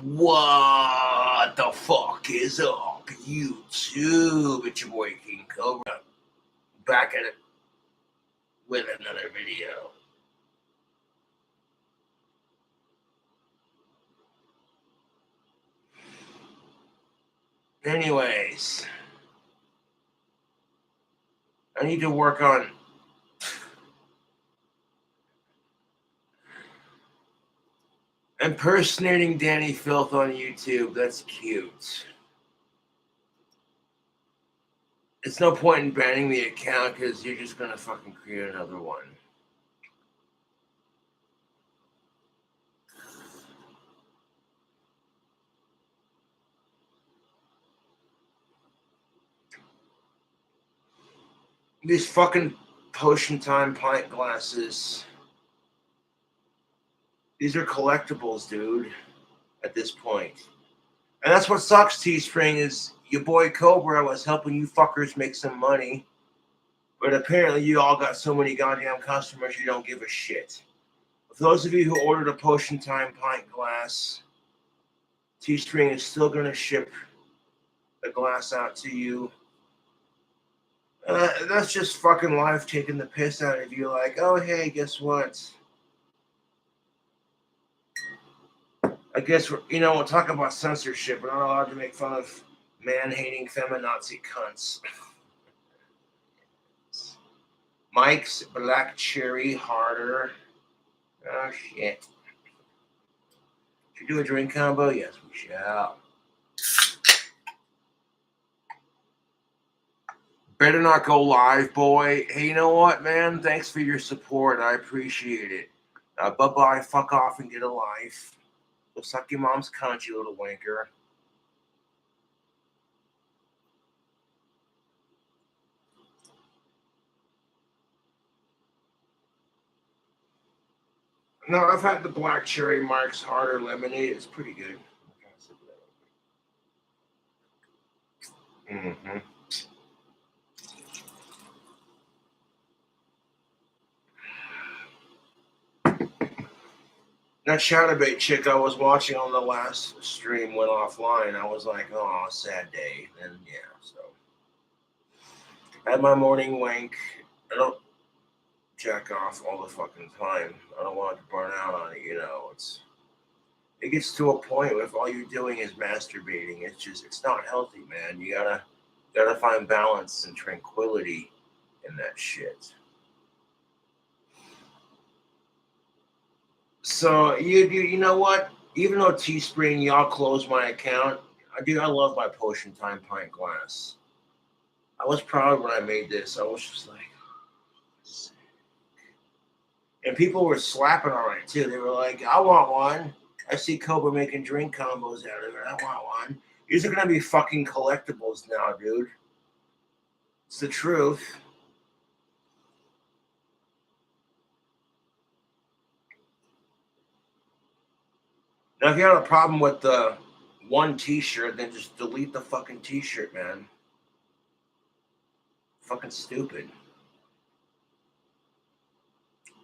What the fuck is up, YouTube? It's your boy King Cobra, back at it with another video. Anyways, I need to work on impersonating Danny Filth on YouTube. That's cute. It's no point in banning the account because you're just gonna fucking create another one. These fucking Potion Time pint glasses. These are collectibles, dude, at this point. And that's what sucks, Teespring, is your boy Cobra was helping you fuckers make some money. But apparently you all got so many goddamn customers you don't give a shit. For those of you who ordered a Potion Time pint glass, Teespring is still going to ship the glass out to you. That's just fucking life taking the piss out of you. Like, oh, hey, guess what? I guess, we'll talk about censorship. We're not allowed to make fun of man-hating feminazi cunts. Mike's Black Cherry Harder. Oh, shit. Should we do a drink combo? Yes, we shall. Better not go live, boy. Hey, you know what, man? Thanks for your support. I appreciate it. Bye-bye. Fuck off and get a life. Go suck your mom's cunt, you little wanker. No, I've had the Black Cherry Mark's Harder Lemonade. It's pretty good. Mm-hmm. That Shadowbait chick I was watching on the last stream went offline. I was like, oh, sad day. And yeah, so. I had my morning wank. I don't jack off all the fucking time. I don't want to burn out on it, It gets to a point where if all you're doing is masturbating, it's not healthy, man. You gotta find balance and tranquility in that shit. So you know what? Even though Teespring, y'all closed my account, I love my Potion Time pint glass. I was proud when I made this. I was just like, and people were slapping on it too. They were like, I want one. I see Cobra making drink combos out of it. I want one. These are gonna be fucking collectibles now, dude. It's the truth. Now, if you have a problem with the one t-shirt, then just delete the fucking t-shirt, man. Fucking stupid.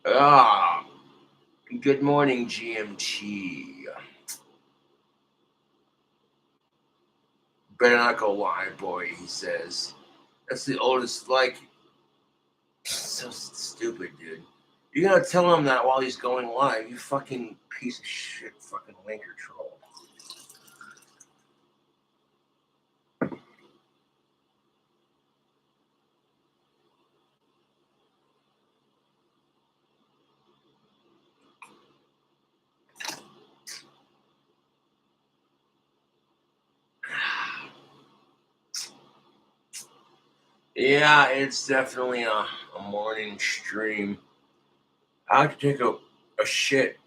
Good morning, GMT. Better not go live, boy, he says. That's the oldest, so stupid, dude. You're gonna tell him that while he's going live, you fucking piece of shit, fucking wanker troll. Yeah, it's definitely a morning stream. I had to take a shit,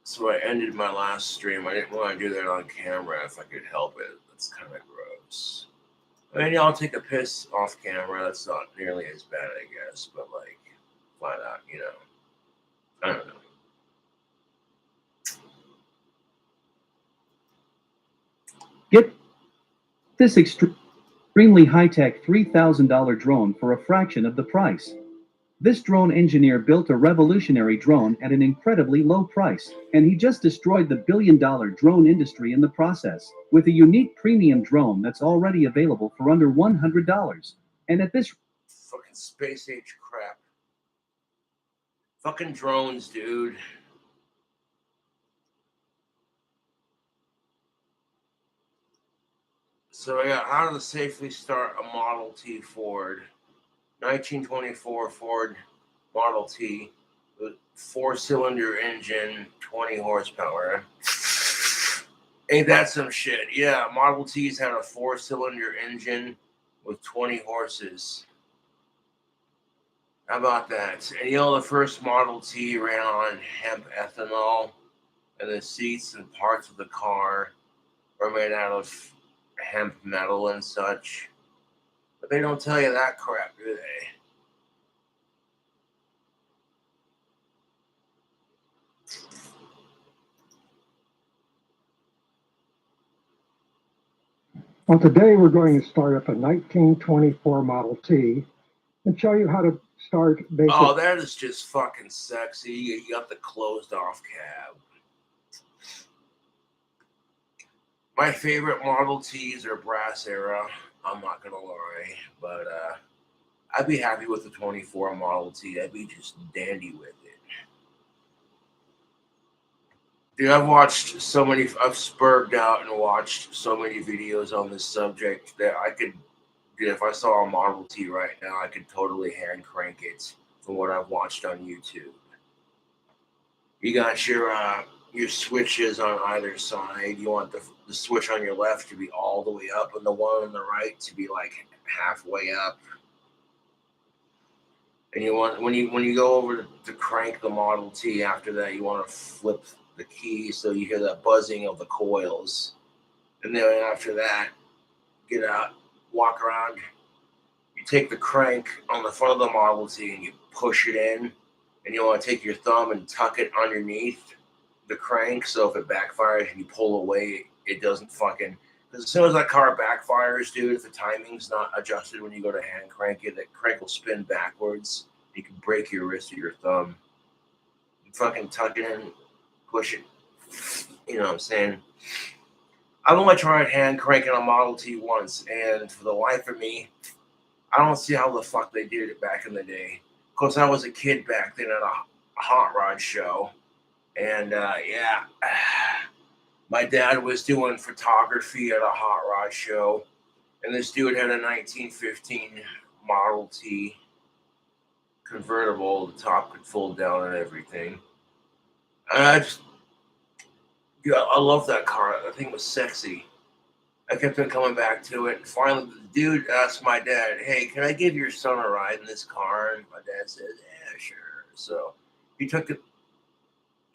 so I ended my last stream. I didn't want to do that on camera if I could help it. That's kind of gross. I mean, I'll take a piss off camera. That's not nearly as bad, I guess. But, flat out, I don't know. Get this extremely high-tech $3,000 drone for a fraction of the price. This drone engineer built a revolutionary drone at an incredibly low price, and he just destroyed the billion-dollar drone industry in the process, with a unique premium drone that's already available for under $100. And at this fucking space age crap. Fucking drones, dude. So I got how to safely start a Model T Ford. 1924 Ford Model T with 4-cylinder engine, 20 horsepower. Ain't that some shit? Yeah, Model T's had a 4-cylinder engine with 20 horses. How about that? And you know, the first Model T ran on hemp ethanol, and the seats and parts of the car were made out of hemp metal and such. But they don't tell you that crap, do they? Well, today we're going to start up a 1924 Model T and show you how to start basic. Oh, that is just fucking sexy. You got the closed off cab. My favorite Model Ts are brass era. I'm not gonna lie, but I'd be happy with the 24 Model T. I'd be just dandy with it. Dude, I've spurged out and watched so many videos on this subject that if I saw a Model T right now, I could totally hand crank it from what I've watched on YouTube. You got your switches on either side. You want the switch on your left to be all the way up and the one on the right to be like halfway up. And you want when you go over to crank the Model T after that, you want to flip the key so you hear that buzzing of the coils. And then after that, get out, walk around. You take the crank on the front of the Model T and you push it in. And you want to take your thumb and tuck it underneath the crank, so if it backfires and you pull away, it doesn't fucking. Because as soon as that car backfires, dude, if the timing's not adjusted when you go to hand crank it, that crank will spin backwards. You can break your wrist or your thumb. You fucking tuck it in, push it. You know what I'm saying? I've only tried hand cranking a Model T once, and for the life of me, I don't see how the fuck they did it back in the day. Of course, I was a kid back then at a hot rod show. And yeah, my dad was doing photography at a hot rod show, and this dude had a 1915 Model T convertible. The top could fold down and everything. I love that car. That thing was sexy. I kept on coming back to it, and finally, the dude asked my dad, "Hey, can I give your son a ride in this car?" And my dad said, "Yeah, sure." So he took it.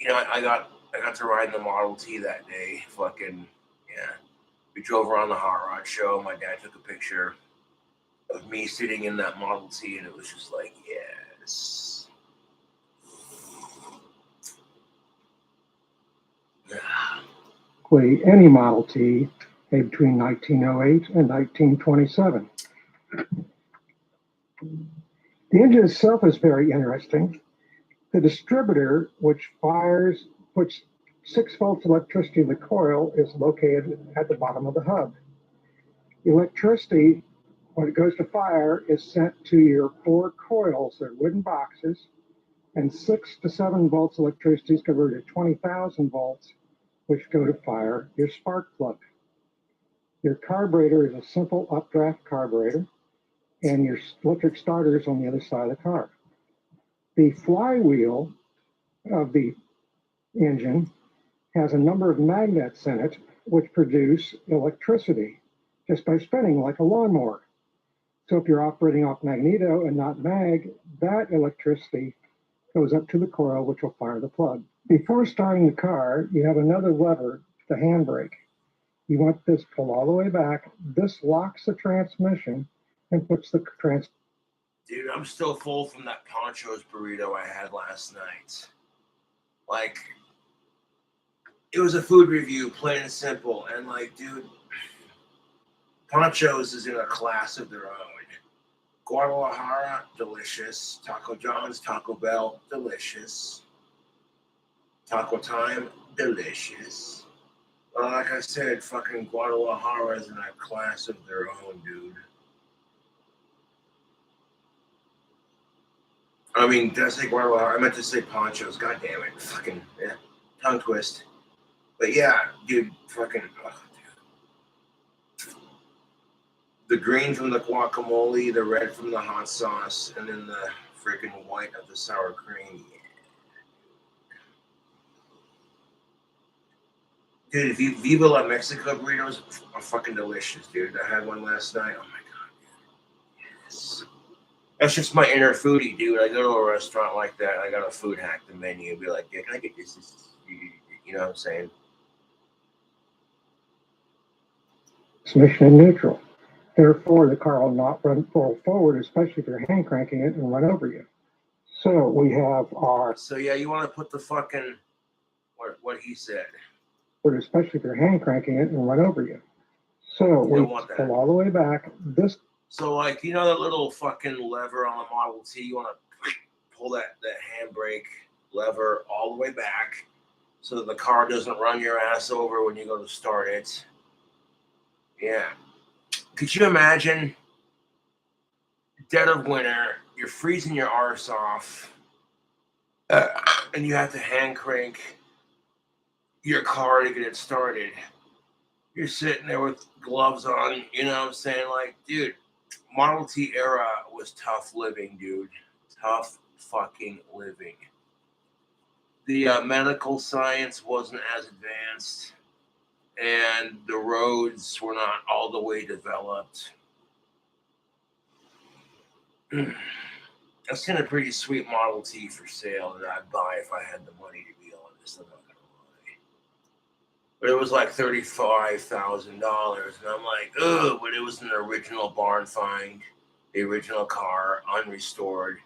You know, I got to ride in the Model T that day. Fucking, yeah. We drove around the hot rod show. My dad took a picture of me sitting in that Model T, and it was just like, yes. Any Model T made between 1908 and 1927. The engine itself is very interesting. The distributor, which puts 6 volts electricity in the coil, is located at the bottom of the hub. The electricity, when it goes to fire, is sent to your 4 coils. They're wooden boxes, and 6 to 7 volts electricity is converted to 20,000 volts, which go to fire your spark plug. Your carburetor is a simple updraft carburetor, and your electric starter is on the other side of the car. The flywheel of the engine has a number of magnets in it which produce electricity just by spinning like a lawnmower. So if you're operating off magneto and not mag, that electricity goes up to the coil, which will fire the plug. Before starting the car, you have another lever, the handbrake. You want this pulled all the way back. This locks the transmission and puts the Dude, I'm still full from that Poncho's burrito I had last night. Like, it was a food review, plain and simple. And like, dude, Poncho's is in a class of their own. Guadalajara, delicious. Taco John's, Taco Bell, delicious. Taco Time, delicious. Well, like I said, fucking Guadalajara is in a class of their own, dude. I mean, did I say Guadalajara? I meant to say Ponchos. God damn it. Fucking, yeah. Tongue twist. But yeah, dude, fucking, oh, dude. The green from the guacamole, the red from the hot sauce, and then the freaking white of the sour cream. Yeah. Dude, Viva La Mexico burritos are fucking delicious, dude. I had one last night. Oh my god, dude. Yes. That's just my inner foodie, dude. I go to a restaurant like that, I gotta food hack the menu and be like, yeah, can I get this? You know what I'm saying? Transmission in neutral. Therefore, the car will not roll forward, especially if you're hand cranking it and run over you. So we have our. So yeah, you want to put the fucking what he said. Especially if you're hand cranking it and run over you. So we pull all the way back. This. So like you know that little fucking lever on the Model T, you want to pull that handbrake lever all the way back so that the car doesn't run your ass over when you go to start it. Yeah. Could you imagine dead of winter, you're freezing your arse off, and you have to hand crank your car to get it started. You're sitting there with gloves on, you know what I'm saying? Like, dude, Model T era was tough living, dude. Tough fucking living. The medical science wasn't as advanced, and the roads were not all the way developed. I've seen a pretty sweet Model T for sale that I'd buy if I had the money, to be honest. I'm not gonna lie. But it was like $35,000, and I'm like, ugh. But it was an original barn find, the original car, unrestored,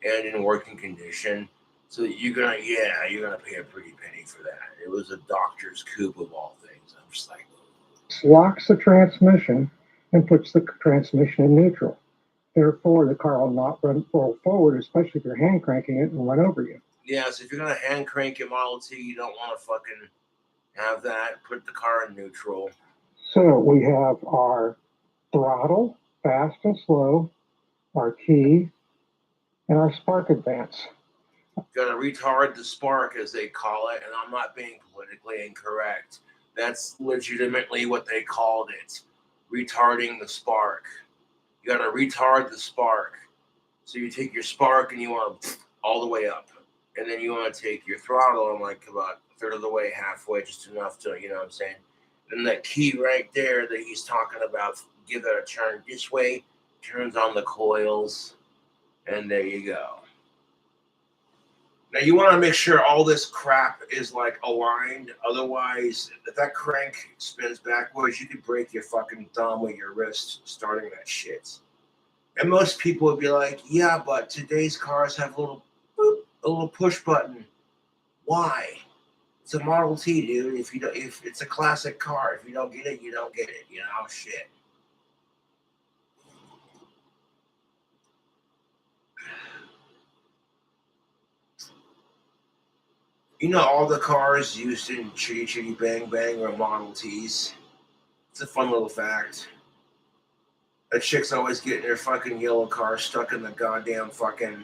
and in working condition. So you're gonna pay a pretty penny for that. It was a doctor's coupe of all things. I'm just like, locks the transmission and puts the transmission in neutral. Therefore, the car will not roll forward, especially if you're hand cranking it and run over you. Yeah, so if you're gonna hand crank your Model T, you don't want to fucking have that. Put the car in neutral. So we have our throttle, fast and slow, our key, and our spark advance. Gonna retard the spark, as they call it, and I'm not being politically incorrect. That's legitimately what they called it. Retarding the spark. You gotta retard the spark. So you take your spark and you want to all the way up. And then you want to take your throttle and like about a third of the way, halfway, just enough to, you know what I'm saying? And that key right there that he's talking about, give it a turn this way, turns on the coils, and there you go. Now you want to make sure all this crap is like aligned. Otherwise, if that crank spins backwards, you could break your fucking thumb with your wrist starting that shit. And most people would be like, yeah, but today's cars have a little boop, a little push button. Why? It's a Model T, dude. If it's a classic car, if you don't get it, you don't get it. You know, shit. You know, all the cars used in Chitty Chitty Bang Bang are Model Ts. It's a fun little fact. That chick's always getting her fucking yellow car stuck in the goddamn fucking.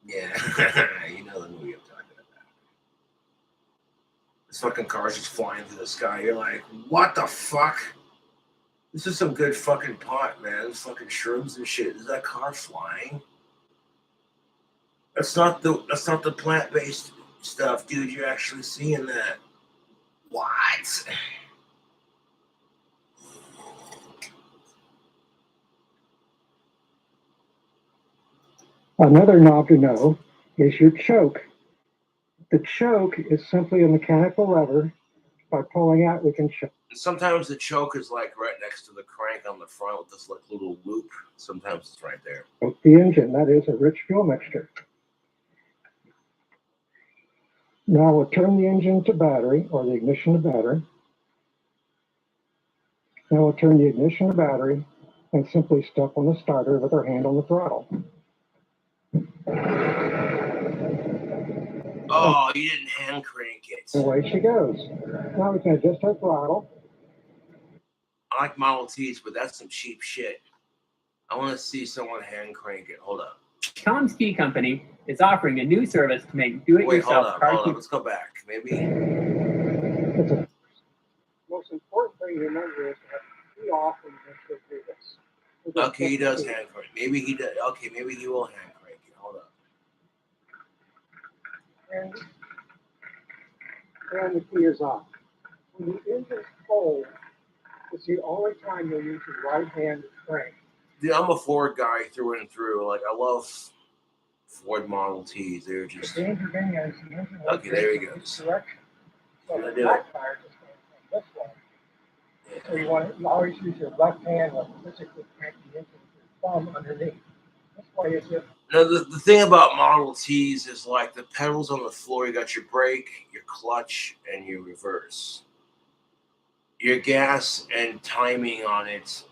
Yeah, you know the movie I'm talking about. This fucking car's just flying through the sky. You're like, what the fuck? This is some good fucking pot, man. This fucking shrooms and shit. Is that car flying? That's not the plant-based stuff, dude. You're actually seeing that. What? Another knob to know is your choke. The choke is simply a mechanical lever. By pulling out, we can choke. Sometimes the choke is like right next to the crank on the front with this like little loop. Sometimes it's right there. The engine, that is a rich fuel mixture. Now we'll turn the engine to battery, or the ignition to battery. Now we'll turn the ignition to battery, and simply step on the starter with her hand on the throttle. Oh, you didn't hand crank it. Away she goes. Now we can adjust her throttle. I like Model Ts, but that's some cheap shit. I want to see someone hand crank it. Hold up. Tom Ski Company is offering a new service to make do-it-yourself car keys. Let's go back. Maybe. The most important thing to remember is to have the key off when you actually do this. Okay, he does hand crank. Maybe he does. Okay, maybe he will hand crank it. Hold up. And the key is off. When the engine is cold, it's the only time you'll use your right hand to crank. Dude, I'm a Ford guy through and through. Like, I love Ford Model Ts. They're just. The danger being is the engine Okay, there he goes. direction. So Gonna the do it. backfire just going from this way. So you always use your left hand to physically crank the engine with your thumb underneath. This way it's just. Now, the thing about Model Ts is like the pedals on the floor. You got your brake, your clutch, and your reverse. Your gas and timing on it,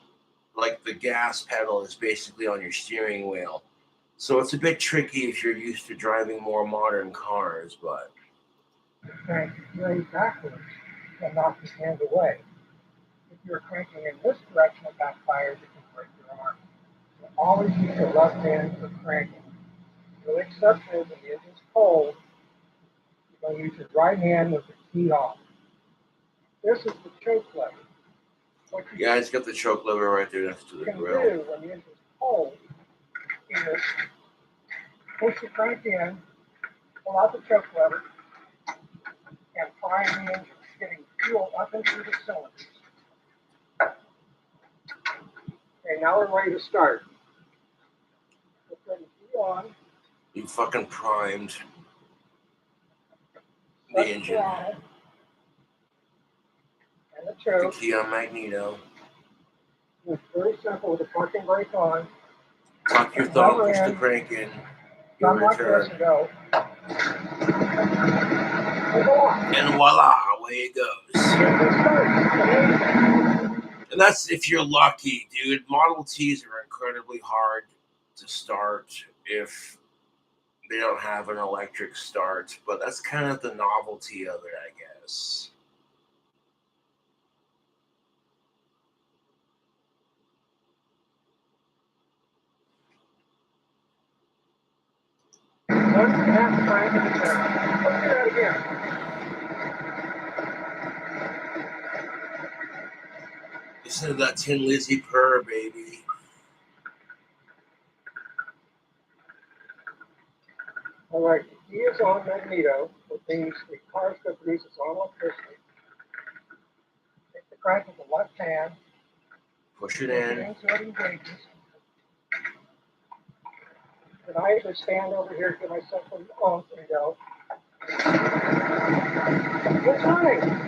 like the gas pedal, is basically on your steering wheel. So it's a bit tricky if you're used to driving more modern cars, but. Crank way backwards and knock his hand away. If you're cranking in this direction, it backfires, it can break your arm. So always use your left hand for cranking. The only exception is when the engine's cold, you're going to use your right hand with the key off. This is the choke lever. What you Yeah, it's got the choke lever right there next to the can grill. do when the engine's cold is push the crank in, pull out the choke lever, and prime the engine, getting fuel up into the cylinders. Okay, now we're ready to start. Put the key on. You fucking primed the Set engine. throttle, and the The choke. key on magneto. It's very simple with the parking brake on. Tuck your thumb, push the crank in. Thumb like this Return. and go. And voila, away it goes. And that's if you're lucky, dude. Model Ts are incredibly hard to start if they don't have an electric start, but that's kind of the novelty of it, I guess. One half crank of the turn. Let's do that again. Listen to that Tin Lizzy purr, baby. All right, the key is on magneto, which means the car still produces its own electricity. Take the crank with the left hand. Push it Push it in. in so it engages. And I either stand over here to get myself an oomph and go. It's running.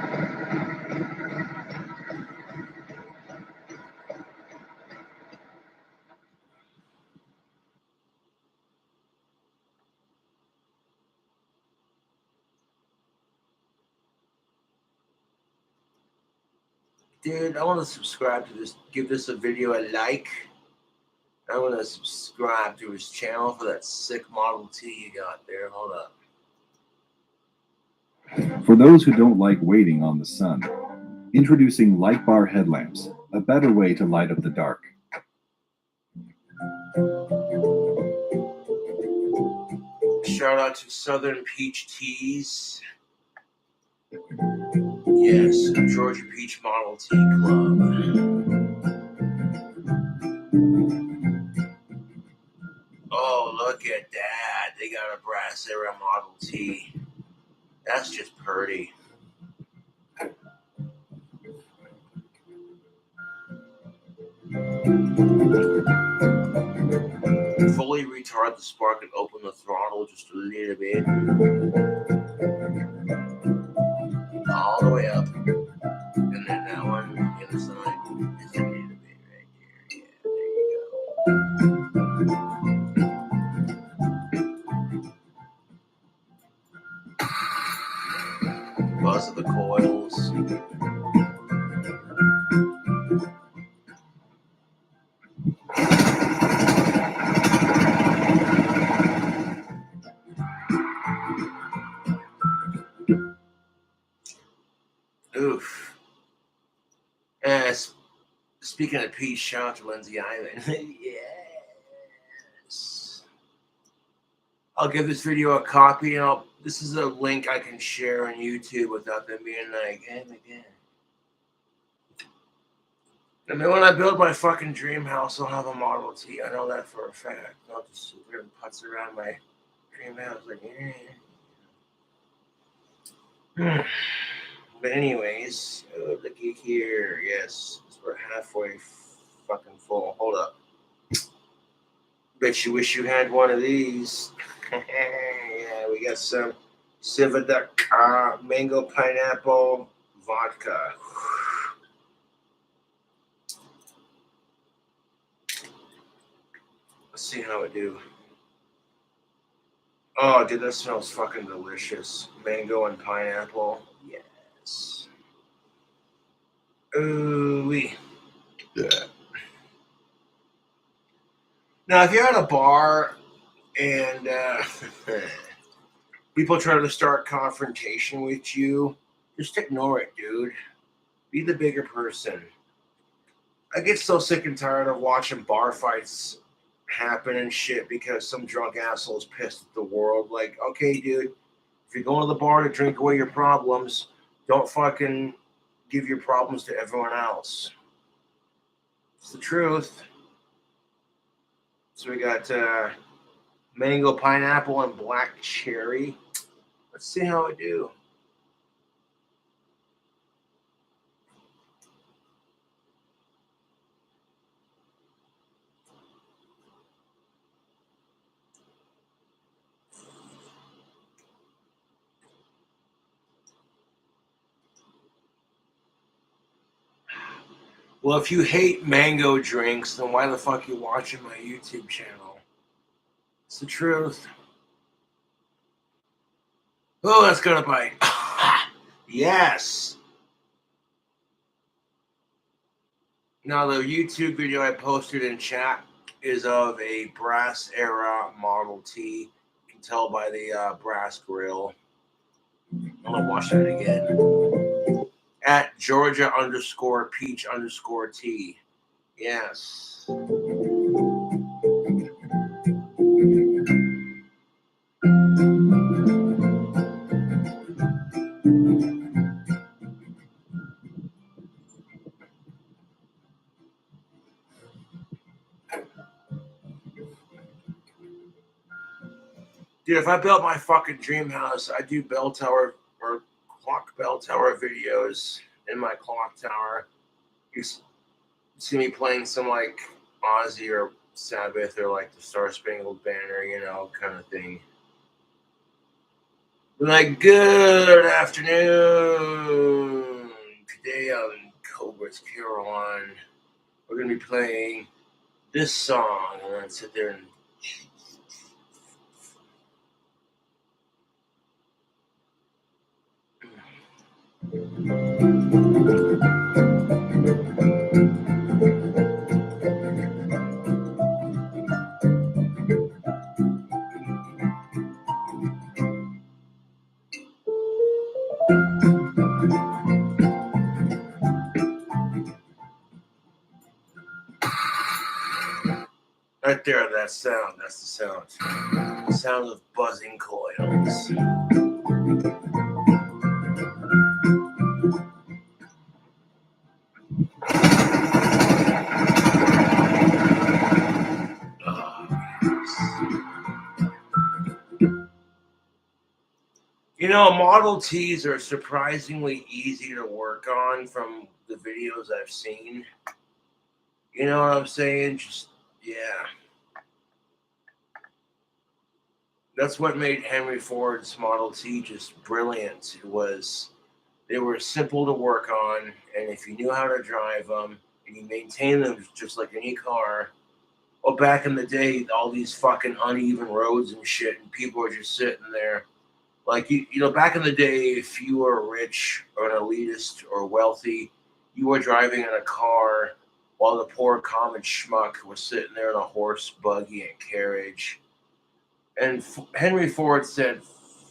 Dude, I want to subscribe to this. Give this a video a like. I want to subscribe to his channel for that sick Model T you got there. Hold up. For those who don't like waiting on the sun, introducing light bar headlamps, a better way to light up the dark. Shout out to Southern Peach Teas. Yes, Georgia Peach Model T Club. Oh, look at that. They got a brass era Model T. That's just pretty. Fully retard the spark and open the throttle just a little bit. All the way up. And then that one, the other side, just a little bit right there. Yeah, there you go. Buzz of the coils. Speaking of Pete, shout out to Lindsay Island. Yes. I'll give this video a copy, and this is a link I can share on YouTube without them being like, hey, again. I mean, when I build my fucking dream house, I'll have a Model T. I know that for a fact. I'll just sit there and putz around my dream house like, But anyways, looky here. Yes, we're halfway fucking full. Hold up. Bet you wish you had one of these. Yeah, we got some Cividuck mango pineapple vodka. Let's see how it do. Oh, dude, that smells fucking delicious. Mango and pineapple. Yes. Ooh-wee. Yeah. Now, if you're at a bar and people try to start confrontation with you, just ignore it, dude. Be the bigger person. I get so sick and tired of watching bar fights happen and shit because some drunk asshole's pissed at the world. Like, okay, dude, if you're going to the bar to drink away your problems, don't fucking give your problems to everyone else. It's the truth. So we got mango pineapple and black cherry. Let's see how it do. Well, if you hate mango drinks, then why the fuck are you watching my YouTube channel? It's the truth. Oh, that's gonna bite. Yes. Now, the YouTube video I posted in chat is of a brass era Model T. You can tell by the brass grill. I'm gonna watch that again. At Georgia_Peach_T. Yes. Dude, if I built my fucking dream house, I'd do bell tower or clock bell tower videos in my clock tower. You see me playing some like Ozzy or Sabbath or like the Star Spangled Banner, you know, kind of thing. Like, good afternoon. Today on Cobra's Carolina, we're going to be playing this song. And then sit there and right there, that sound. That's the sound. The sound of buzzing coils. You know, Model Ts are surprisingly easy to work on from the videos I've seen. You know what I'm saying? Just, yeah. That's what made Henry Ford's Model T just brilliant. They were simple to work on, and if you knew how to drive them and you maintain them just like any car. Well, back in the day, all these fucking uneven roads and shit, and people were just sitting there. Like, you know, back in the day, if you were rich or an elitist or wealthy, you were driving in a car while the poor common schmuck was sitting there in a horse, buggy, and carriage. And Henry Ford said,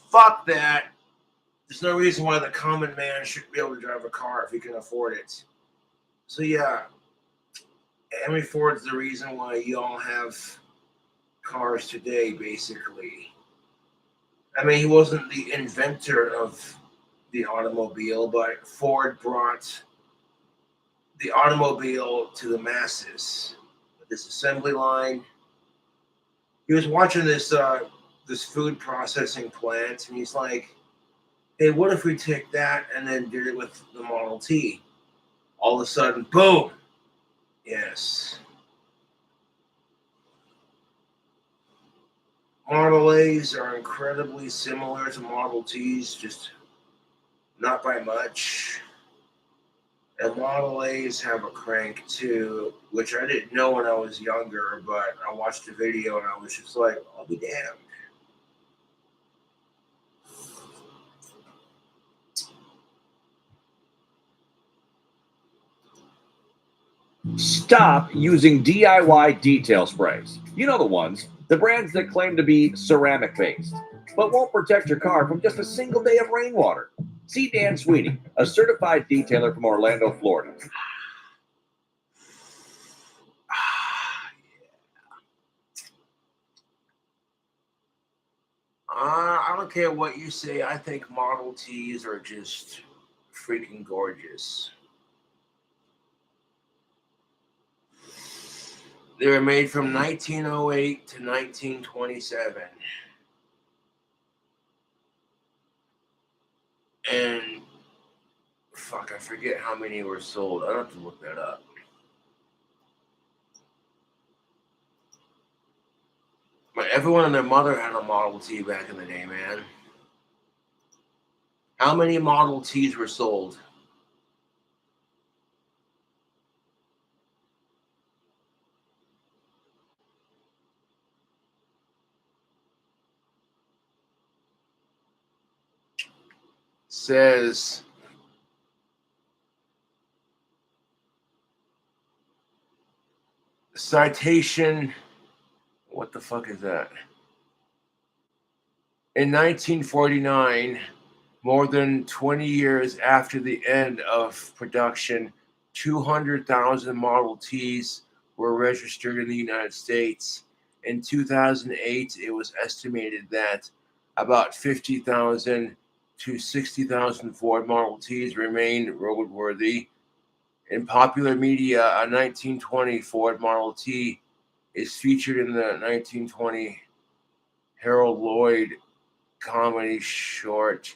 fuck that. There's no reason why the common man shouldn't be able to drive a car if he can afford it. So, yeah, Henry Ford's the reason why you all have cars today, basically. I mean, he wasn't the inventor of the automobile, but Ford brought the automobile to the masses. This assembly line. He was watching this food processing plant, and he's like, "Hey, what if we take that and then did it with the Model T?" All of a sudden, boom! Yes. Model A's are incredibly similar to Model T's, just not by much. And Model A's have a crank too, which I didn't know when I was younger, but I watched the video and I was just like, I'll be damned. Stop using DIY detail sprays. You know the ones, the brands that claim to be ceramic based, but won't protect your car from just a single day of rainwater. See Dan Sweeney, a certified detailer from Orlando, Florida. I don't care what you say. I think Model Ts are just freaking gorgeous. They were made from 1908 to 1927. And fuck, I forget how many were sold. I don't have to look that up. But everyone and their mother had a Model T back in the day, man. How many Model Ts were sold? Says citation. What the fuck is that? In 1949, more than 20 years after the end of production, 200,000 Model Ts were registered in the United States. In 2008, it was estimated that about 50,000 to 60,000 Ford Model Ts remain roadworthy. In popular media, a 1920 Ford Model T is featured in the 1920 Harold Lloyd comedy short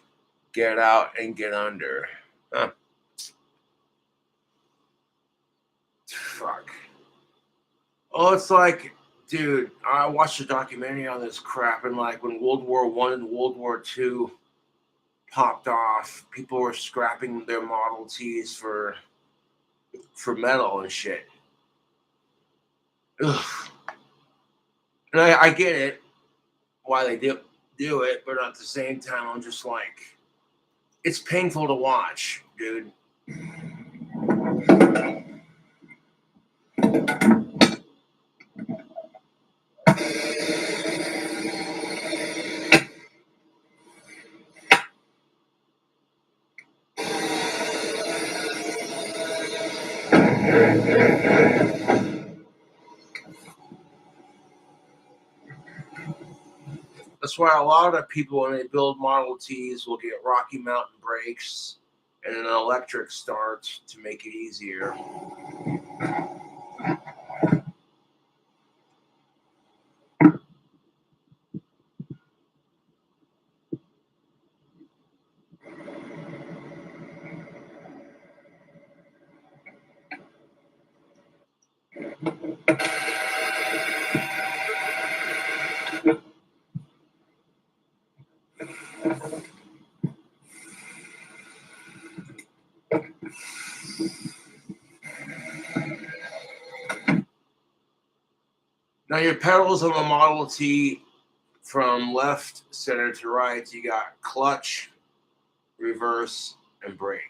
Get Out and Get Under. Huh. Fuck. Oh, it's like, dude, I watched a documentary on this crap, and like when World War I and World War II popped off, people were scrapping their Model Ts for metal and shit. Ugh. And I get it why they do it, but at the same time, I'm just like, it's painful to watch, dude. That's why a lot of people, when they build Model Ts, will get Rocky Mountain brakes and an electric start to make it easier. Now, your pedals on the Model T, from left, center to right, you got clutch, reverse, and brake.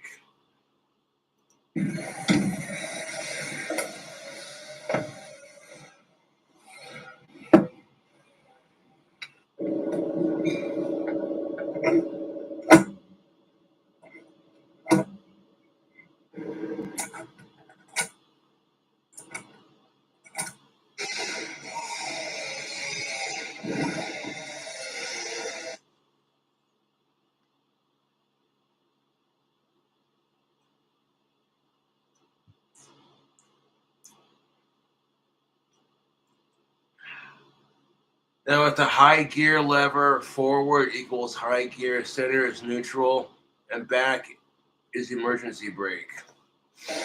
Then with the high gear lever, forward equals high gear, center is neutral, and back is emergency brake. I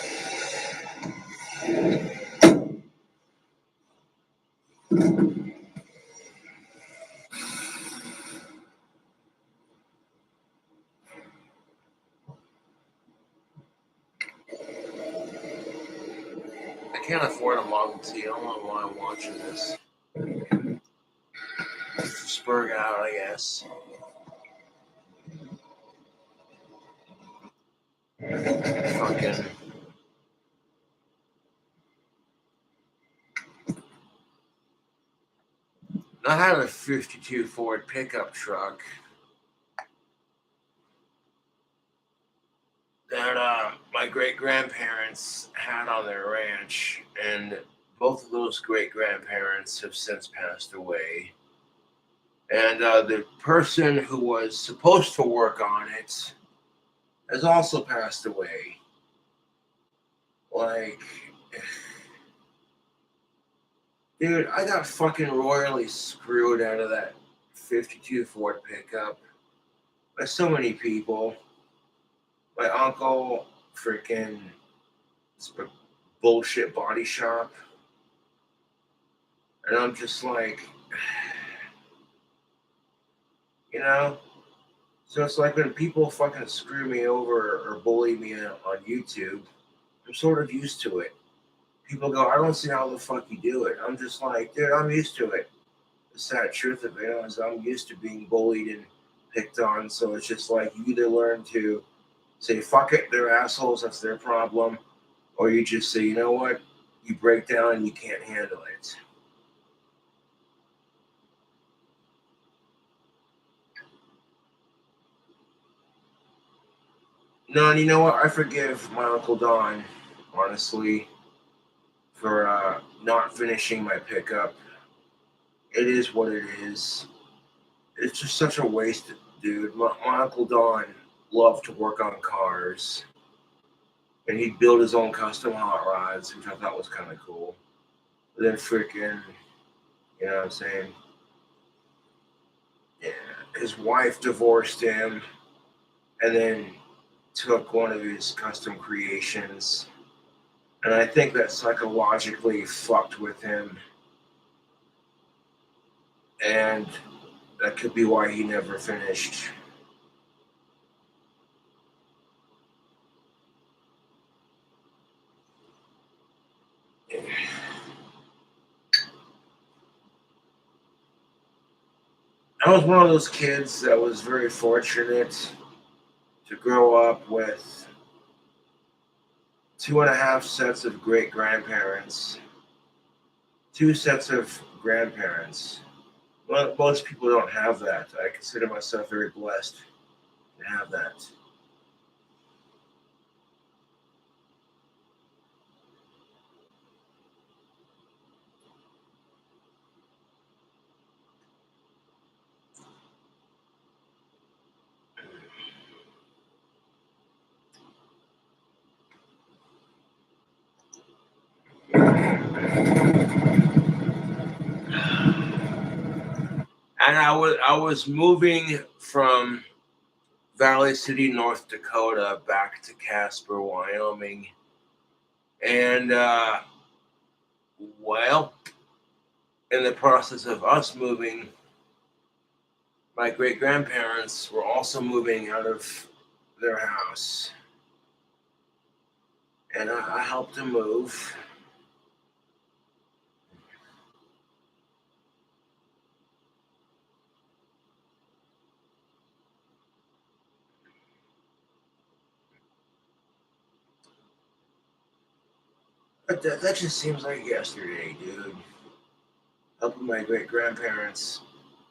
can't afford a Model T. I don't know why I'm watching this. Spurg out, I guess. Fucking. I had a 52 Ford pickup truck that my great-grandparents had on their ranch, and both of those great-grandparents have since passed away. And the person who was supposed to work on it has also passed away. Like, dude, I got fucking royally screwed out of that 52 Ford pickup by so many people. My uncle, freaking bullshit body shop. And I'm just like, you know? So it's like when people fucking screw me over or bully me on YouTube, I'm sort of used to it. People go, I don't see how the fuck you do it. I'm just like, dude, I'm used to it. The sad truth of it is I'm used to being bullied and picked on. So it's just like you either learn to say, fuck it, they're assholes, that's their problem. Or you just say, you know what? You break down and you can't handle it. No, and you know what? I forgive my Uncle Don, honestly, for not finishing my pickup. It is what it is. It's just such a waste, dude. My Uncle Don loved to work on cars. And he'd build his own custom hot rods, which I thought was kind of cool. But then freaking, you know what I'm saying? Yeah, his wife divorced him and then took one of his custom creations. And I think that psychologically fucked with him. And that could be why he never finished. I was one of those kids that was very fortunate to grow up with 2.5 sets of great grandparents, 2 sets of grandparents. Well, most people don't have that. I consider myself very blessed to have that. And I was moving from Valley City, North Dakota, back to Casper, Wyoming, and well, in the process of us moving, my great grandparents were also moving out of their house, and I helped them move. But that just seems like yesterday, dude. Helping my great grandparents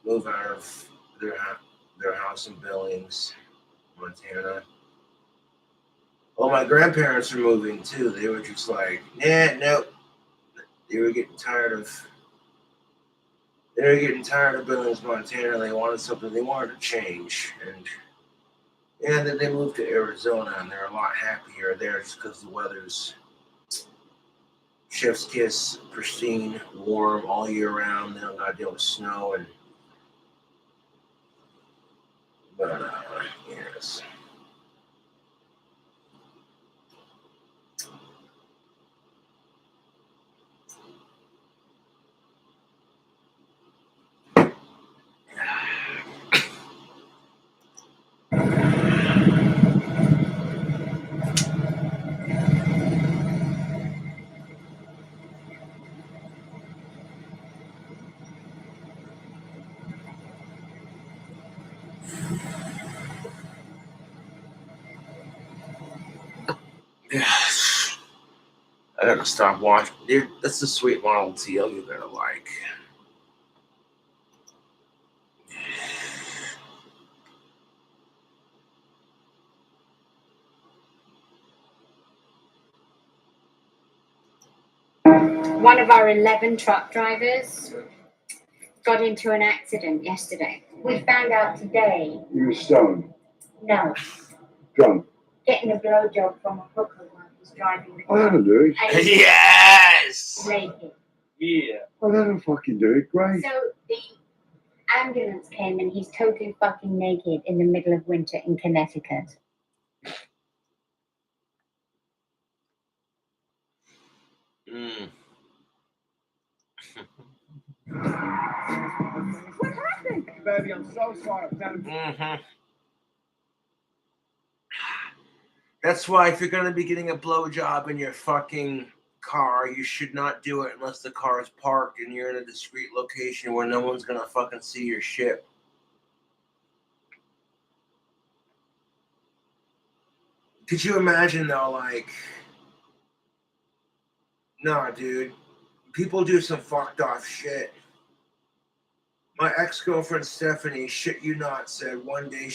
move out of their house in Billings, Montana. Well, my grandparents were moving too. They were just like, nah, nope. They were getting tired of. They were getting tired of Billings, Montana. They wanted something. They wanted to change, and then they moved to Arizona, and they're a lot happier there just because the weather's Chef's kiss, pristine, warm all year round. They don't gotta deal with snow and. But yes. I gotta stop watching. Dude, that's the sweet Model T you're gonna like. One of our 11 truck drivers got into an accident yesterday. We found out today. You were stoned? No. Drunk? Getting a blowjob from a hooker while he was driving the Oh, car. that'll do it. And he Yes! naked. Yeah. Oh, that'll fucking do it. Great. So the ambulance came and he's totally fucking naked in the middle of winter in Connecticut. Mm. What happened? Baby, I'm so sorry. Mm-hmm. That's why if you're gonna be getting a blowjob in your fucking car, you should not do it unless the car is parked and you're in a discreet location where no one's gonna fucking see your shit. Could you imagine though, like, nah, dude, people do some fucked off shit. My ex-girlfriend Stephanie, shit you not, said one day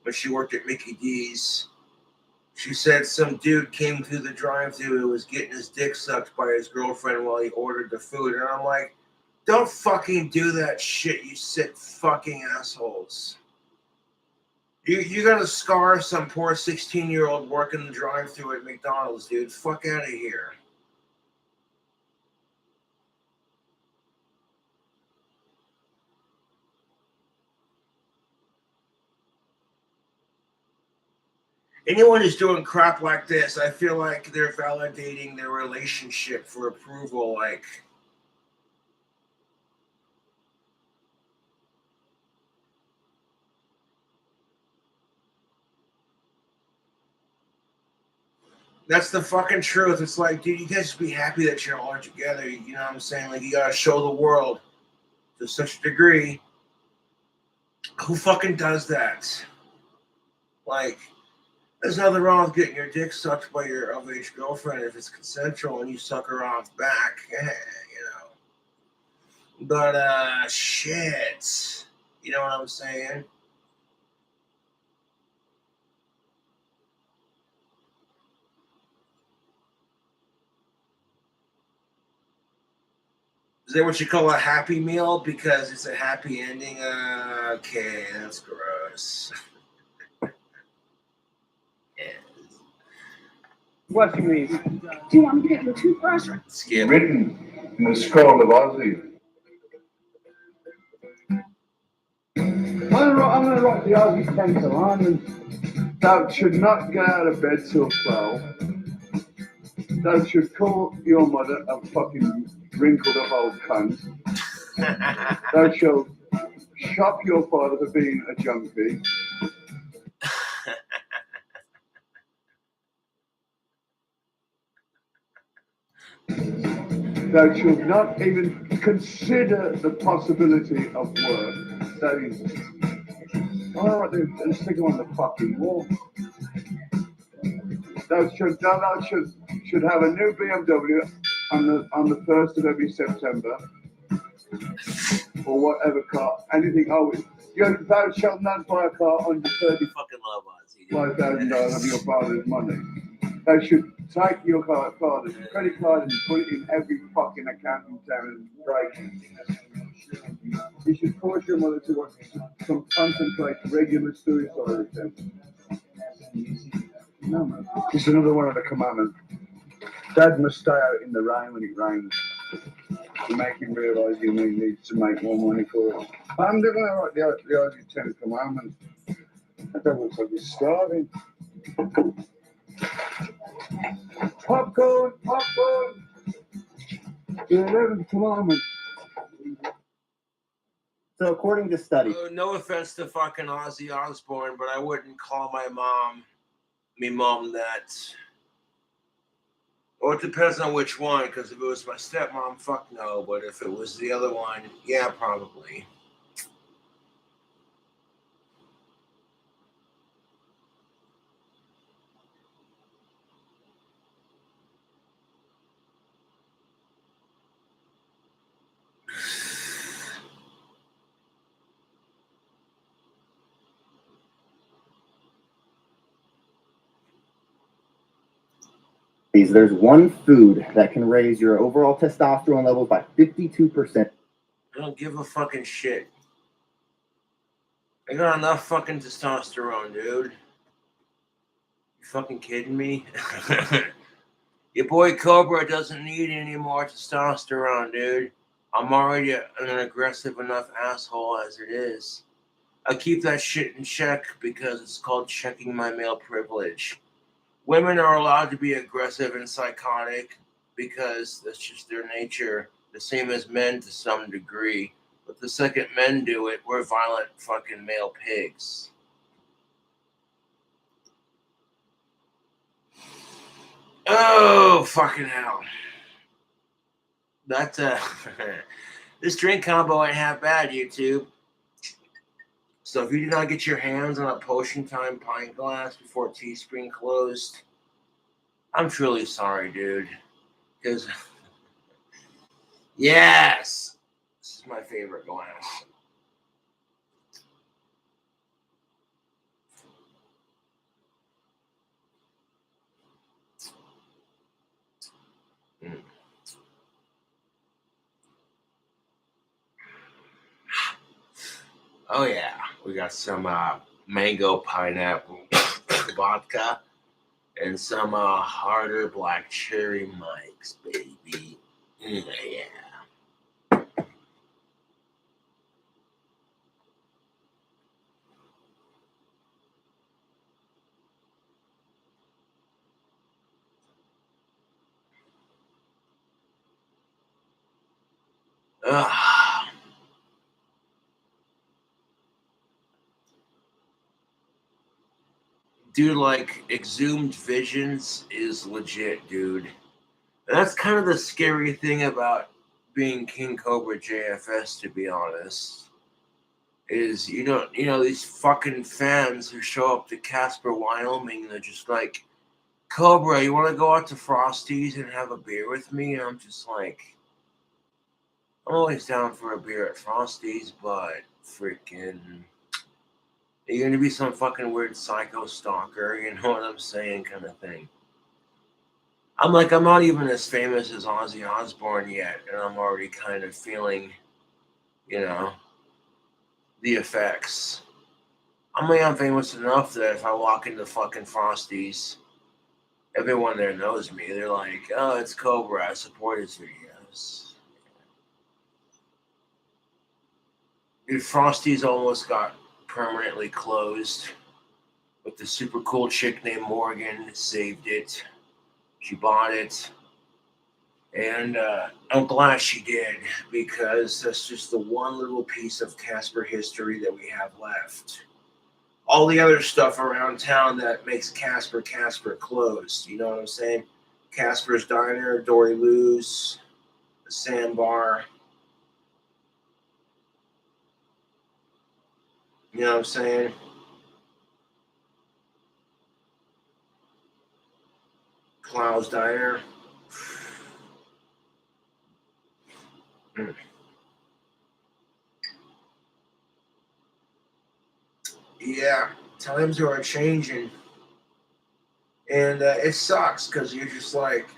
when she worked at Mickey D's, she said some dude came through the drive-thru and was getting his dick sucked by his girlfriend while he ordered the food. And I'm like, don't fucking do that shit, you sick fucking assholes. You're gonna scar some poor 16-year-old working the drive-thru at McDonald's, dude. Fuck out of here. Anyone who's doing crap like this, I feel like they're validating their relationship for approval. Like, that's the fucking truth. It's like, dude, you guys be happy that you're all together. You know what I'm saying? Like, you gotta show the world to such a degree. Who fucking does that? Like, there's nothing wrong with getting your dick sucked by your of-age girlfriend if it's consensual and you suck her off back, you know. But, shit. You know what I'm saying? Is that what you call a happy meal? Because it's a happy ending? Okay, that's gross. Yeah. What you mean? Do you want me to get you a toothbrush? Skip. Written in the scroll of Aussie. I'm going to write the Aussie pencil on, and thou should not get out of bed till 12. Thou should call your mother a fucking wrinkled up old cunt. Thou shalt shop your father for being a junkie. Thou should not even consider the possibility of work. That is, all right, let's stick them on the fucking wall. Thou should have a new BMW on the 1st of every September, or whatever car, anything. Oh, thou shalt not buy a car under Fucking love Ozzy. $35,000 of your father's money. They should take your father's credit card and put it in every fucking account in town and break it. You should force your mother to contemplate regular suicide attempts. No, man. It's another one of the commandments. Dad must stay out in the rain when it rains to make him realise he needs to make more money for it. I'm doing like the Aussie 10 commandments. I don't look like he's starving. Popcorn, popcorn. The 11th commandment. So according to studies, No offense to fucking Ozzy Osbourne, but I wouldn't call my mom that. Well, it depends on which one, because if it was my stepmom, fuck no. But if it was the other one, yeah, probably. there's one food that can raise your overall testosterone levels by 52%. I don't give a fucking shit. I got enough fucking testosterone, dude. You fucking kidding me? Your boy Cobra doesn't need any more testosterone, dude. I'm already an aggressive enough asshole as it is. I keep that shit in check because it's called checking my male privilege. Women are allowed to be aggressive and psychotic because that's just their nature, the same as men to some degree. But the second men do it, we're violent fucking male pigs. Oh, fucking hell. That's this drink combo ain't half bad, YouTube. So if you did not get your hands on a Potion Time pint glass before Teespring closed, I'm truly sorry, dude. Because, yes, this is my favorite glass. Mm. Oh yeah, we got some mango pineapple vodka and some harder black cherry Mike's, baby. Yeah. Dude, like, exhumed visions is legit, dude. That's kind of the scary thing about being King Cobra JFS, to be honest. Is these fucking fans who show up to Casper, Wyoming, they're just like, Cobra, you want to go out to Frosty's and have a beer with me? And I'm just like, I'm always down for a beer at Frosty's, but freaking, you're going to be some fucking weird psycho stalker, you know what I'm saying, kind of thing. I'm not even as famous as Ozzy Osbourne yet, and I'm already kind of feeling, the effects. I'm famous enough that if I walk into fucking Frosty's, everyone there knows me. They're like, oh, it's Cobra. I support his videos. Dude, Frosty's almost got permanently closed, but the super cool chick named Morgan saved it. She bought it. And I'm glad she did, because that's just the one little piece of Casper history that we have left. All the other stuff around town that makes Casper closed. You know what I'm saying? Casper's Diner, Dory Lou's, the Sandbar. You know what I'm saying? Clou's Diner. Yeah, times are changing. And it sucks because you're just like,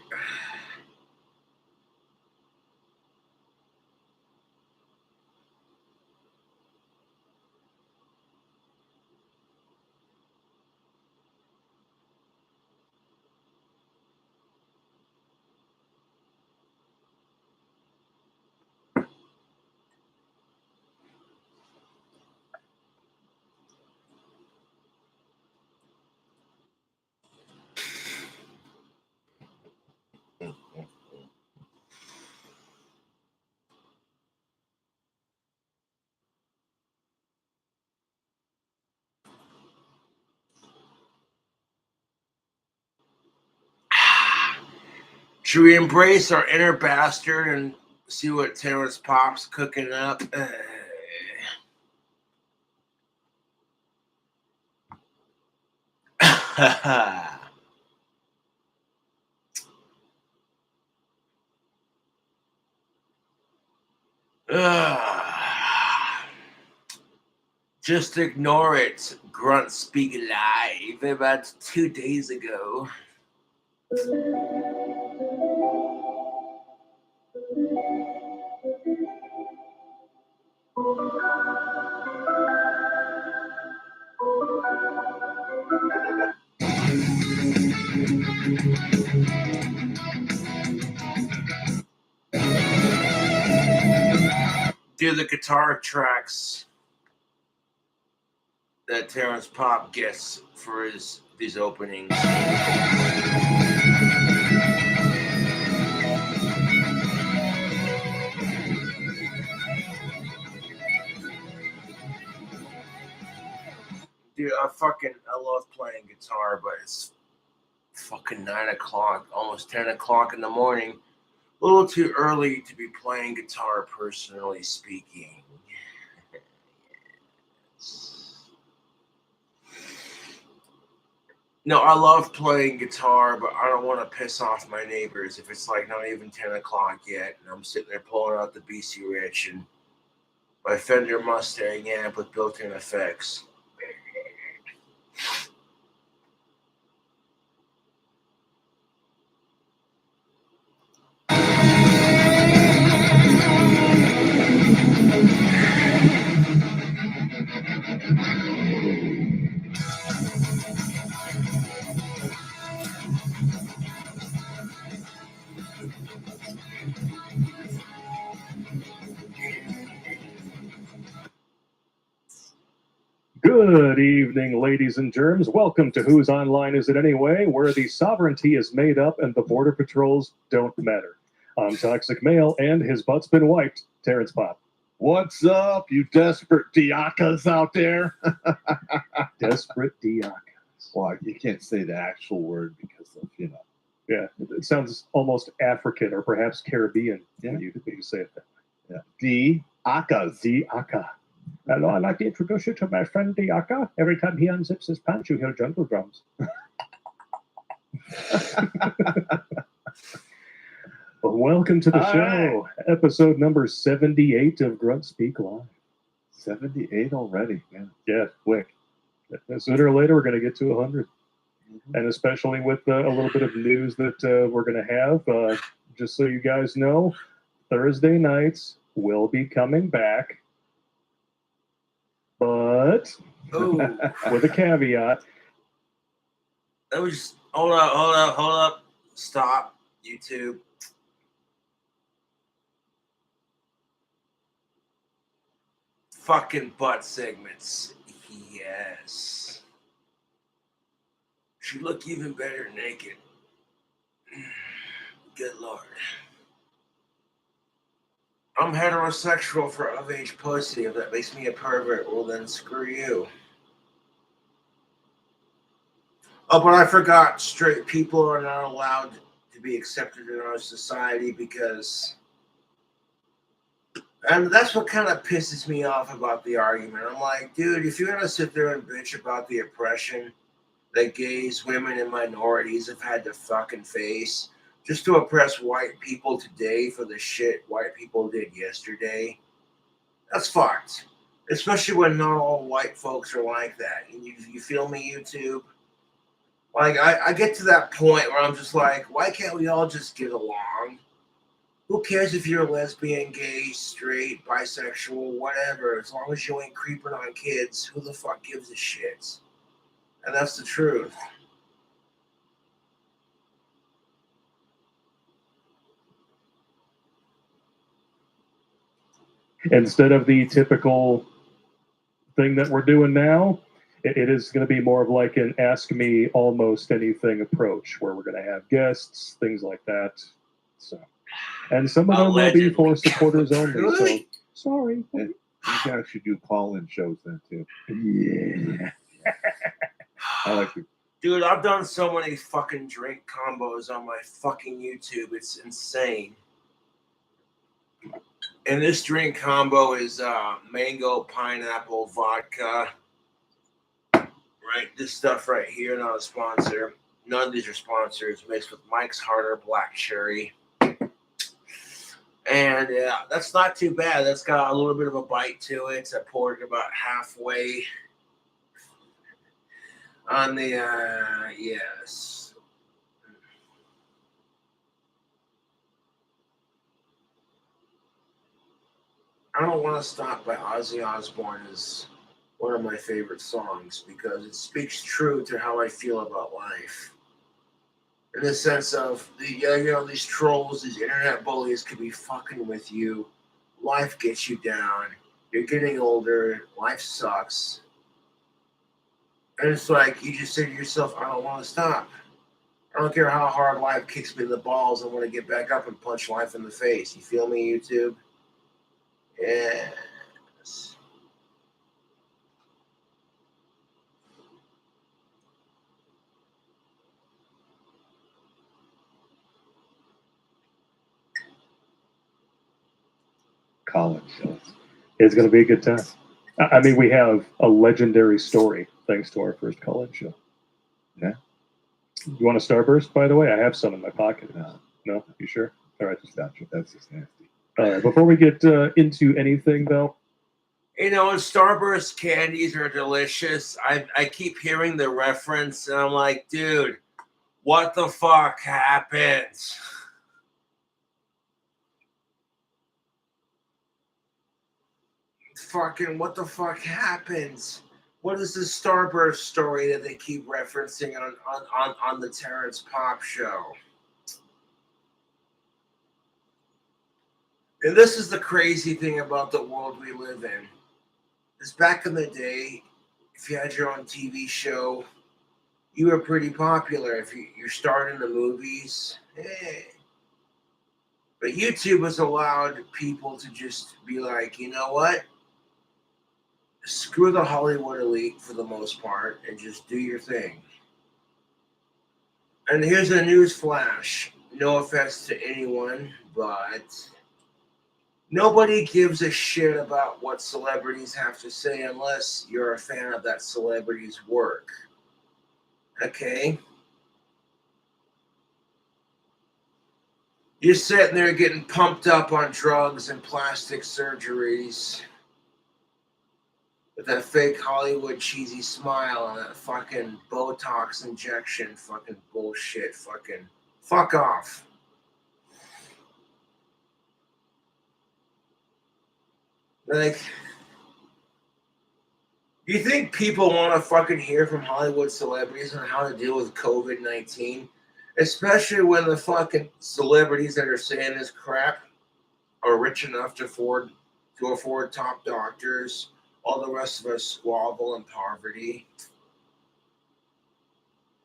Should we embrace our inner bastard and see what Terrence Pop's cooking up? Just ignore it. Grunt Speak Live about 2 days ago. Do the guitar tracks that Terrence Pop gets for these openings. Dude, I love playing guitar, but it's fucking 9 o'clock, almost 10 o'clock in the morning. A little too early to be playing guitar, personally speaking. No, I love playing guitar, but I don't want to piss off my neighbors if it's like not even 10 o'clock yet, and I'm sitting there pulling out the BC Rich and my Fender Mustang amp with built-in effects. Good evening, ladies and germs. Welcome to Whose Online Is It Anyway, where the sovereignty is made up and the border patrols don't matter. I'm Toxic Male, and his butt's been wiped. Terrence Pop. What's up, you desperate diakas out there? Desperate diakas. Well, you can't say the actual word because of, Yeah, it sounds almost African or perhaps Caribbean when you say it that way. Yeah. Diakas. Diaka. Hello, I'd like to introduce you to my friend Diaka. Every time he unzips his pants, you hear jungle drums. Well, welcome to the show. Right. Episode number 78 of Grunt Speak Live. 78 already, man. Yeah, quick. Sooner or later, we're going to get to 100. Mm-hmm. And especially with a little bit of news that we're going to have. Just so you guys know, Thursday nights will be coming back. But with a caveat. Let me just hold up. Stop, YouTube. Fucking butt segments. Yes. She look even better naked. Good Lord. I'm heterosexual for of-age pussy. If that makes me a pervert, well then screw you. Oh, but I forgot, straight people are not allowed to be accepted in our society because... And that's what kind of pisses me off about the argument. I'm like, dude, if you're going to sit there and bitch about the oppression that gays, women, and minorities have had to fucking face... just to oppress white people today for the shit white people did yesterday, that's fucked. Especially when not all white folks are like that. You feel me, YouTube? Like, I get to that point where I'm just like, why can't we all just get along? Who cares if you're a lesbian, gay, straight, bisexual, whatever? As long as you ain't creeping on kids, who the fuck gives a shit? And that's the truth. Instead of the typical thing that we're doing now, it is going to be more of like an ask me almost anything approach where we're going to have guests, things like that. So, and some of them will be for supporters only. So, sorry. You guys should do call-in shows then too. Yeah. I like to Dude, I've done so many fucking drink combos on my fucking YouTube. It's insane. And this drink combo is mango, pineapple, vodka. Right? This stuff right here, not a sponsor. None of these are sponsors. Mixed with Mike's Harder Black Cherry. And yeah, that's not too bad. That's got a little bit of a bite to it. I poured it about halfway on the, yes. I Don't Want to Stop by Ozzy Osbourne is one of my favorite songs because it speaks true to how I feel about life. In the sense of, these trolls, these internet bullies could be fucking with you. Life gets you down. You're getting older. Life sucks. And it's like, you just say to yourself, I don't want to stop. I don't care how hard life kicks me in the balls. I want to get back up and punch life in the face. You feel me, YouTube? Yes. College shows. It's going to be a good time. I mean, we have a legendary story thanks to our first college show. Yeah. You want a Starburst, by the way? I have some in my pocket. No? You sure? All right, just Gotcha. That's just nasty. All right, before we get into anything, though. Starburst candies are delicious. I keep hearing the reference, and I'm like, dude, what the fuck happens? Fucking what the fuck happens? What is this Starburst story that they keep referencing on the Terrence Pop show? And this is the crazy thing about the world we live in. Is back in the day, if you had your own TV show, you were pretty popular. If you're starring in the movies, But YouTube has allowed people to just be like, you know what? Screw the Hollywood elite for the most part and just do your thing. And here's a news flash. No offense to anyone, but nobody gives a shit about what celebrities have to say unless you're a fan of that celebrity's work. Okay? You're sitting there getting pumped up on drugs and plastic surgeries with that fake Hollywood cheesy smile and that fucking Botox injection, fucking bullshit, fucking fuck off. Like, do you think people want to fucking hear from Hollywood celebrities on how to deal with COVID-19? Especially when the fucking celebrities that are saying this crap are rich enough to afford top doctors. All the rest of us squabble in poverty.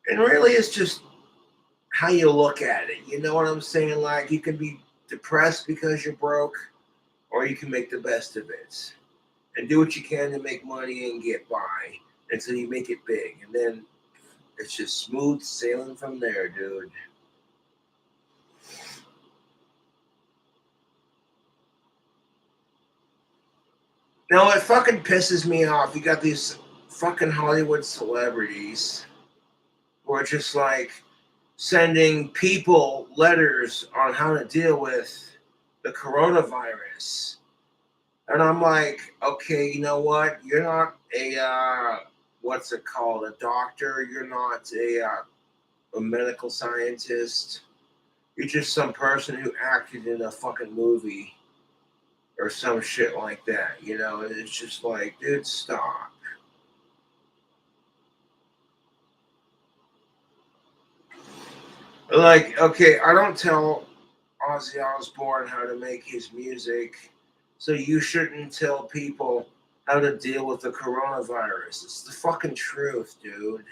And really, it's just how you look at it. You know what I'm saying? Like, you can be depressed because you're broke, or you can make the best of it and do what you can to make money and get by until you make it big. And then it's just smooth sailing from there, dude. Now, it fucking pisses me off. You got these fucking Hollywood celebrities who are just like sending people letters on how to deal with the coronavirus. And I'm like, okay, you know what? You're not a, what's it called? A doctor. You're not a medical scientist. You're just some person who acted in a fucking movie or some shit like that. It's just like, dude, stop. Like, okay, I don't tell Ozzy Osbourne how to make his music, so you shouldn't tell people how to deal with the coronavirus. It's the fucking truth, dude.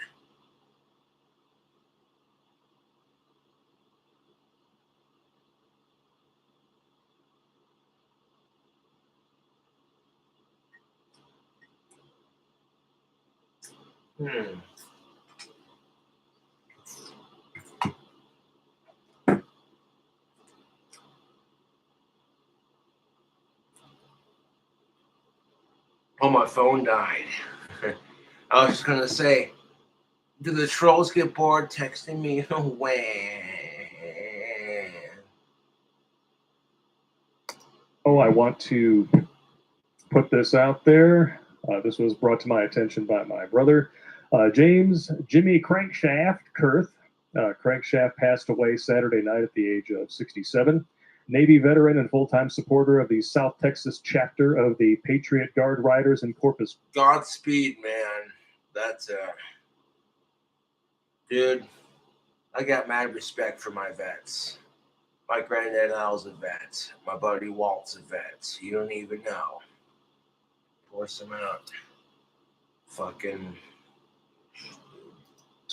my phone died. I was just gonna say, do the trolls get bored texting me? Oh, I want to put this out there. This was brought to my attention by my brother, James Jimmy Crankshaft Kurth. Crankshaft passed away Saturday night at the age of 67. Navy veteran and full-time supporter of the South Texas chapter of the Patriot Guard Riders in Corpus. Godspeed, man. That's dude. I got mad respect for my vets. My granddad Al's a vet. My buddy Walt's a vet. You don't even know. Pour some out. Fucking.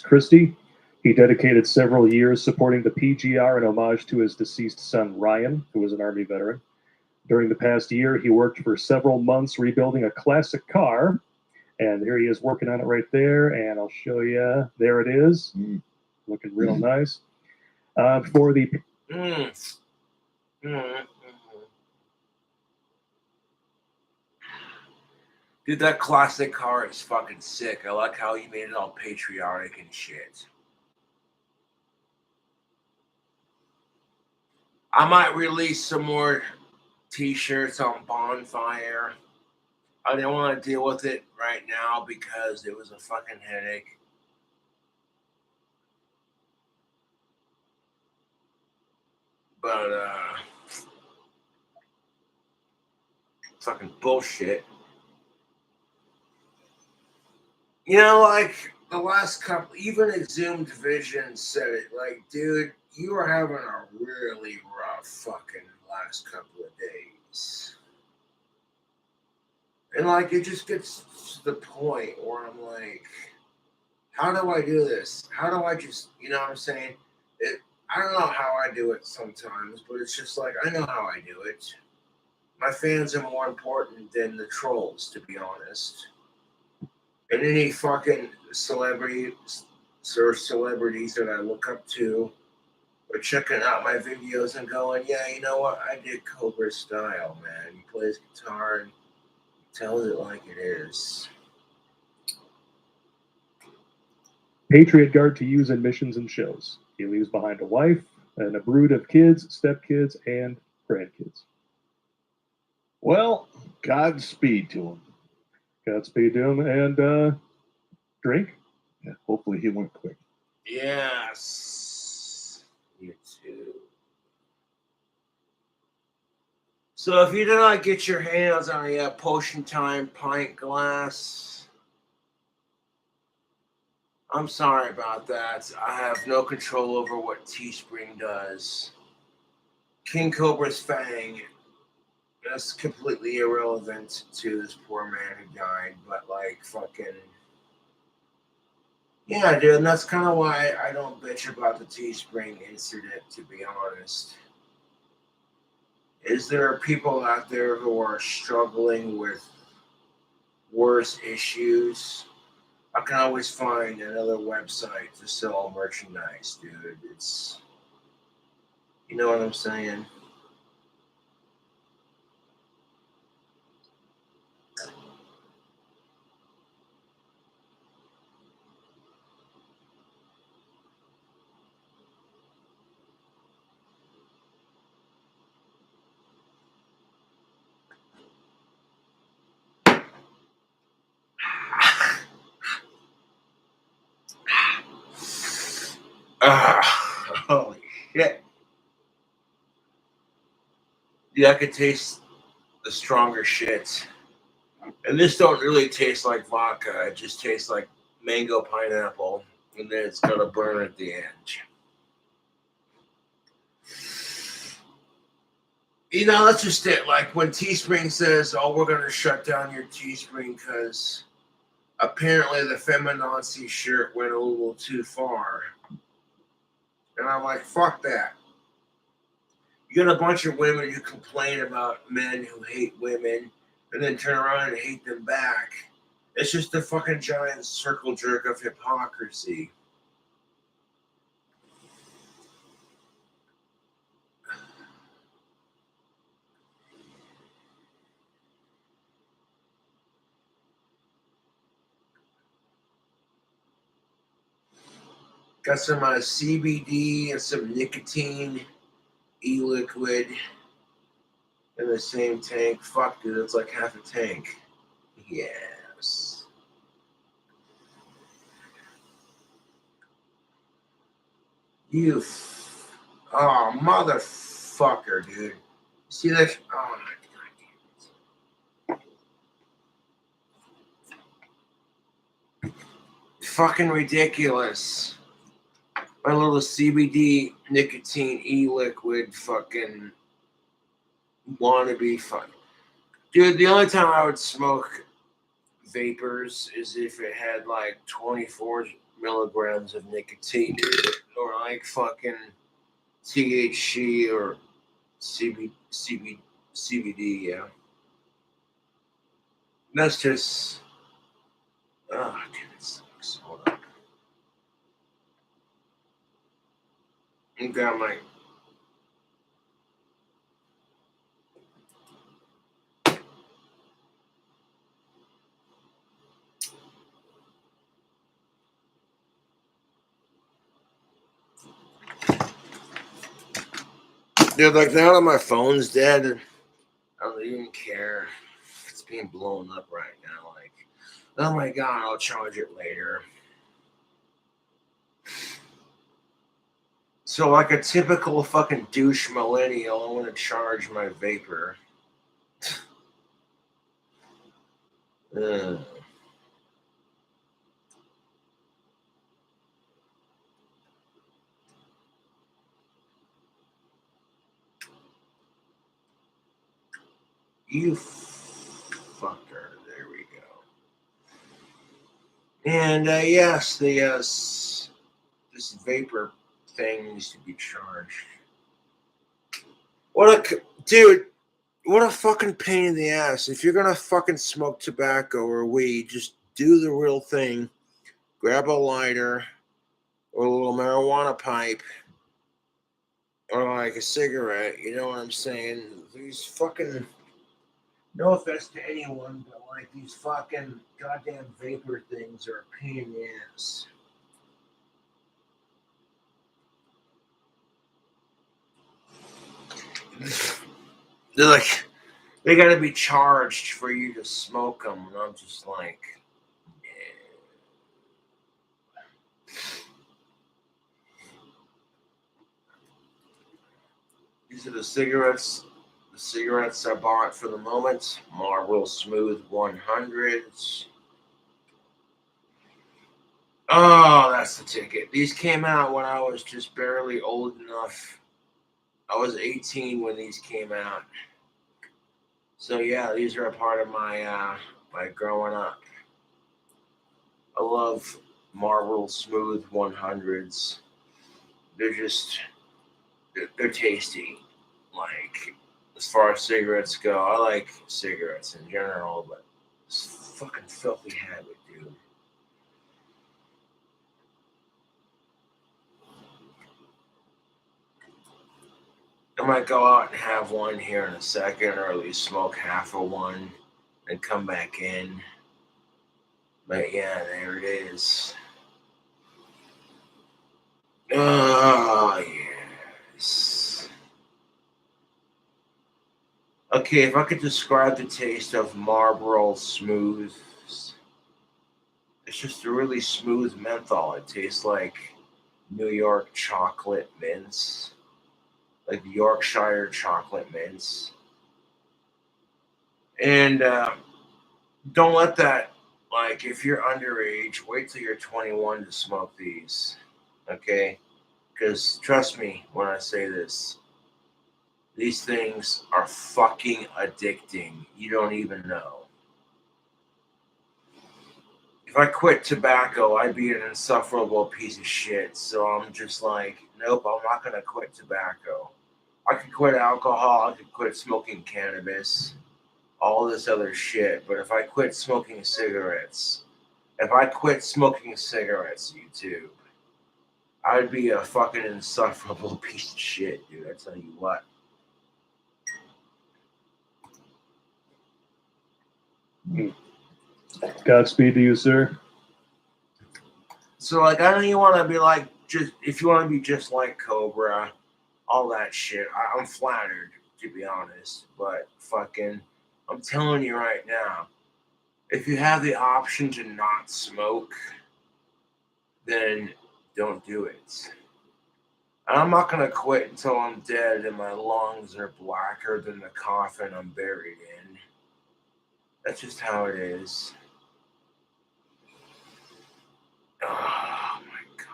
Christie. He dedicated several years supporting the PGR in homage to his deceased son, Ryan, who was an Army veteran. During the past year, he worked for several months rebuilding a classic car. And here he is working on it right there. And I'll show you. There it is. Looking real nice. For the... Dude, that classic car is fucking sick. I like how you made it all patriotic and shit. I might release some more t-shirts on Bonfire. I didn't want to deal with it right now because it was a fucking headache. But, fucking bullshit. You know, like, the last couple, even Exhumed Vision said it, like, dude, you were having a really rough fucking last couple of days. And, like, it just gets to the point where I'm like, how do I do this? How do I just, you know what I'm saying? I don't know how I do it sometimes, but it's just like, I know how I do it. My fans are more important than the trolls, to be honest. And any fucking celebrities that I look up to are checking out my videos and going, yeah, you know what? I did Cobra's style, man. He plays guitar and tells it like it is. Patriot Guard to use in missions and shows. He leaves behind a wife and a brood of kids, stepkids, and grandkids. Well, Godspeed to him. Godspeed to him, and drink. Yeah, hopefully he went quick. Yes. You too. So if you did not get your hands on a Potion Time pint glass, I'm sorry about that. I have no control over what Teespring does. King Cobra's Fang, that's completely irrelevant to this poor man who died, but like fucking... Yeah, dude, and that's kind of why I don't bitch about the Teespring incident, to be honest. Is there are people out there who are struggling with worse issues? I can always find another website to sell merchandise, dude. It's, you know what I'm saying? Holy shit. Yeah, I could taste the stronger shit. And this don't really taste like vodka. It just tastes like mango pineapple. And then it's got a burn at the end. You know, that's just it. Like when Teespring says, oh, we're going to shut down your Teespring because apparently the feminazi shirt went a little too far. And I'm like, fuck that. You got a bunch of women who complain about men who hate women and then turn around and hate them back. It's just a fucking giant circle jerk of hypocrisy. Got some CBD and some nicotine e-liquid in the same tank. Fuck, dude, it's like half a tank. Yes. Oh, motherfucker, dude. See that? Oh, my God. Fucking ridiculous. My little CBD nicotine e-liquid fucking wannabe fun. Dude, the only time I would smoke vapors is if it had like 24 milligrams of nicotine or like fucking THC or CBD, yeah. That's just, oh, dude, it sucks. Hold up. I got my, dude, like now that my phone's dead, I don't even care if it's being blown up right now. Like, oh my God, I'll charge it later. So, like a typical fucking douche millennial, I want to charge my vapor. You fucker. There we go. And yes, this vapor thing needs to be charged. Dude, what a fucking pain in the ass. If you're gonna fucking smoke tobacco or weed, just do the real thing. Grab a lighter or a little marijuana pipe or like a cigarette. You know what I'm saying? These fucking, no offense to anyone, but like these fucking goddamn vapor things are a pain in the ass. They're like, they gotta be charged for you to smoke them. And I'm just like, these are the cigarettes. The cigarettes I bought for the moment. Marlboro Smooth 100s. Oh, that's the ticket. These came out when I was just barely old enough. I was 18 when these came out. So yeah, these are a part of my my growing up. I love Marlboro Smooth 100s. They're tasty. Like, as far as cigarettes go, I like cigarettes in general, but it's a fucking filthy habit, dude. I might go out and have one here in a second, or at least smoke half of one and come back in. But yeah, there it is. Oh, yes. Okay, if I could describe the taste of Marlboro Smooth, it's just a really smooth menthol. It tastes like New York chocolate mints, like Yorkshire chocolate mints. And don't let that, like, if you're underage, wait till you're 21 to smoke these, okay? Because trust me when I say this, these things are fucking addicting. You don't even know. If I quit tobacco, I'd be an insufferable piece of shit. So I'm just like, nope, I'm not going to quit tobacco. I could quit alcohol. I could quit smoking cannabis, all this other shit. But if I quit smoking cigarettes, YouTube, I'd be a fucking insufferable piece of shit, dude. I tell you what. Godspeed to you, sir. So, like, I don't even want to be like just if you want to be just like Cobra, all that shit. I'm flattered, to be honest. But fucking, I'm telling you right now, if you have the option to not smoke, then don't do it. And I'm not gonna quit until I'm dead and my lungs are blacker than the coffin I'm buried in. That's just how it is. Oh my god.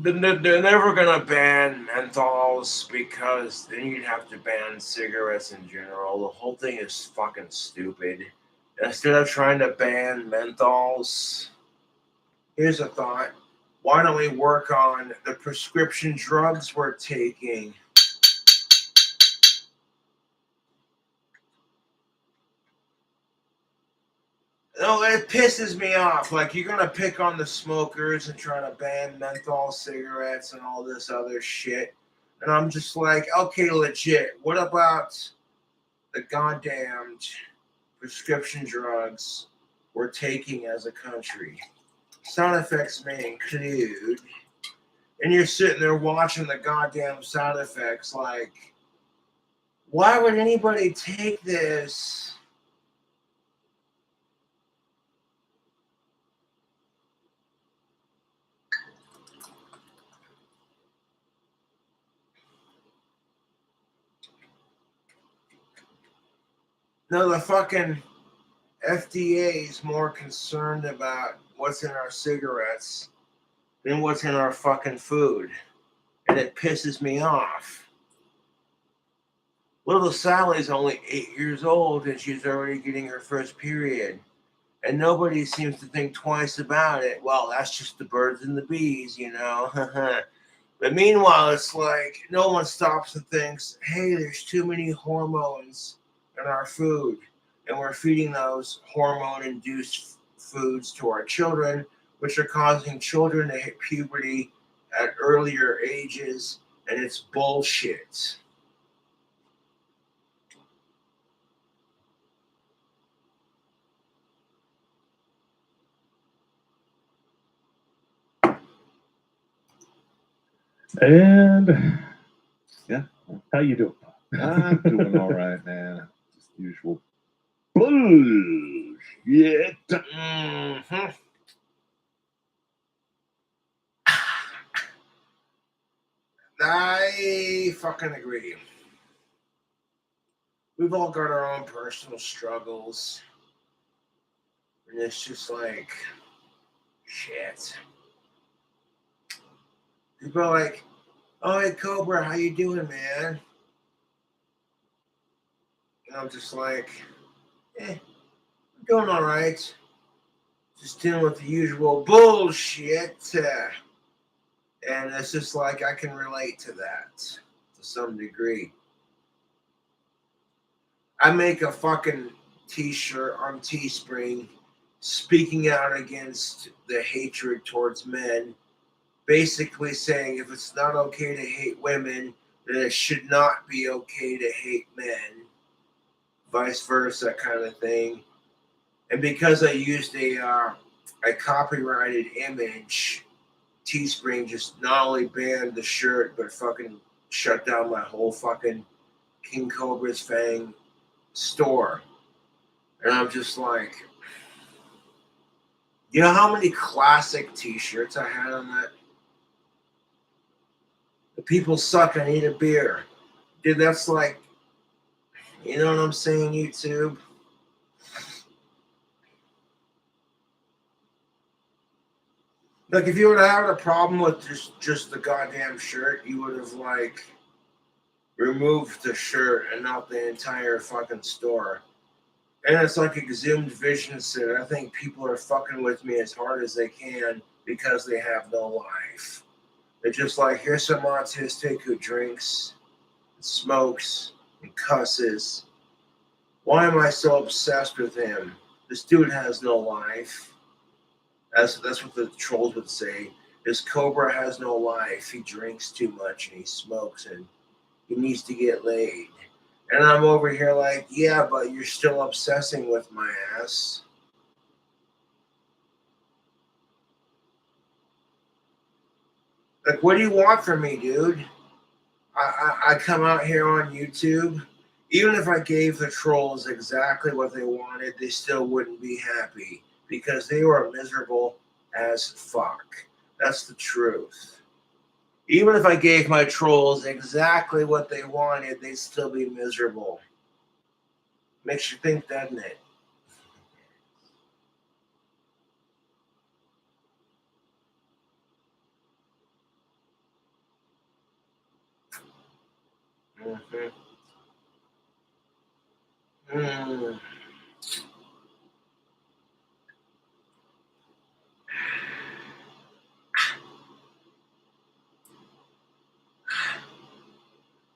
They're never gonna ban menthols because then you'd have to ban cigarettes in general. The whole thing is fucking stupid. Instead of trying to ban menthols, here's a thought. Why don't we work on the prescription drugs we're taking? No, it pisses me off. Like, you're going to pick on the smokers and try to ban menthol cigarettes and all this other shit. And I'm just like, okay, legit. What about the goddamned prescription drugs we're taking as a country? Sound effects may include. And you're sitting there watching the goddamn sound effects like, why would anybody take this? No, the fucking FDA is more concerned about what's in our cigarettes than what's in our fucking food. And it pisses me off. Little Sally's only 8 years old and she's already getting her first period. And nobody seems to think twice about it. Well, that's just the birds and the bees, you know. But meanwhile, it's like no one stops and thinks, hey, there's too many hormones in our food. And we're feeding those hormone-induced foods to our children, which are causing children to hit puberty at earlier ages. And it's bullshit. And yeah, how you doing? I'm doing all right, man. Just usual bullshit. Mm-hmm. I fucking agree. We've all got our own personal struggles. And it's just like, shit. People are like, oh, hey, Cobra, how you doing, man? And I'm just like, I'm doing all right. Just dealing with the usual bullshit. And it's just like, I can relate to that to some degree. I make a fucking t-shirt on Teespring speaking out against the hatred towards men, basically saying if it's not okay to hate women, then it should not be okay to hate men, vice versa kind of thing. And because I used a copyrighted image, Teespring just not only banned the shirt, but fucking shut down my whole fucking King Cobra's Fang store. And I'm just like, you know how many classic t-shirts I had on that? The people suck, I need a beer. Dude, that's like, you know what I'm saying, YouTube? Like, if you would have had a problem with just the goddamn shirt, you would have, like, removed the shirt and not the entire fucking store. And it's like exhumed vision said, I think people are fucking with me as hard as they can because they have no life. They're just like, here's some autistic who drinks, and smokes, and cusses. Why am I so obsessed with him? This dude has no life. That's what the trolls would say. This Cobra has no life. He drinks too much and he smokes and he needs to get laid. And I'm over here like, yeah, but you're still obsessing with my ass. Like, what do you want from me, dude? I come out here on YouTube. Even if I gave the trolls exactly what they wanted, they still wouldn't be happy because they were miserable as fuck. That's the truth. Even if I gave my trolls exactly what they wanted, they'd still be miserable. Makes you think, doesn't it? Mm-hmm. Mm.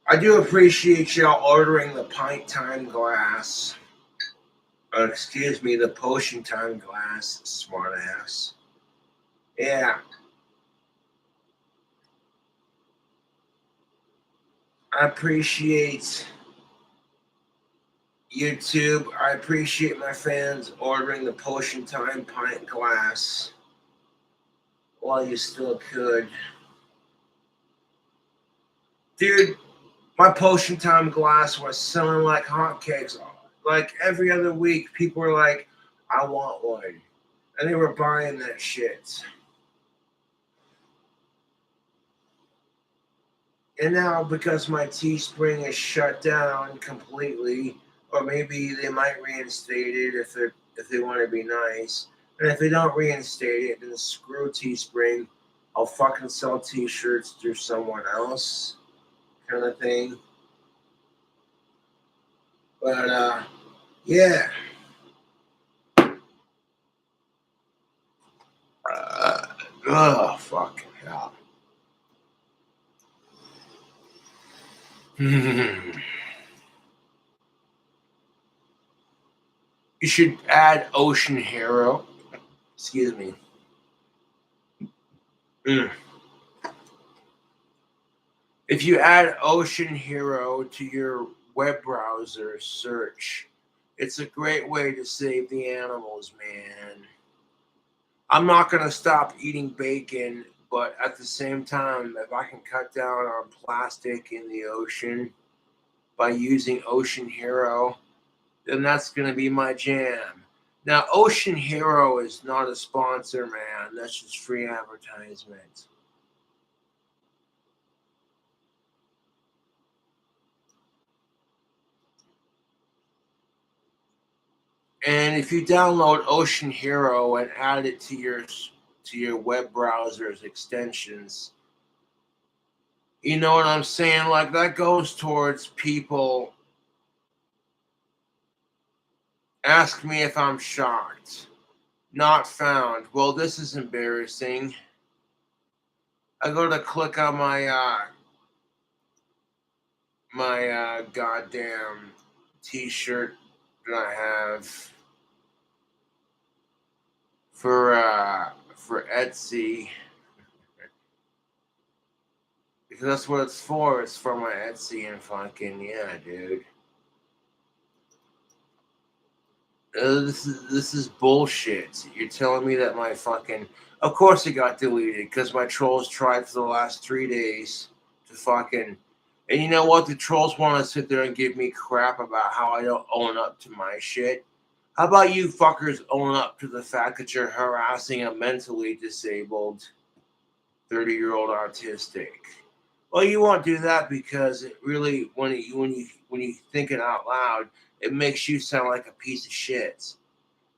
I do appreciate y'all ordering the pint time glass. Excuse me, the potion time glass, smart ass. Yeah. I appreciate YouTube. I appreciate my fans ordering the potion time pint glass while you still could. Dude, my potion time glass was selling like hotcakes. Like every other week, people were like, I want one. And they were buying that shit. And now, because my Teespring is shut down completely, or maybe they might reinstate it if they want to be nice. And if they don't reinstate it, then screw Teespring. I'll fucking sell T-shirts through someone else, kind of thing. But yeah. Oh, fucking hell. You should add Ocean Hero. Excuse me. If you add Ocean Hero to your web browser search, it's a great way to save the animals, man. I'm not going to stop eating bacon, but at the same time, if I can cut down on plastic in the ocean by using Ocean Hero, then that's going to be my jam. Now, Ocean Hero is not a sponsor, man. That's just free advertisement. And if you download Ocean Hero and add it to your web browser's extensions, you know what I'm saying? Like that goes towards people. Ask me if I'm shocked. Not found. Well, this is embarrassing. I go to click on my goddamn T-shirt that I have for Etsy. Because that's what it's for. It's for my Etsy and fucking yeah, dude. This is bullshit. You're telling me that my fucking... Of course it got deleted because my trolls tried for the last 3 days to fucking... And you know what? The trolls want to sit there and give me crap about how I don't own up to my shit. How about you fuckers own up to the fact that you're harassing a mentally disabled 30-year-old autistic? Well, you won't do that because it really, when you think it out loud, it makes you sound like a piece of shit.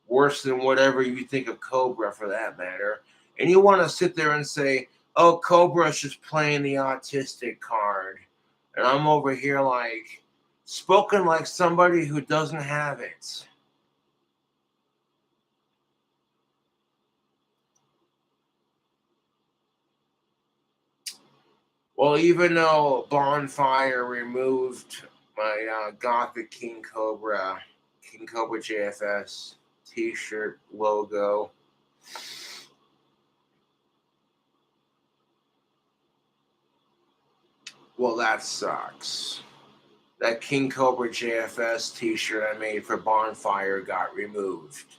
Worse than whatever you think of Cobra, for that matter. And you want to sit there and say, oh, Cobra's just playing the autistic card. And I'm over here like, spoken like somebody who doesn't have it. Well, even though Bonfire removed my Gothic King Cobra JFS t-shirt logo, Well, that sucks. That King Cobra JFS t-shirt I made for Bonfire got removed.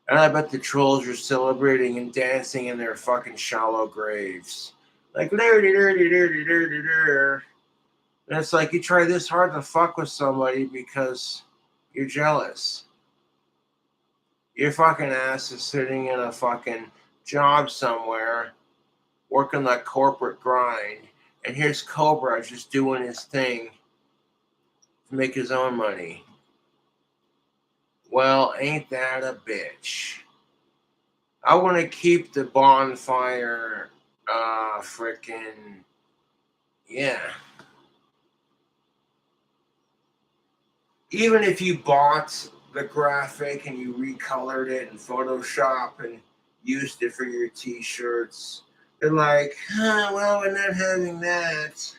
And I bet the trolls are celebrating and dancing in their fucking shallow graves. Like, and it's like you try this hard to fuck with somebody because you're jealous. Your fucking ass is sitting in a fucking job somewhere, working that corporate grind, and here's Cobra just doing his thing to make his own money. Well, ain't that a bitch? I want to keep the Bonfire freaking, yeah. Even if you bought the graphic and you recolored it in Photoshop and used it for your t-shirts, they're like, well, we're not having that.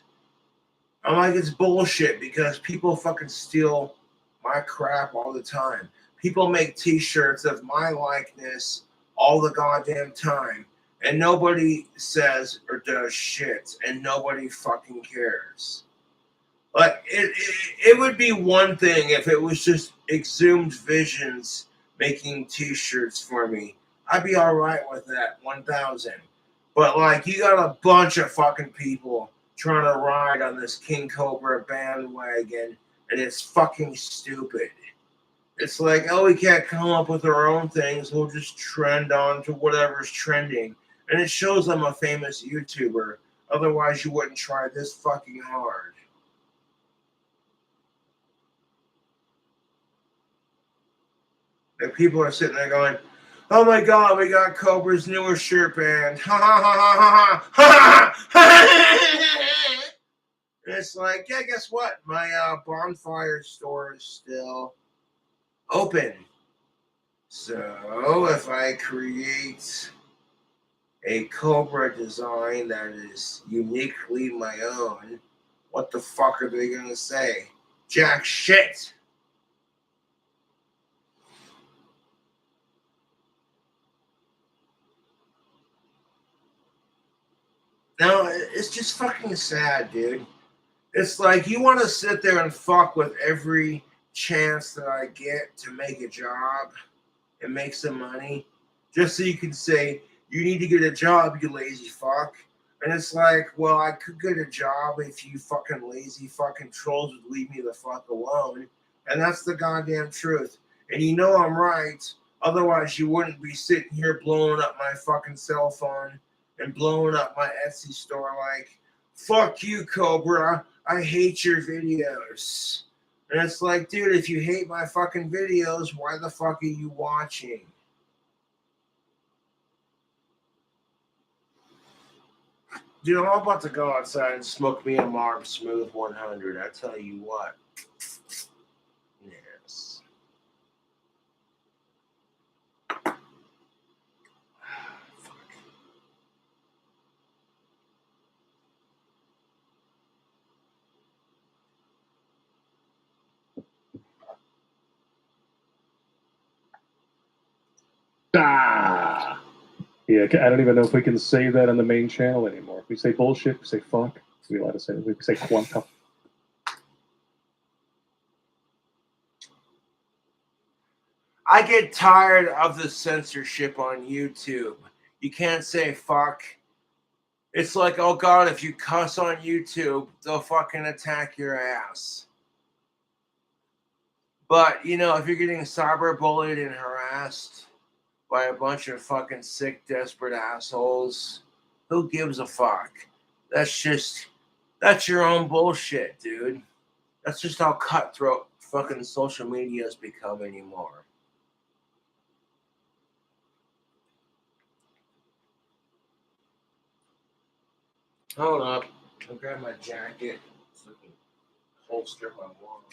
I'm like, it's bullshit because people fucking steal my crap all the time. People make t-shirts of my likeness all the goddamn time, and nobody says or does shit, and nobody fucking cares. Like, it would be one thing if it was just Exhumed Visions making t-shirts for me. I'd be all right with that, 1,000. But, like, you got a bunch of fucking people trying to ride on this King Cobra bandwagon, and it's fucking stupid. It's like, oh, we can't come up with our own things. We'll just trend on to whatever's trending. And it shows I'm a famous YouTuber. Otherwise, you wouldn't try this fucking hard. And people are sitting there going, oh my God, we got Cobra's newer shirt band. Ha ha ha ha ha ha ha. And it's like, yeah, guess what? My Bonfire store is still open. So if I create a Cobra design that is uniquely my own, what the fuck are they going to say? Jack shit. No, it's just fucking sad, dude. It's like you want to sit there and fuck with every chance that I get to make a job and make some money, just so you can say, you need to get a job, you lazy fuck. And it's like, well, I could get a job if you fucking lazy fucking trolls would leave me the fuck alone. And that's the goddamn truth. And you know I'm right. Otherwise, you wouldn't be sitting here blowing up my fucking cell phone and blowing up my Etsy store like, fuck you, Cobra. I hate your videos. And it's like, dude, if you hate my fucking videos, why the fuck are you watching? Dude, I'm about to go outside and smoke me a Marb Smooth 100. I tell you what. Yes. Ah! Yeah, I don't even know if we can say that on the main channel anymore. If we say bullshit, we say fuck. We allowed to say, we say quanta. I get tired of the censorship on YouTube. You can't say fuck. It's like, oh God, if you cuss on YouTube, they'll fucking attack your ass. But, you know, if you're getting cyberbullied and harassed by a bunch of fucking sick, desperate assholes, who gives a fuck? That's your own bullshit, dude. That's just how cutthroat fucking social media has become anymore. Hold up. I'll grab my jacket so I can holster my wallet.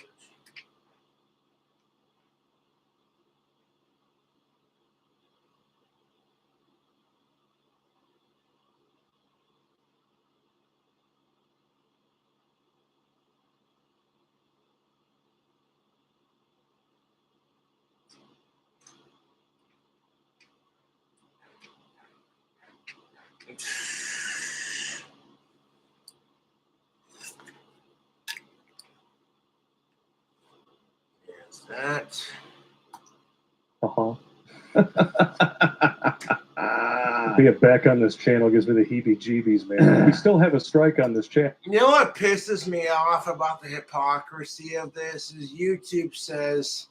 Being back on this channel gives me the heebie-jeebies, man. We still have a strike on this channel. You know what pisses me off about the hypocrisy of this is YouTube says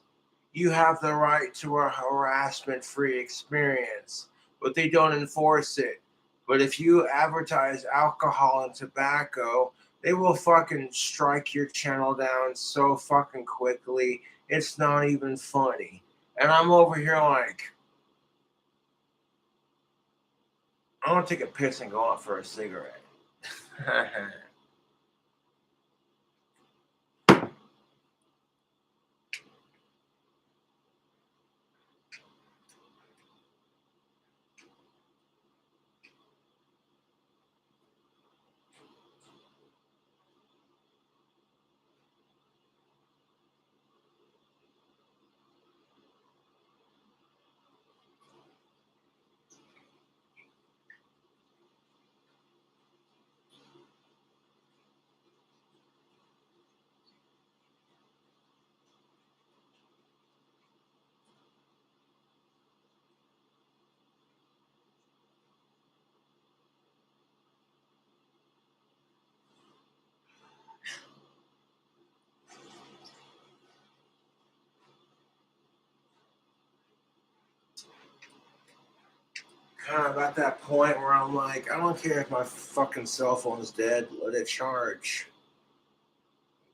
you have the right to a harassment-free experience, but they don't enforce it. But if you advertise alcohol and tobacco, they will fucking strike your channel down so fucking quickly. It's not even funny. And I'm over here like, I want to take a piss and go out for a cigarette. Kind of at that point where I'm like, I don't care if my fucking cell phone's dead, let it charge.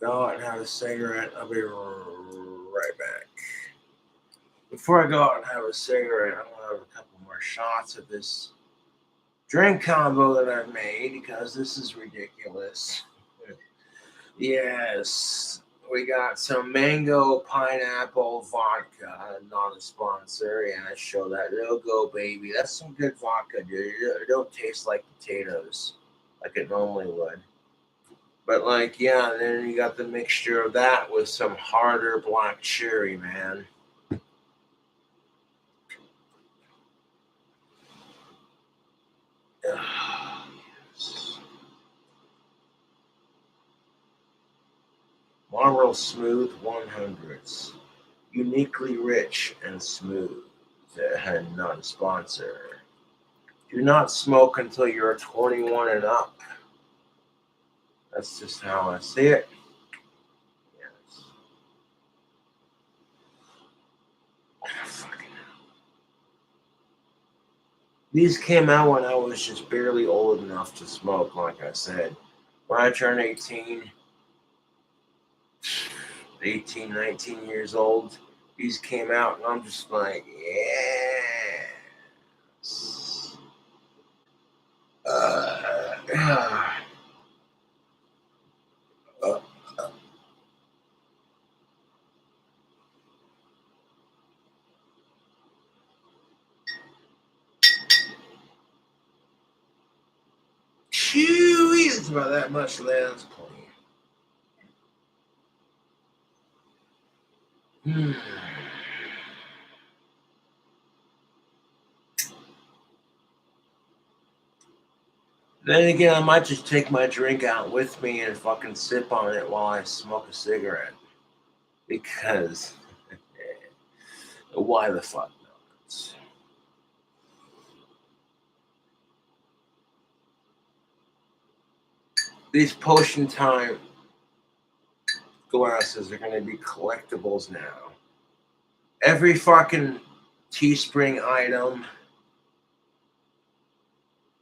Go out and have a cigarette. I'll be right back. Before I go out and have a cigarette, I'm gonna have a couple more shots of this drink combo that I've made because this is ridiculous. Yes, we got some mango pineapple vodka, not a sponsor. Yeah, show that. It'll go, baby. That's some good vodka, dude. It don't taste like potatoes like it normally would. But like, yeah, then you got the mixture of that with some harder black cherry, man. Yes. Marlboro Smooth 100s. Uniquely rich and smooth. And non-sponsor. Do not smoke until you're 21 and up. That's just how I see it. Yes. Fucking hell. These came out when I was just barely old enough to smoke, like I said. When I turned 18, 19 years old, these came out, and I'm just like, yes. Chewy, it's about that much less clean. Then again, I might just take my drink out with me and fucking sip on it while I smoke a cigarette. Because why the fuck not? These Potion Time glasses are going to be collectibles now. Every fucking Teespring item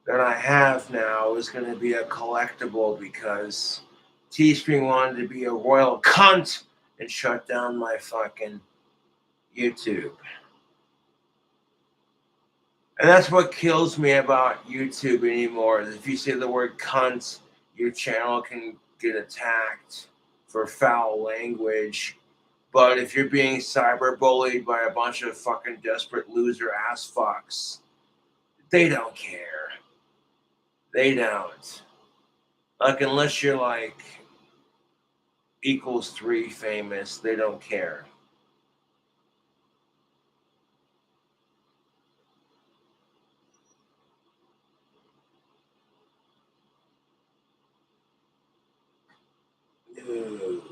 that I have now is going to be a collectible because Teespring wanted to be a royal cunt and shut down my fucking YouTube. And that's what kills me about YouTube anymore. Is if you say the word cunt, your channel can get attacked for foul language. But if you're being cyberbullied by a bunch of fucking desperate loser ass fucks, they don't care. They don't. Like, unless you're like equals 3 famous, they don't care. Oh,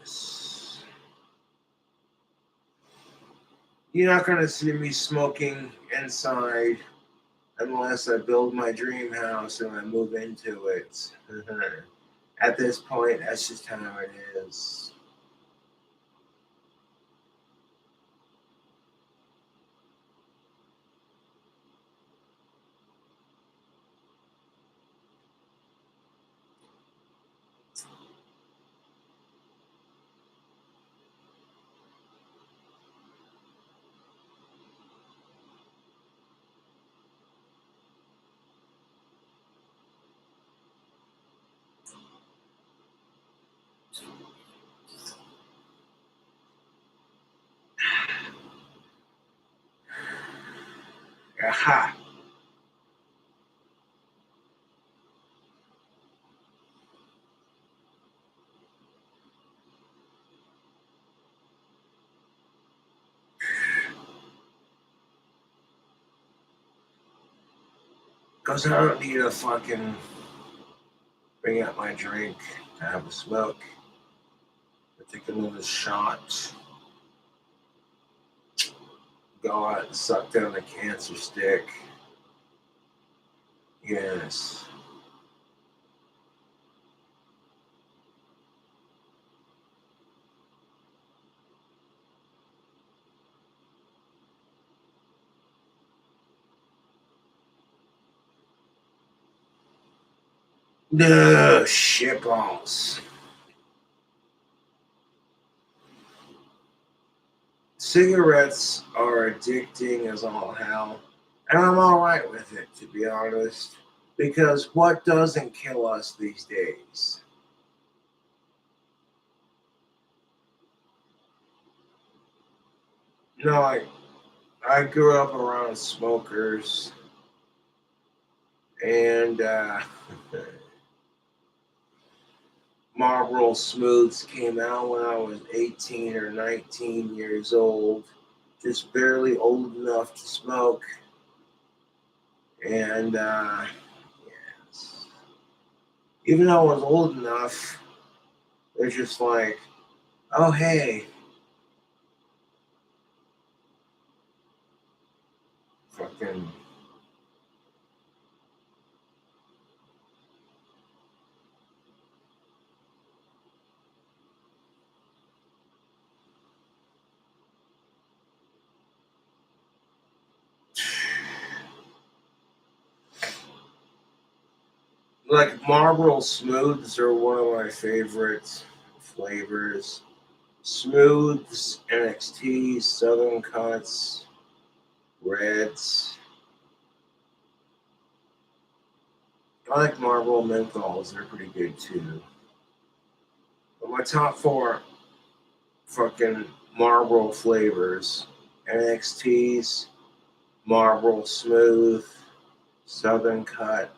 yes. You're not gonna see me smoking inside unless I build my dream house and I move into it. At this point, that's just how it is. Aha. Because I don't need to fucking bring out my drink to have a smoke. I take another shot. Go out and suck down the cancer stick. Yes. No shitballs. Cigarettes are addicting as all hell, and I'm alright with it, to be honest, because what doesn't kill us these days? No, I grew up around smokers, and Marlboro Smooths came out when I was 18 or 19 years old, just barely old enough to smoke. And yes. Even though I was old enough, they're just like, oh, hey, fucking. Like Marlboro Smooths are one of my favorite flavors. Smooths, NXTs, Southern Cuts, Reds. I like Marlboro Menthols, they're pretty good too. But my top four fucking Marlboro flavors: NXTs, Marlboro Smooth, Southern Cut,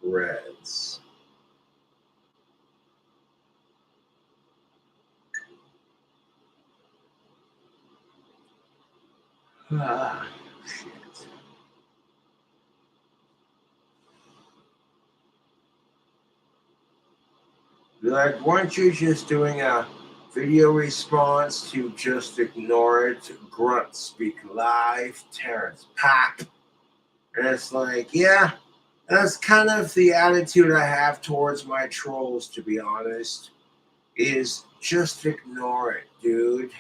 Reds. Ah, shit. Like, weren't you just doing a video response to Just Ignore It, Grunt Speak Live, Terrence Pop? And it's like, yeah, that's kind of the attitude I have towards my trolls, to be honest, is just ignore it, dude.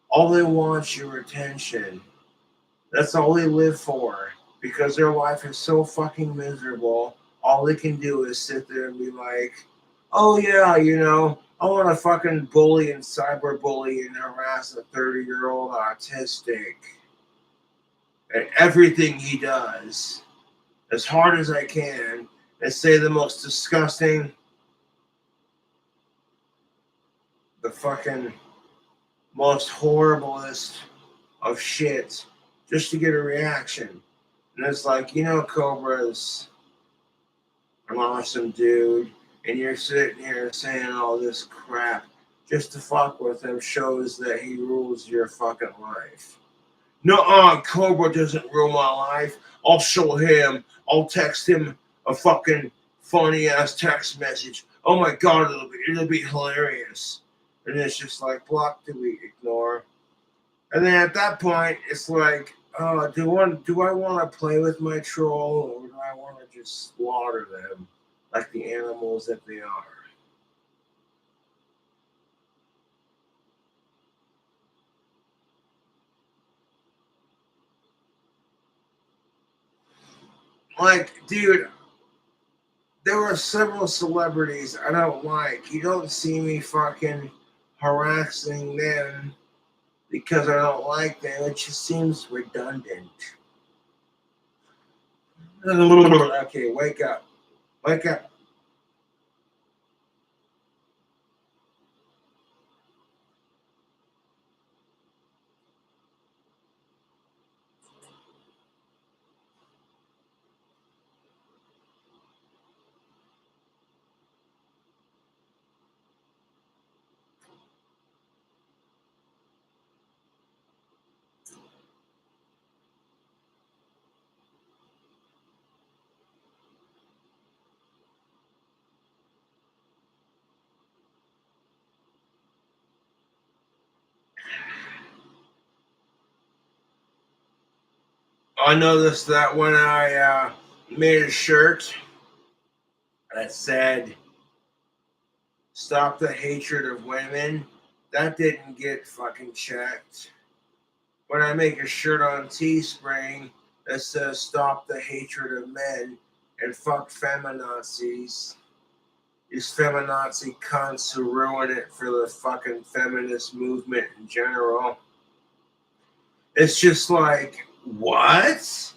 All they want's your attention. That's all they live for. Because their life is so fucking miserable, all they can do is sit there and be like, oh yeah, I want to fucking bully and cyberbully and harass a 30-year-old autistic. And everything he does, as hard as I can, and say the most disgusting, the fucking most horriblest of shit just to get a reaction. And it's like, Cobra's an awesome dude, and you're sitting here saying all this crap just to fuck with him shows that he rules your fucking life. No, Cobra doesn't rule my life. I'll show him. I'll text him a fucking funny ass text message. Oh my god, it'll be hilarious. And it's just like, block, delete, ignore. And then at that point, it's like, oh, do I want to play with my troll, or do I want to just slaughter them like the animals that they are? Like, dude, there were several celebrities I don't like. You don't see me fucking harassing them because I don't like them. It just seems redundant. Okay, wake up. Wake up. I noticed that when I made a shirt that said "Stop the hatred of women," that didn't get fucking checked. When I make a shirt on Teespring that says "Stop the hatred of men" and "Fuck feminazis," these feminazi cunts who ruin it for the fucking feminist movement in general. It's just like, what?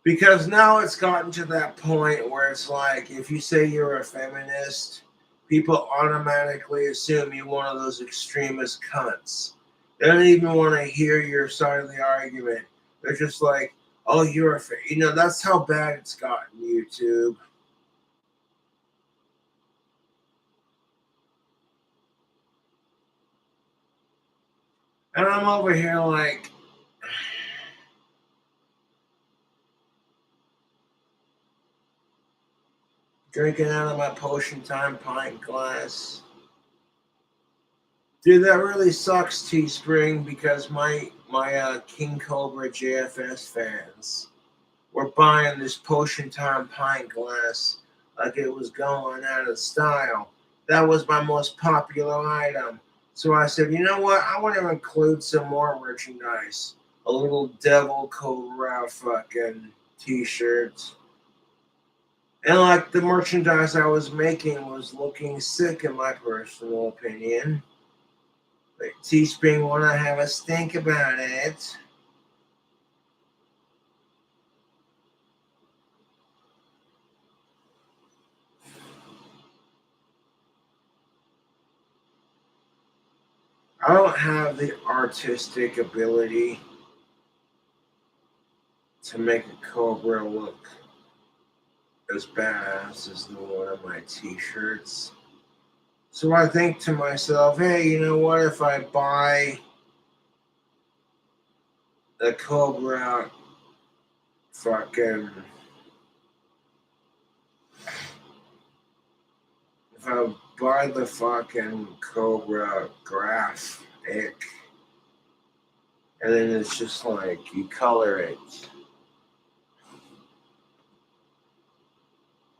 Because now it's gotten to that point where it's like, if you say you're a feminist, people automatically assume you're one of those extremist cunts. They don't even want to hear your side of the argument. They're just like, oh, you're a that's how bad it's gotten, YouTube. And I'm over here like, drinking out of my Potion Time pint glass. Dude, that really sucks, Teespring, because my King Cobra JFS fans were buying this Potion Time pint glass like it was going out of style. That was my most popular item. So I said, you know what? I want to include some more merchandise. A little Devil Cobra fucking t-shirts. And like the merchandise I was making was looking sick in my personal opinion. But Teespring want to have us think about it. I don't have the artistic ability to make a Cobra look as badass as the one of my t-shirts. So I think to myself, hey, you know what? If I buy the Cobra fucking, if I buy the fucking Cobra graphic, and then it's just like you color it.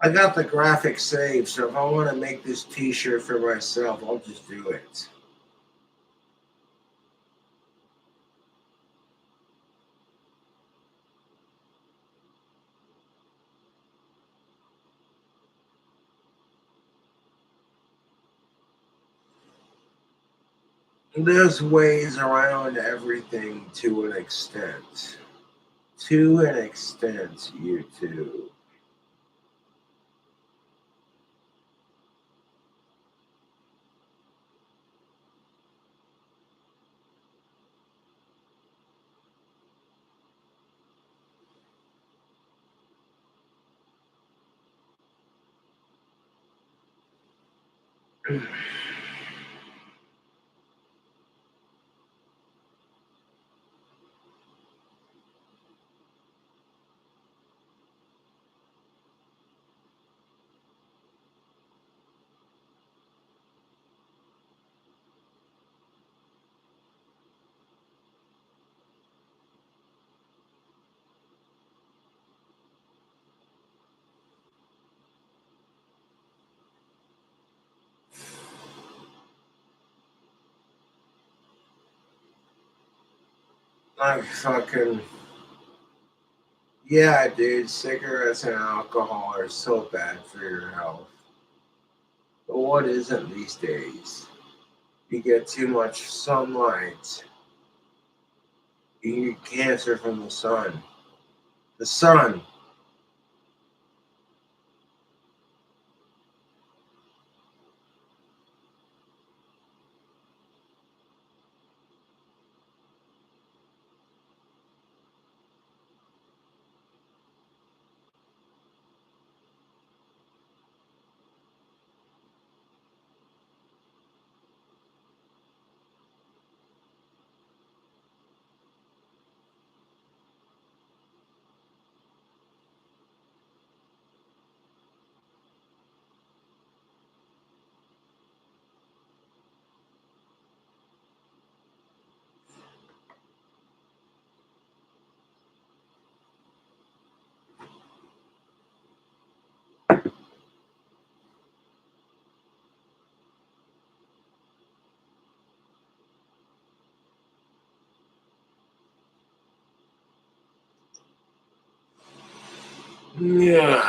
I got the graphic saved, so if I want to make this t-shirt for myself, I'll just do it. There's ways around everything to an extent. To an extent, YouTube. I'm fucking. Yeah, dude, cigarettes and alcohol are so bad for your health. But what isn't these days? You get too much sunlight. You get cancer from the sun. The sun. Yeah.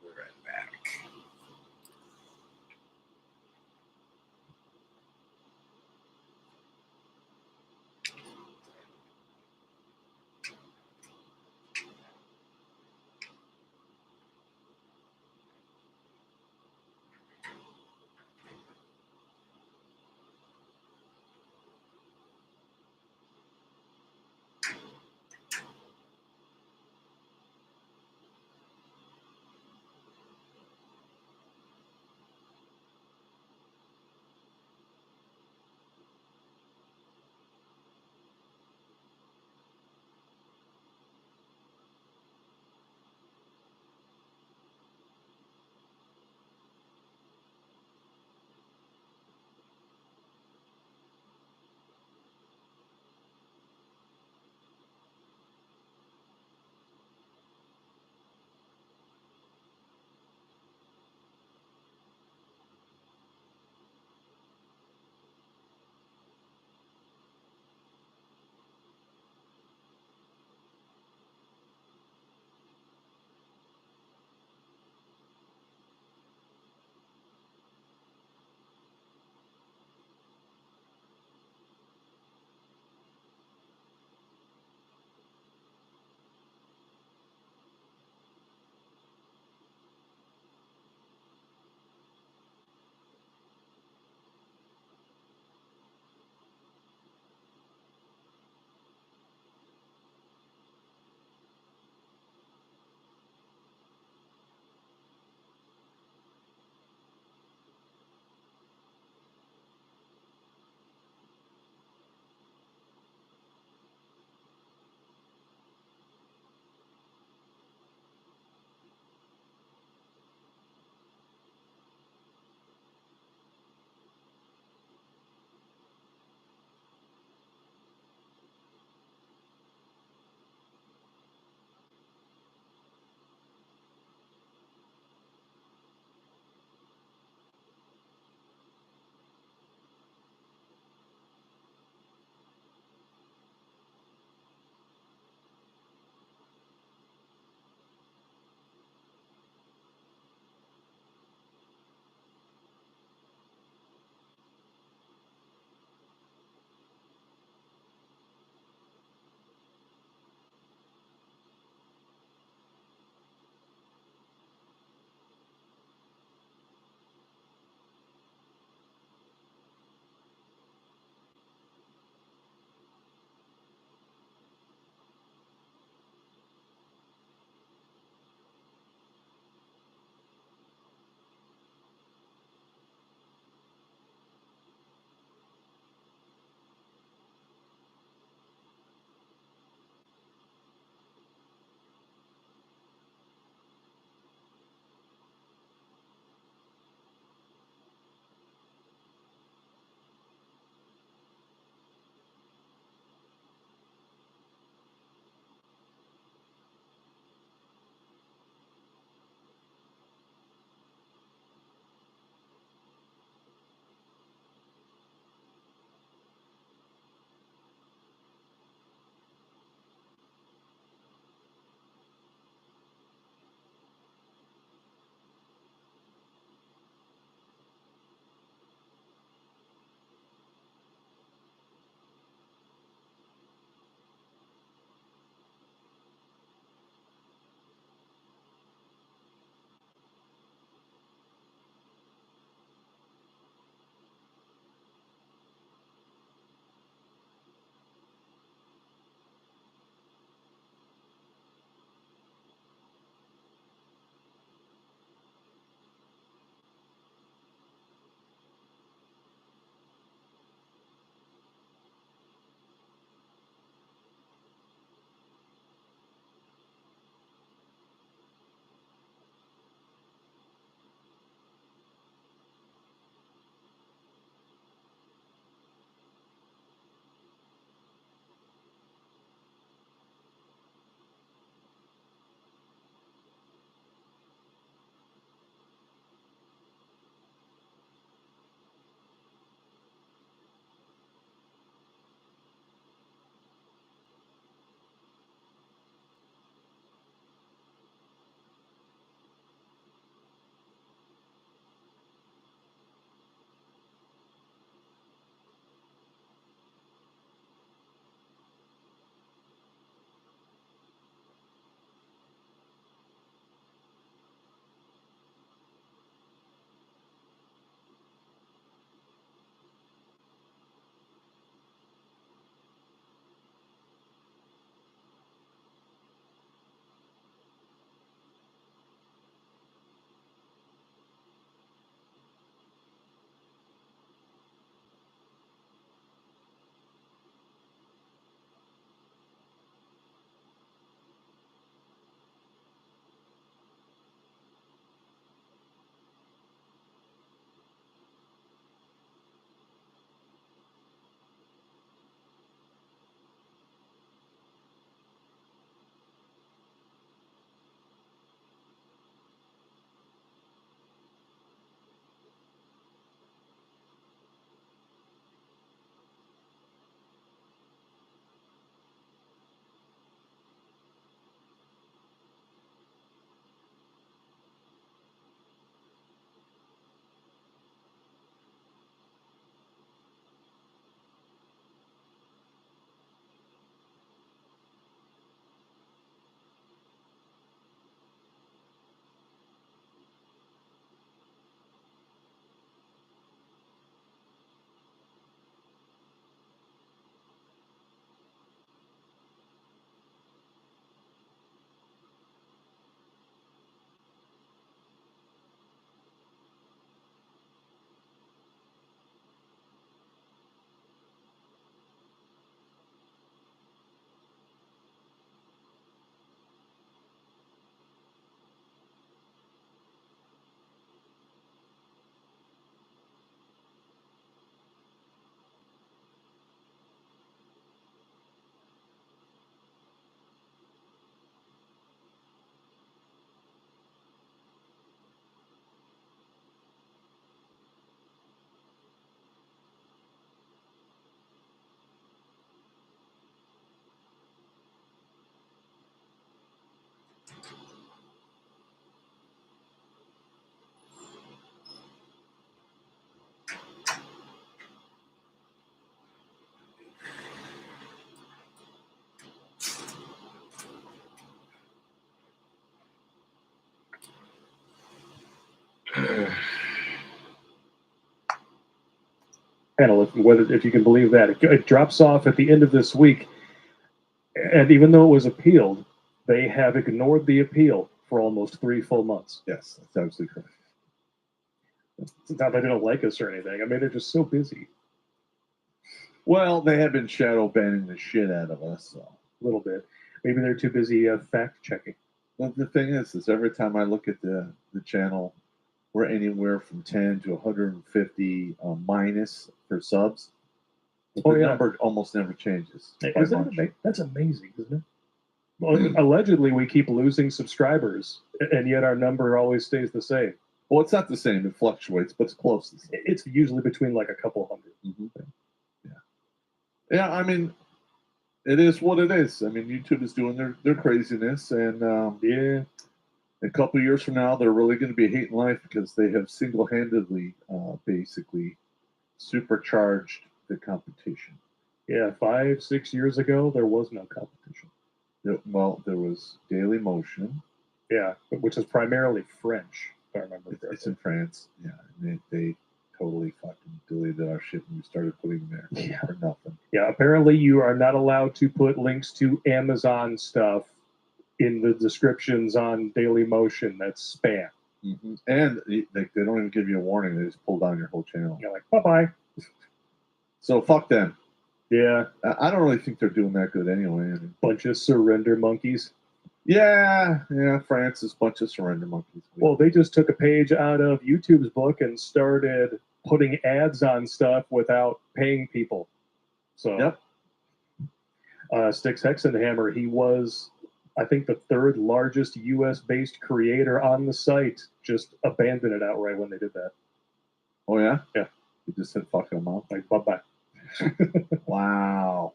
Be right back. panel, if you can believe that. It drops off at the end of this week. And even though it was appealed, they have ignored the appeal for almost 3 full months. Yes, that's absolutely correct. It's not that they don't like us or anything. I mean, they're just so busy. Well, they have been shadow banning the shit out of us, so. A little bit. Maybe they're too busy fact checking. Well, the thing is every time I look at the channel, we're anywhere from 10 to 150 minus for subs. But the number almost never changes. That's amazing, isn't it? Well, allegedly, we keep losing subscribers, and yet our number always stays the same. Well, it's not the same. It fluctuates, but it's close. It's usually between like a couple hundred. Mm-hmm. Yeah, I mean, it is what it is. I mean, YouTube is doing their craziness, and a couple years from now, they're really going to be hating life because they have single-handedly, basically, supercharged the competition. Yeah, 5-6 years ago, there was no competition. Well, there was Daily Motion. Yeah, which is primarily French, if I remember correctly. It's in France. Yeah, and they totally fucking deleted our shit and we started putting them there for nothing. Yeah, apparently you are not allowed to put links to Amazon stuff in the descriptions on Daily Motion. That's spam. Mm-hmm. And they don't even give you a warning. They just pull down your whole channel. You're like, bye-bye. So fuck them. Yeah. I don't really think they're doing that good anyway. I mean, bunch of surrender monkeys. Yeah, France is a bunch of surrender monkeys. Well, they just took a page out of YouTube's book and started putting ads on stuff without paying people. So, Styx Hexenhammer, he was, I think, the 3rd largest U.S.-based creator on the site. Just abandoned it outright when they did that. Oh, yeah? Yeah. You just said fuck them up? Like, bye-bye. Wow.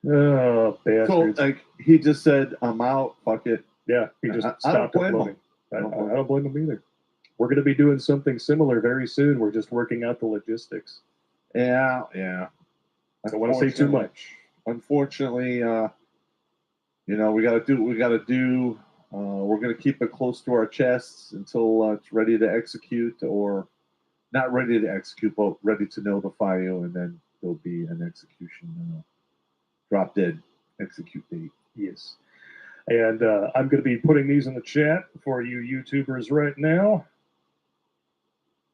Oh, bastards. So, like, he just said, I'm out, fuck it. Yeah, he just stopped uploading. I don't blame him either. We're going to be doing something similar very soon. We're just working out the logistics. Yeah. I don't want to say too much. Unfortunately, we got to do what we got to do. We're going to keep it close to our chests until it's ready to execute, or not ready to execute, but ready to notify you, and then there'll be an execution, drop dead execute date. Yes. And I'm going to be putting these in the chat for you YouTubers right now,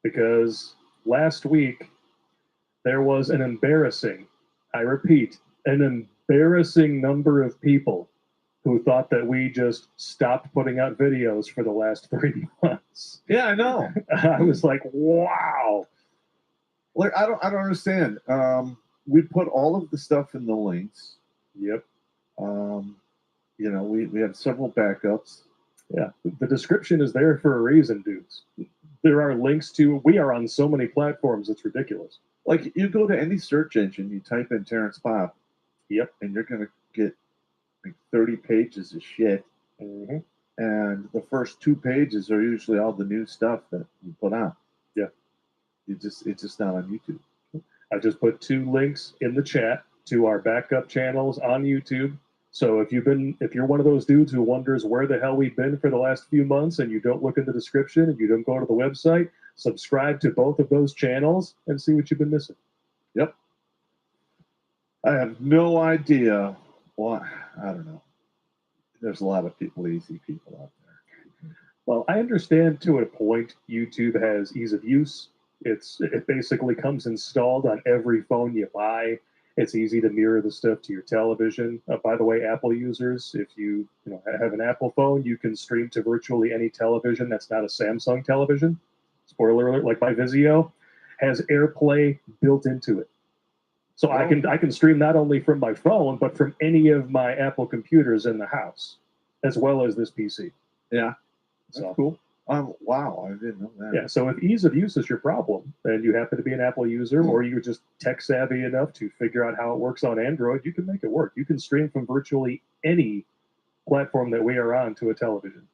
because last week there was an embarrassing, I repeat, an embarrassing number of people who thought that we just stopped putting out videos for the last 3 months. Yeah, I know. I was like, wow. Like, I don't understand. We put all of the stuff in the links. Yep. We have several backups. Yeah. The description is there for a reason, dudes. There are links to, we are on so many platforms, it's ridiculous. Like, you go to any search engine, you type in Terrence Pop. Yep. And you're going to get like 30 pages of shit. Mm-hmm. And the first 2 pages are usually all the new stuff that you put out. Yeah. It's just not on YouTube. I just put 2 links in the chat to our backup channels on YouTube. So if you're one of those dudes who wonders where the hell we've been for the last few months and you don't look in the description and you don't go to the website, subscribe to both of those channels and see what you've been missing. Yep. I have no idea why. I don't know. There's a lot of lazy people out there. Well, I understand to a point YouTube has ease of use. It basically comes installed on every phone you buy. It's easy to mirror the stuff to your television. By the way, Apple users, if you have an Apple phone, you can stream to virtually any television that's not a Samsung television. Spoiler alert, like my Vizio has AirPlay built into it. So I can stream not only from my phone, but from any of my Apple computers in the house, as well as this PC. Yeah, that's cool. Wow, I didn't know that. Yeah, so if ease of use is your problem, and you happen to be an Apple user, or you're just tech savvy enough to figure out how it works on Android, you can make it work. You can stream from virtually any platform that we are on to a television.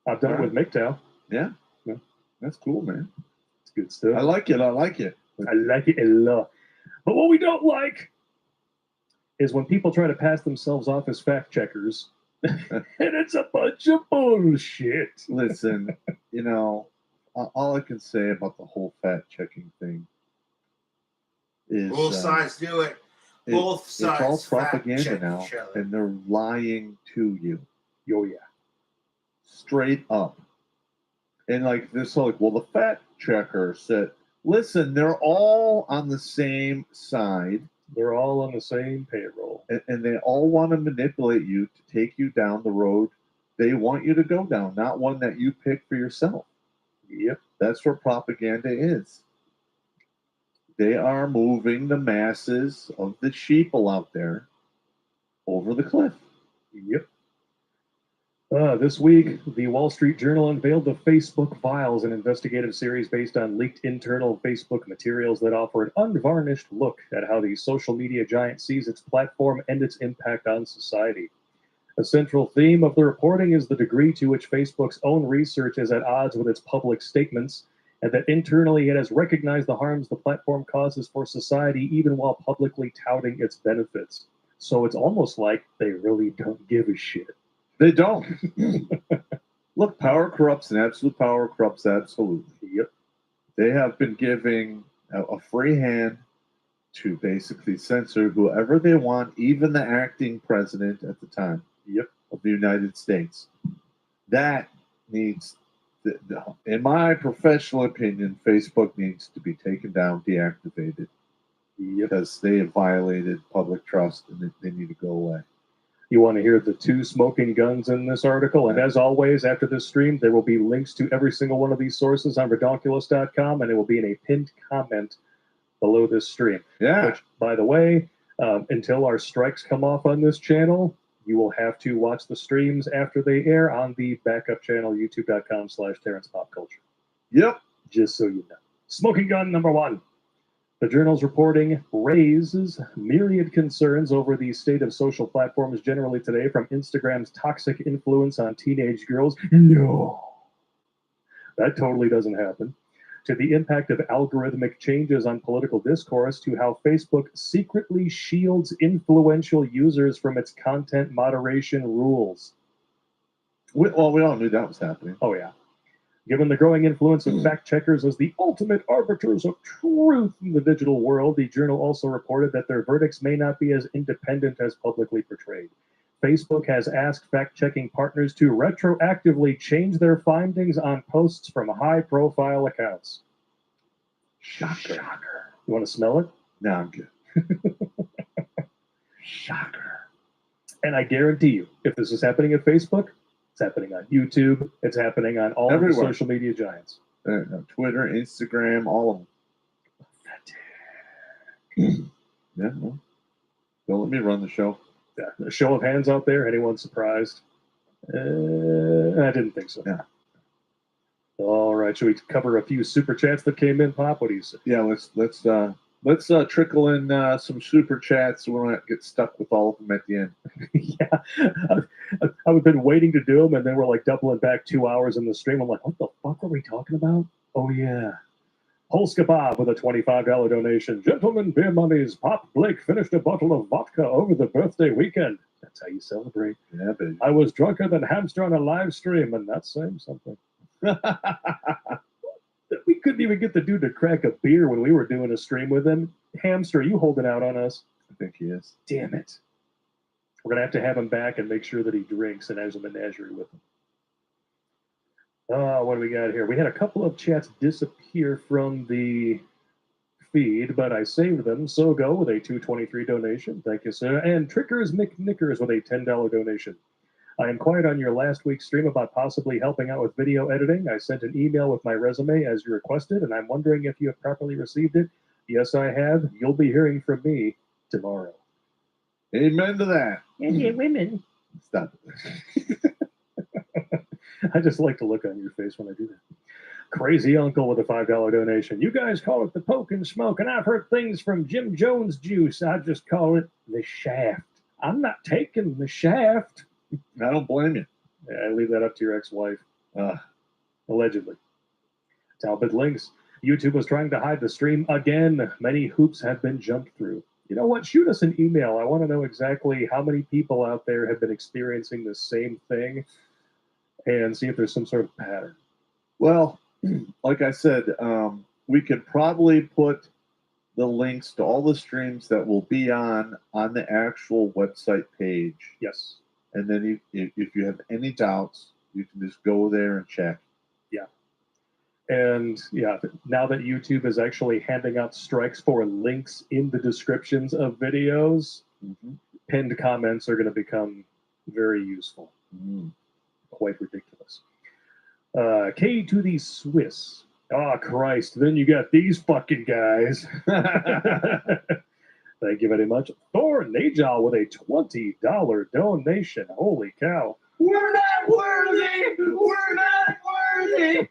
I've done it with MGTOW. Yeah, that's cool, man. It's good stuff. I like it. I like it a lot. But what we don't like is when people try to pass themselves off as fact checkers. And it's a bunch of bullshit. Listen, all I can say about the whole fact checking thing is Both sides do it. Both sides. It's all propaganda fact-check now, each other. and they're lying to you. Oh yeah, Straight up. And like this, like, well, the fact checker said, listen, they're all on the same side. They're all on the same payroll. And they all want to manipulate you to take you down the road they want you to go down, not one that you pick for yourself. Yep. That's what propaganda is. They are moving the masses of the sheeple out there over the cliff. Yep. This week, the Wall Street Journal unveiled the Facebook Files, an investigative series based on leaked internal Facebook materials that offer an unvarnished look at how the social media giant sees its platform and its impact on society. A central theme of the reporting is the degree to which Facebook's own research is at odds with its public statements, and that internally it has recognized the harms the platform causes for society even while publicly touting its benefits. So it's almost like they really don't give a shit. They don't. Look, power corrupts, and absolute power corrupts absolutely. Yep. They have been giving a free hand to basically censor whoever they want, even the acting president at the time. Yep. Of the United States. That needs, in my professional opinion, Facebook needs to be taken down, deactivated. Yep. Because they have violated public trust and they need to go away. You want to hear the two smoking guns in this article? And as always, after this stream, there will be links to every single one of these sources on redonkulous.com, and it will be in a pinned comment below this stream. Yeah. Which, by the way, until our strikes come off on this channel, you will have to watch the streams after they air on the backup channel, youtube.com/TerrencePopCulture. Yep. Just so you know. Smoking gun number 1. The journal's reporting raises myriad concerns over the state of social platforms generally today, from Instagram's toxic influence on teenage girls. No. That totally doesn't happen. To the impact of algorithmic changes on political discourse, to how Facebook secretly shields influential users from its content moderation rules. We all knew that was happening. Oh, yeah. Given the growing influence of fact checkers as the ultimate arbiters of truth in the digital world, the journal also reported that their verdicts may not be as independent as publicly portrayed. Facebook has asked fact-checking partners to retroactively change their findings on posts from high-profile accounts. Shocker. You want to smell it? No, I'm good. Shocker. And I guarantee you, if this is happening at Facebook, it's happening on YouTube, it's happening on all of the social media giants. Twitter, Instagram, all of them. Yeah, well, don't let me run the show. Yeah, a show of hands out there. Anyone surprised? I didn't think so. Yeah. All right. Should we cover a few super chats that came in, Pop? What do you say? Yeah, let's trickle in some super chats so we don't get stuck with all of them at the end. Yeah, I've been waiting to do them, and then we're like doubling back 2 hours in the stream. I'm like, what the fuck are we talking about? Oh yeah. Polska Bob with a $25 donation. Gentlemen, beer mummies, Pop Blake finished a bottle of vodka over the birthday weekend. That's how you celebrate. Yeah, baby. I was drunker than Hamster on a live stream, and that's saying something. We couldn't even get the dude to crack a beer when we were doing a stream with him. Hamster, are you holding out on us? I think he is. Damn it. We're going to have him back and make sure that he drinks and has a menagerie with him. What do we got here? We had a couple of chats disappear from the feed, but I saved them. So go with a $2.23 donation. Thank you, sir. And Trickers McNickers with a $10 donation. I inquired on your last week's stream about possibly helping out with video editing. I sent an email with my resume as you requested, and I'm wondering if you have properly received it. Yes, I have. You'll be hearing from me tomorrow. Amen to that. Yeah, women. Stop it. I just like to look on your face when I do that. Crazy Uncle with a $5 donation. You guys call it the poke and smoke, and I've heard things from Jim Jones juice. I just call it the shaft. I'm not taking the shaft. I don't blame you. Yeah, I leave that up to your ex-wife. Allegedly. Talbot links. YouTube was trying to hide the stream again. Many hoops have been jumped through. You know what? Shoot us an email. I want to know exactly how many people out there have been experiencing the same thing and see if there's some sort of pattern. Well, like I said, we could probably put the links to all the streams that will be on the actual website page. Yes. And then if you have any doubts, you can just go there and check. Yeah. And yeah, now that YouTube is actually handing out strikes for links in the descriptions of videos, pinned comments are going to become very useful. Quite ridiculous. K to the Swiss. Oh, Christ. Then you got these fucking guys. Thank you very much. Thor Najal with a $20 donation. Holy cow. We're not worthy! We're not worthy!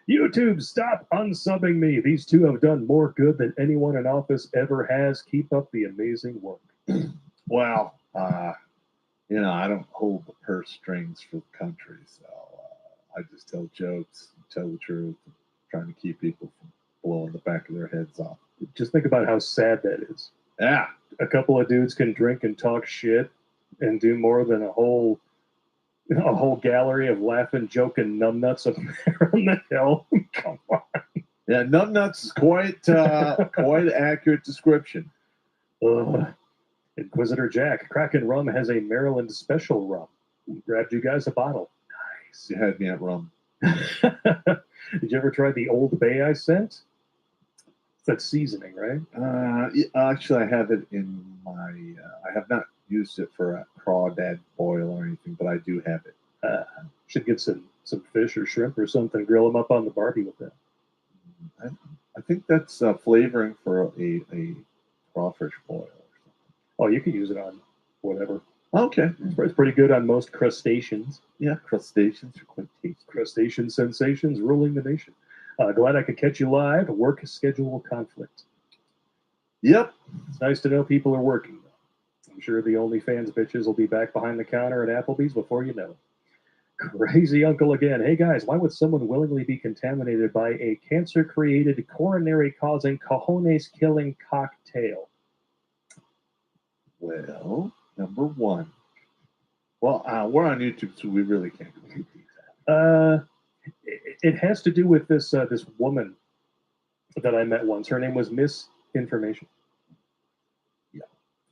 YouTube, stop unsubbing me. These two have done more good than anyone in office ever has. Keep up the amazing work. Well, you know, I don't hold the purse strings for the country, so I just tell jokes, tell the truth, trying to keep people from blowing the back of their heads off. Just think about how sad that is. Yeah. A couple of dudes can drink and talk shit and do more than a whole gallery of laughing, joking numbnuts up there on the hill. Come on. Yeah, numbnuts is quite an accurate description. Inquisitor Jack, Kraken Rum has a Maryland special rum. Grabbed you guys a bottle. Nice. You had me at rum. Did you ever try the Old Bay I sent? That's seasoning, right? Actually, I have it in my. I have not used it for a crawdad boil or anything, but I do have it. Should get some fish or shrimp or something. Grill them up on the barbie with that. I think that's flavoring for a crawfish boil. Oh, you could use it on whatever. Okay. It's pretty good on most crustaceans. Yeah, crustaceans are quite tasty. Crustacean sensations ruling the nation. Glad I could catch you live. Work schedule conflict. Yep. It's nice to know people are working. I'm sure the OnlyFans bitches will be back behind the counter at Applebee's before you know it. Crazy uncle again. Hey guys, why would someone willingly be contaminated by a cancer-created, coronary-causing, cojones-killing cocktail? Well, number one. Well, we're on YouTube, so we really can't go into detail. It has to do with this woman that I met once. Her name was Miss Information. Yeah,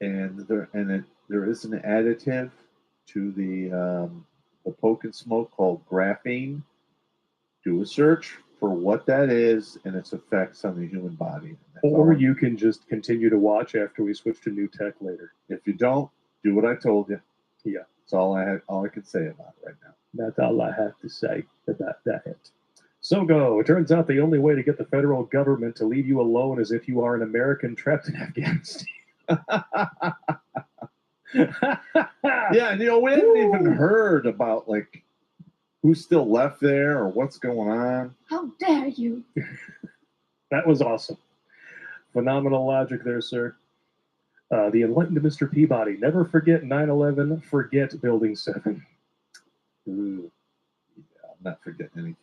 and there is an additive to the poke and smoke called graphene. Do a search for what that is and its effects on the human body. Or you can just continue to watch after we switch to new tech later. If you don't, do what I told you. Yeah. That's all I can say about it right now. That's all I have to say about that. So go. It turns out the only way to get the federal government to leave you alone is if you are an American trapped in Afghanistan. Yeah, and we haven't even heard about like who's still left there or what's going on. How dare you? That was awesome. Phenomenal logic there, sir. The enlightened Mr. Peabody. Never forget 9/11. Forget Building 7. Ooh. Yeah, I'm not forgetting anything.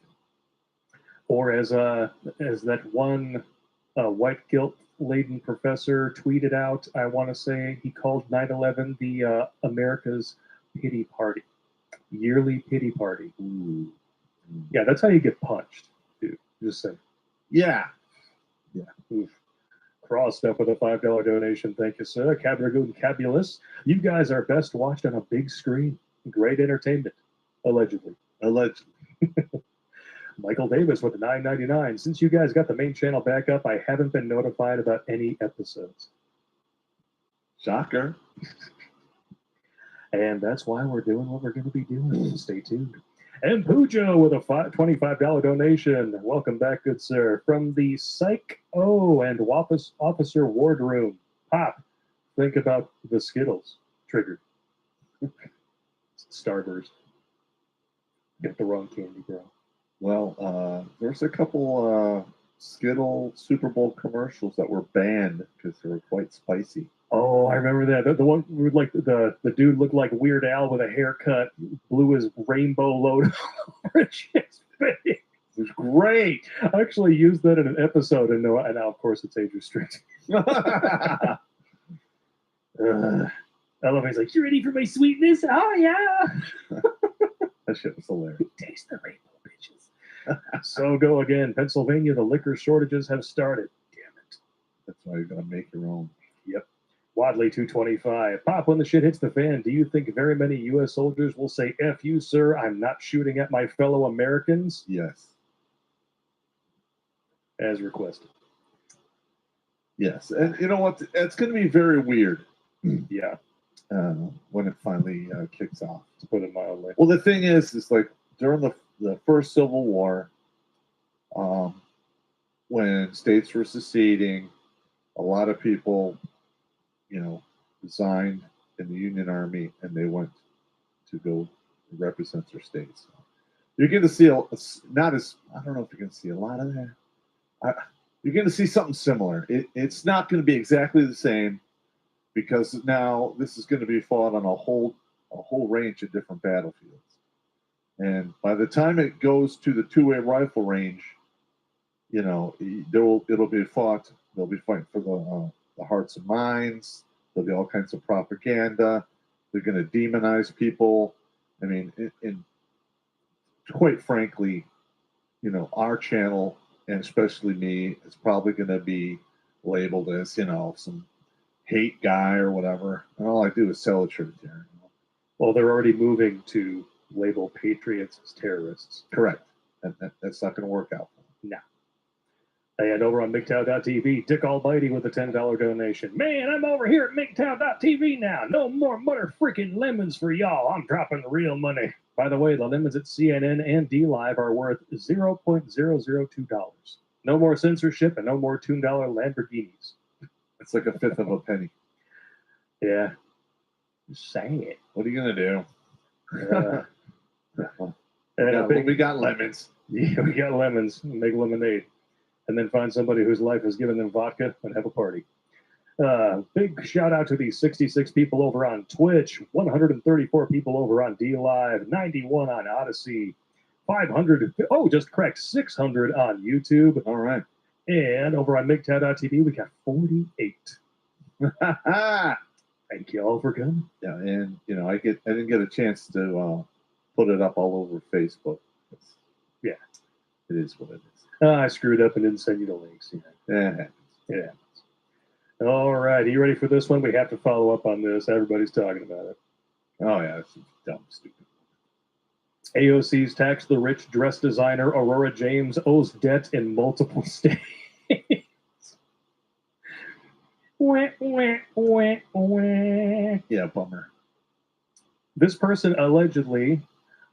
Or as that one white guilt-laden professor tweeted out, I want to say he called 9/11 the America's pity party, yearly pity party. Ooh. Yeah, that's how you get punched, dude. Just saying. Yeah. Yeah. Oof. Crossed up with a $5 donation. Thank you, sir. Cabragoon Cabulous. You guys are best watched on a big screen. Great entertainment. Allegedly. Michael Davis with $9.99. Since you guys got the main channel back up, I haven't been notified about any episodes. Shocker. And that's why we're doing what we're going to be doing. Stay tuned. And Pujo with a $25 donation. Welcome back, good sir. From the Psych-O and Officer Wardroom. Pop, think about the Skittles. Triggered. Starburst. Get the wrong candy, bro. Well, there's a couple Skittle Super Bowl commercials that were banned because they were quite spicy. Oh, I remember that. The one with like the dude looked like Weird Al with a haircut, blew his rainbow load over his face. It was great. I actually used that in an episode, and now of course it's age restricted. Elevate's like, "You ready for my sweetness?" Oh yeah. That shit was hilarious. Taste the rainbow, bitches. So go again. Pennsylvania, the liquor shortages have started. Damn it. That's why you gotta make your own. Yep. Wadley 225. Pop, when the shit hits the fan, do you think very many U.S. soldiers will say, F you, sir, I'm not shooting at my fellow Americans? Yes. As requested. Yes. And you know what? It's going to be very weird. Yeah. When it finally kicks off. To put it mildly. Well, the thing is like during the first Civil War, when states were seceding, a lot of people, resigned in the Union Army and they went to go represent their states. You're going to see I don't know if you're going to see a lot of that. You're going to see something similar. It's not going to be exactly the same because now this is going to be fought on a whole range of different battlefields. And by the time it goes to the two-way rifle range, it'll be fought. They'll be fighting for the hearts and minds. There'll be all kinds of propaganda. They're going to demonize people. I mean, and quite frankly, our channel, and especially me, is probably going to be labeled as, some hate guy or whatever. And all I do is sell a shirt there. Well, they're already moving to label patriots as terrorists. Correct. That's not going to work out. No. And over on MGTOW.tv, Dick Almighty with a $10 donation. Man, I'm over here at MGTOW.tv now. No more mother freaking lemons for y'all. I'm dropping the real money. By the way, the lemons at CNN and DLive are worth $0.002. No more censorship and no more $2 Lamborghinis. It's like a fifth of a penny. Yeah. Just saying it. What are you going to do? We got lemons. Yeah, we got lemons. Make lemonade. And then find somebody whose life has given them vodka and have a party. Big shout out to these 66 people over on Twitch, 134 people over on DLive, 91 on Odyssey, 600 on YouTube. All right. And over on MGTOW.tv, we got 48. Thank you all for coming. Yeah, and I didn't get a chance to put it up all over Facebook. Yeah. It is what it is. I screwed up and didn't send you the links. Yeah. It happens. All right. Are you ready for this one? We have to follow up on this. Everybody's talking about it. Oh, yeah. It's dumb, stupid. AOC's tax the rich dress designer Aurora James owes debt in multiple states. Yeah, bummer. This person allegedly,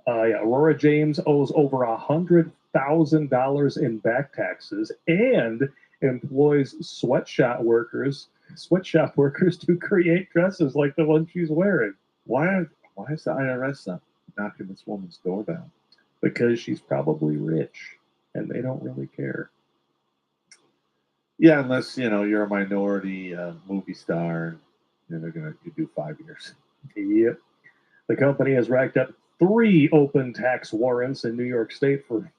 Aurora James owes over $100,000 in back taxes and employs sweatshop workers to create dresses like the one she's wearing. Why is the IRS not knocking this woman's door down? Because she's probably rich and they don't really care. Yeah, unless you're a minority movie star, and they're gonna do 5 years. Yep. The company has racked up 3 open tax warrants in New York State for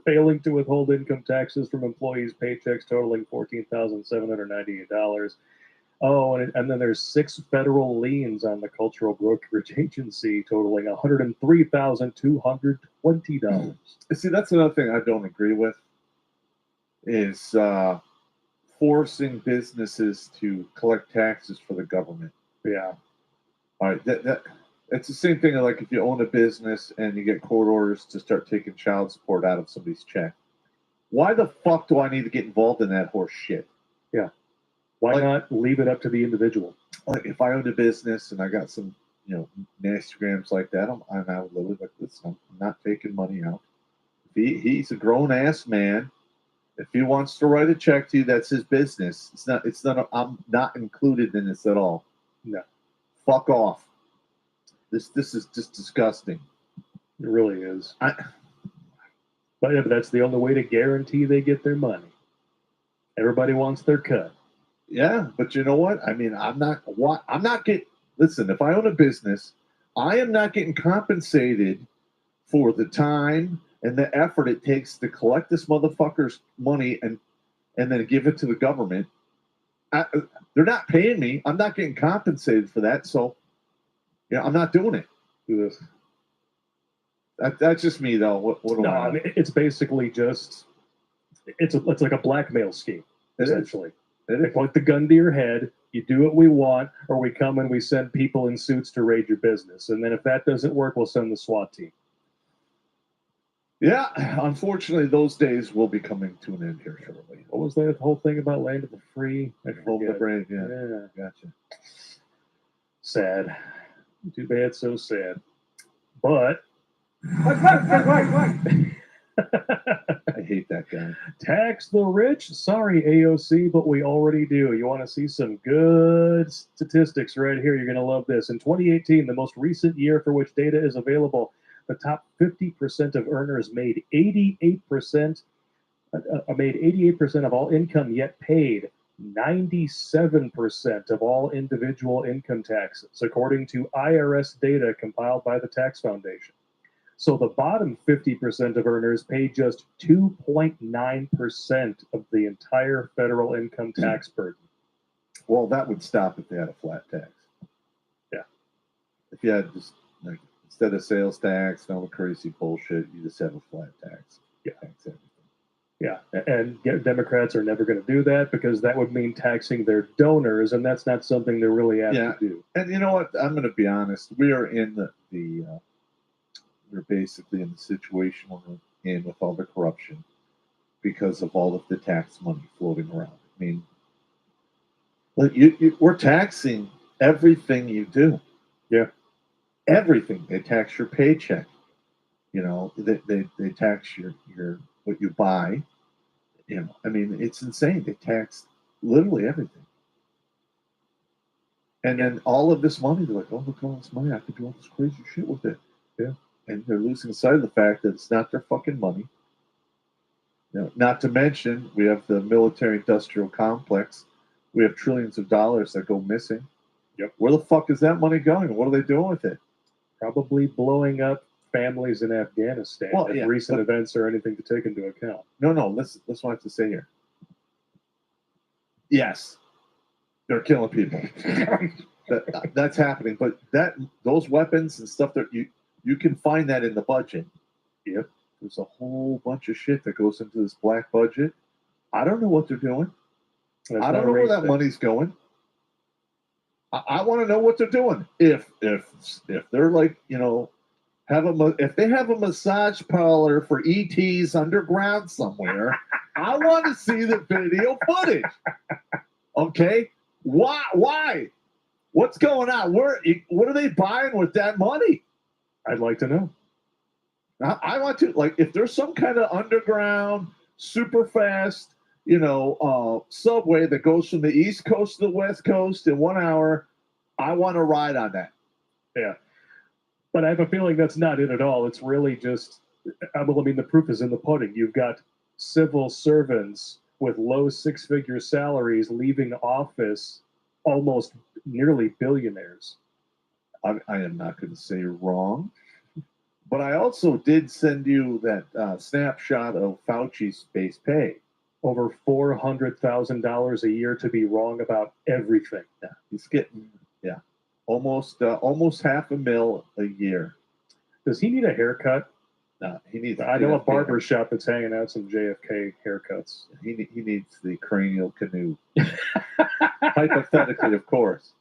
failing to withhold income taxes from employees' paychecks totaling $14,798. Oh, and then there's 6 federal liens on the cultural brokerage agency totaling $103,220. See, that's another thing I don't agree with is forcing businesses to collect taxes for the government. Yeah. All right. It's the same thing like if you own a business and you get court orders to start taking child support out of somebody's check. Why the fuck do I need to get involved in that horse shit? Yeah. Why not leave it up to the individual? Like if I owned a business and I got some, Instagrams like that, I'm out literally like this. I'm not taking money out. If he's a grown ass man. If he wants to write a check to you, that's his business. I'm not included in this at all. No. Fuck off. This is just disgusting. It really is. But that's the only way to guarantee they get their money. Everybody wants their cut. Yeah, but you know what? I mean, I'm not getting. Listen, if I own a business, I am not getting compensated for the time and the effort it takes to collect this motherfucker's money and then give it to the government. They're not paying me. I'm not getting compensated for that. So, I'm not doing it. That's just me though. What do No, I know? I mean, it's basically just it's like a blackmail scheme, essentially. They point the gun to your head. You do what we want, or we come and we send people in suits to raid your business. And then if that doesn't work, we'll send the SWAT team. Yeah, unfortunately, those days will be coming to an end here shortly. What was that whole thing about land of the free? Home the brave, yeah. Gotcha. Sad. Too bad, so sad. But I hate that guy. Tax the rich? Sorry, AOC, but we already do. You want to see some good statistics right here? You're going to love this. In 2018, the most recent year for which data is available, the top 50% of earners made 88% of all income yet paid 97% of all individual income taxes, according to IRS data compiled by the Tax Foundation. So the bottom 50% of earners pay just 2.9% of the entire federal income tax burden. Well, that would stop if they had a flat tax. Yeah. If you had just like instead of sales tax and all the crazy bullshit, you just have a flat tax. Yeah. Tax everything. Yeah, and Democrats are never going to do that because that would mean taxing their donors, and that's not something they're really apt to do. And you know what? I'm going to be honest. We are in we're basically in the situation we're in with all the corruption because of all of the tax money floating around. I mean, we're taxing everything you do. Yeah. Everything. They tax your paycheck. You know, they tax your what you buy. You know, I mean, it's insane. They tax literally everything. And then all of this money, they're like, oh, look at all this money. I could do all this crazy shit with it. Yeah. And they're losing sight of the fact that it's not their fucking money. You know, not to mention, we have the military-industrial complex. We have trillions of dollars that go missing. Yep. Where the fuck is that money going? What are they doing with it? Probably blowing up families in Afghanistan if recent events are anything to take into account. No, listen what I have to say here. Yes, they're killing people. That's happening, but those weapons and stuff that you can find that in the budget. Yep. There's a whole bunch of shit that goes into this black budget. I don't know what they're doing. I don't know where that money's going. I want to know what they're doing. If they're like, you know, if they have a massage parlor for ETs underground somewhere, I want to see the video footage. Okay? Why? What's going on? What are they buying with that money? I'd like to know. I want to, like, if there's some kind of underground, super fast, you know, subway that goes from the East Coast to the West Coast in 1 hour, I want to ride on that. Yeah. But I have a feeling that's not it at all. It's really just, I mean, the proof is in the pudding. You've got civil servants with low six-figure salaries leaving office, almost nearly billionaires. I am not going to say wrong, but I also did send you that snapshot of Fauci's base pay. Over $400,000 a year to be wrong about everything. Yeah, he's getting almost $500,000 a year. Does he need a haircut? No, he needs. I know a barber shop that's hanging out some JFK haircuts. He needs the cranial canoe. Hypothetically, of course.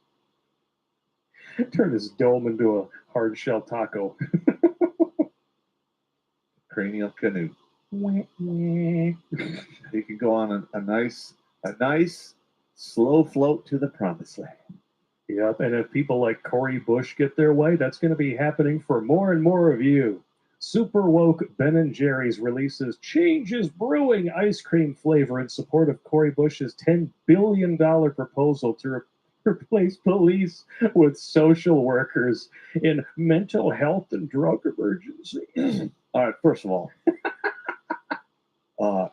Turn his dome into a hard shell taco. Cranial canoe. He can go on a nice slow float to the promised land. Yep, and if people like Cory Bush get their way, that's going to be happening for more and more of you. Super woke Ben & Jerry's releases changes brewing ice cream flavor in support of Cory Bush's $10 billion proposal to replace police with social workers in mental health and drug emergencies. All right, first of all,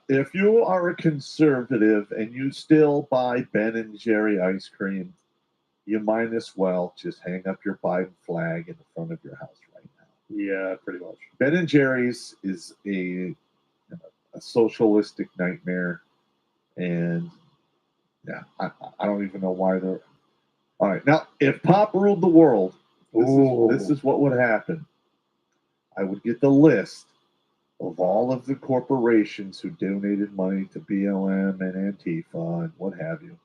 if you are a conservative and you still buy Ben & Jerry ice cream, you might as well just hang up your Biden flag in the front of your house right now. Yeah, pretty much. Ben & Jerry's is a socialistic nightmare, and yeah, I don't even know why they're. All right, now if Pop ruled the world, this is what would happen. I would get the list of all of the corporations who donated money to BLM and Antifa and what have you.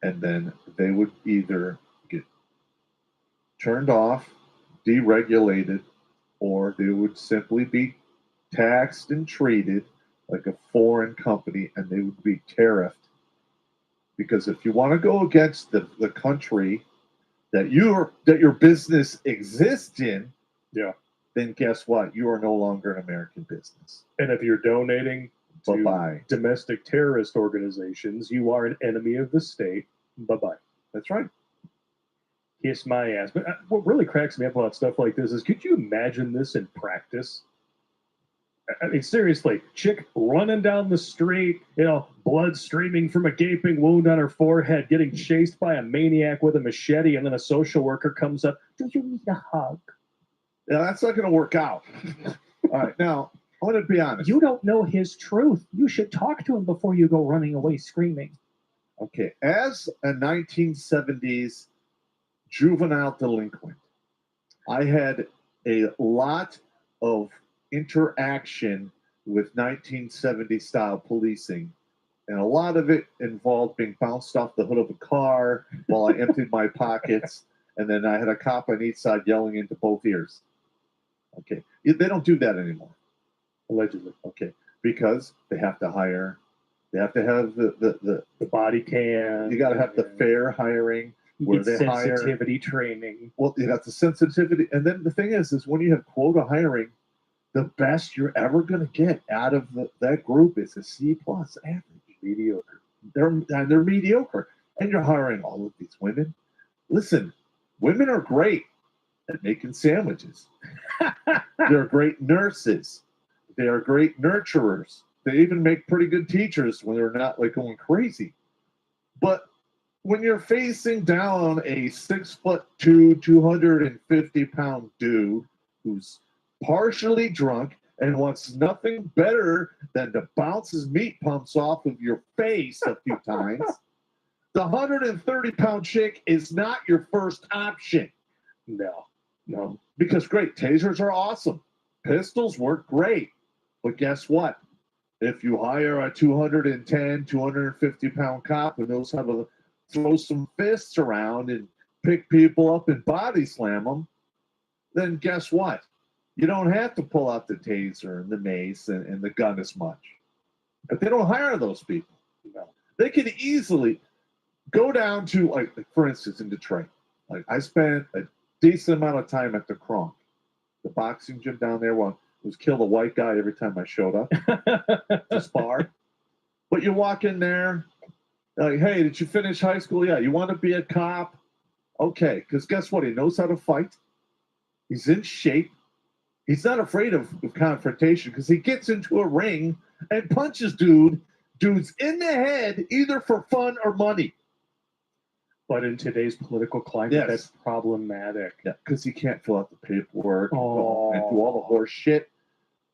And then they would either get turned off, deregulated, or they would simply be taxed and treated like a foreign company, and they would be tariffed. Because if you want to go against the country that your business exists in, Yeah. then guess what? You are no longer an American business. And if you're donating to Bye-bye. domestic terrorist organizations, you are an enemy of the state. Bye-bye. That's right. Kiss my ass. But what really cracks me up about stuff like this is, could you imagine this in practice? I mean, seriously, chick running down the street, blood streaming from a gaping wound on her forehead, getting chased by a maniac with a machete, and then a social worker comes up. Do you need a hug? Yeah, that's not going to work out. All right, now, I want to be honest. You don't know his truth. You should talk to him before you go running away screaming. Okay, as a 1970s juvenile delinquent, I had a lot of interaction with 1970s style policing, and a lot of it involved being bounced off the hood of a car while I emptied my pockets, and then I had a cop on each side yelling into both ears. Okay, they don't do that anymore, Allegedly. okay, because they have to hire, they have to have the body cam. You got to have the fair hiring where they hire sensitivity training. Well, you got the sensitivity, and then the thing is when you have quota hiring, the best you're ever going to get out of that group is a C+ average. Mediocre. They're mediocre, and you're hiring all of these women. Listen, women are great at making sandwiches. They're great nurses. They are great nurturers. They even make pretty good teachers when they're not like going crazy. But when you're facing down a 6'2", 250-pound dude who's partially drunk and wants nothing better than to bounce his meat pumps off of your face a few times, the 130-pound chick is not your first option. No, because great, tasers are awesome. Pistols work great. But guess what? If you hire a 210, 250-pound cop who knows how to throw some fists around and pick people up and body slam them, then guess what? You don't have to pull out the taser and the mace and the gun as much. But they don't hire those people. They could easily go down to, like for instance, in Detroit. Like I spent a decent amount of time at the Kronk, the boxing gym down there. Well, was kill a white guy every time I showed up to spar. But you walk in there, like, hey, did you finish high school? Yeah. You want to be a cop? Okay, because guess what? He knows how to fight. He's in shape. He's not afraid of confrontation because he gets into a ring and punches dudes in the head either for fun or money. But in today's political climate, Yes. that's problematic. Yeah, because he can't fill out the paperwork and Oh. do all the horse shit.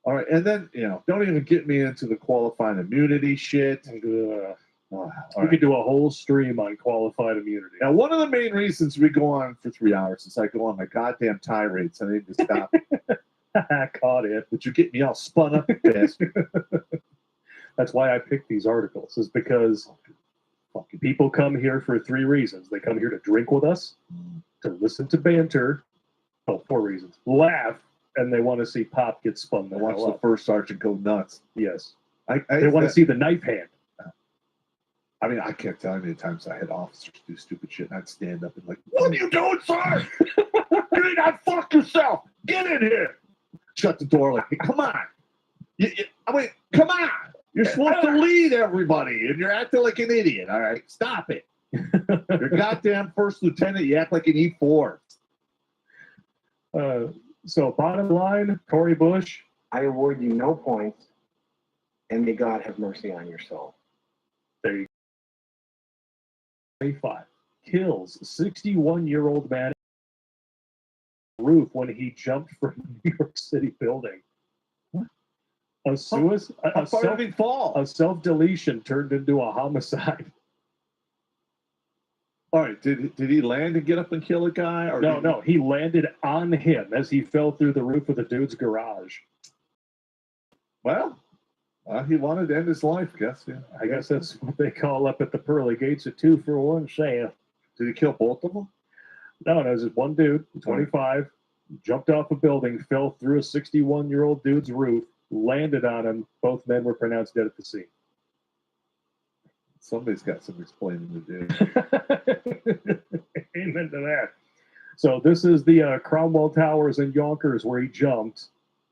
All right, and then, don't even get me into the qualifying immunity shit. We could do a whole stream on qualified immunity. Now, one of the main reasons we go on for 3 hours is I go on my goddamn tirade, so I need to stop. Caught it. But you get me all spun up, bastard. That's why I picked these articles, is because people come here for 3 reasons. They come here to drink with us, to listen to banter. 4 reasons. Laugh, and they want to see Pop get spun. I watch the first sergeant go nuts. Yes. They want to see the knife hand. I mean, I can't tell you how many times I had officers do stupid shit, and I'd stand up and like, what are you doing, sir? You need to fuck yourself. Get in here. Shut the door like, hey, come on. Come on. You're supposed to lead everybody, and you're acting like an idiot. All right, stop it. You're goddamn first lieutenant. You act like an E4. So bottom line, Tory Bush. I award you no points, and may God have mercy on your soul. There you go. 25 kills 61-year-old man roof when he jumped from a New York City building. A self-deletion turned into a homicide. All right, did he land and get up and kill a guy? Or No, he landed on him as he fell through the roof of the dude's garage. Well, he wanted to end his life, I guess. Yeah, I guess that's what they call up at the pearly gates, a 2-for-1 sale. Did he kill both of them? No, there's this one dude, 25, jumped off a building, fell through a 61-year-old dude's roof, landed on him. Both men were pronounced dead at the scene. Somebody's got some explaining to do. Amen to that. So this is the Cromwell Towers in Yonkers where he jumped.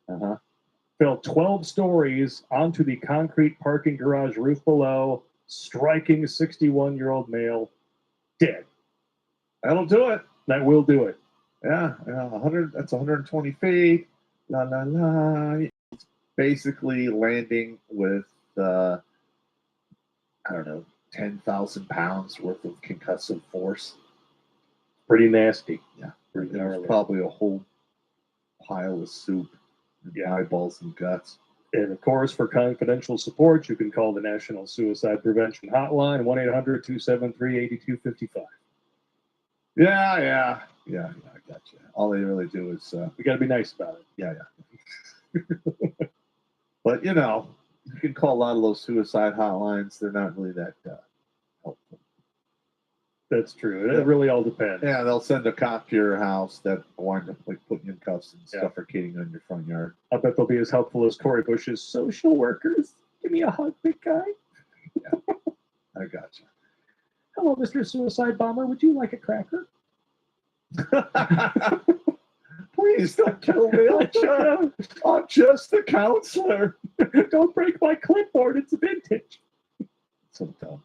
Fell 12 stories onto the concrete parking garage roof below, striking a 61-year-old male dead. That'll do it. That will do it. Yeah, 100. That's 120 feet. La la la. It's basically landing with I don't know, 10,000 pounds worth of concussive force. Pretty nasty. Yeah, pretty gnarly. Probably a whole pile of soup, and eyeballs and guts. And of course, for confidential support, you can call the National Suicide Prevention Hotline, 1-800-273-8255. Yeah, I got you. All they really do is we got to be nice about it. Yeah. But you know, you can call a lot of those suicide hotlines. They're not really that helpful. That's true. It really all depends. Yeah, they'll send a cop to your house that wind up like putting you in cuffs and suffocating on your front yard. I bet they'll be as helpful as Cory Bush's social workers. Give me a hug, big guy. I got you. Hello, Mr. Suicide Bomber. Would you like a cracker? Please don't kill me. I'm just the counselor. Don't break my clipboard. It's vintage. So dumb.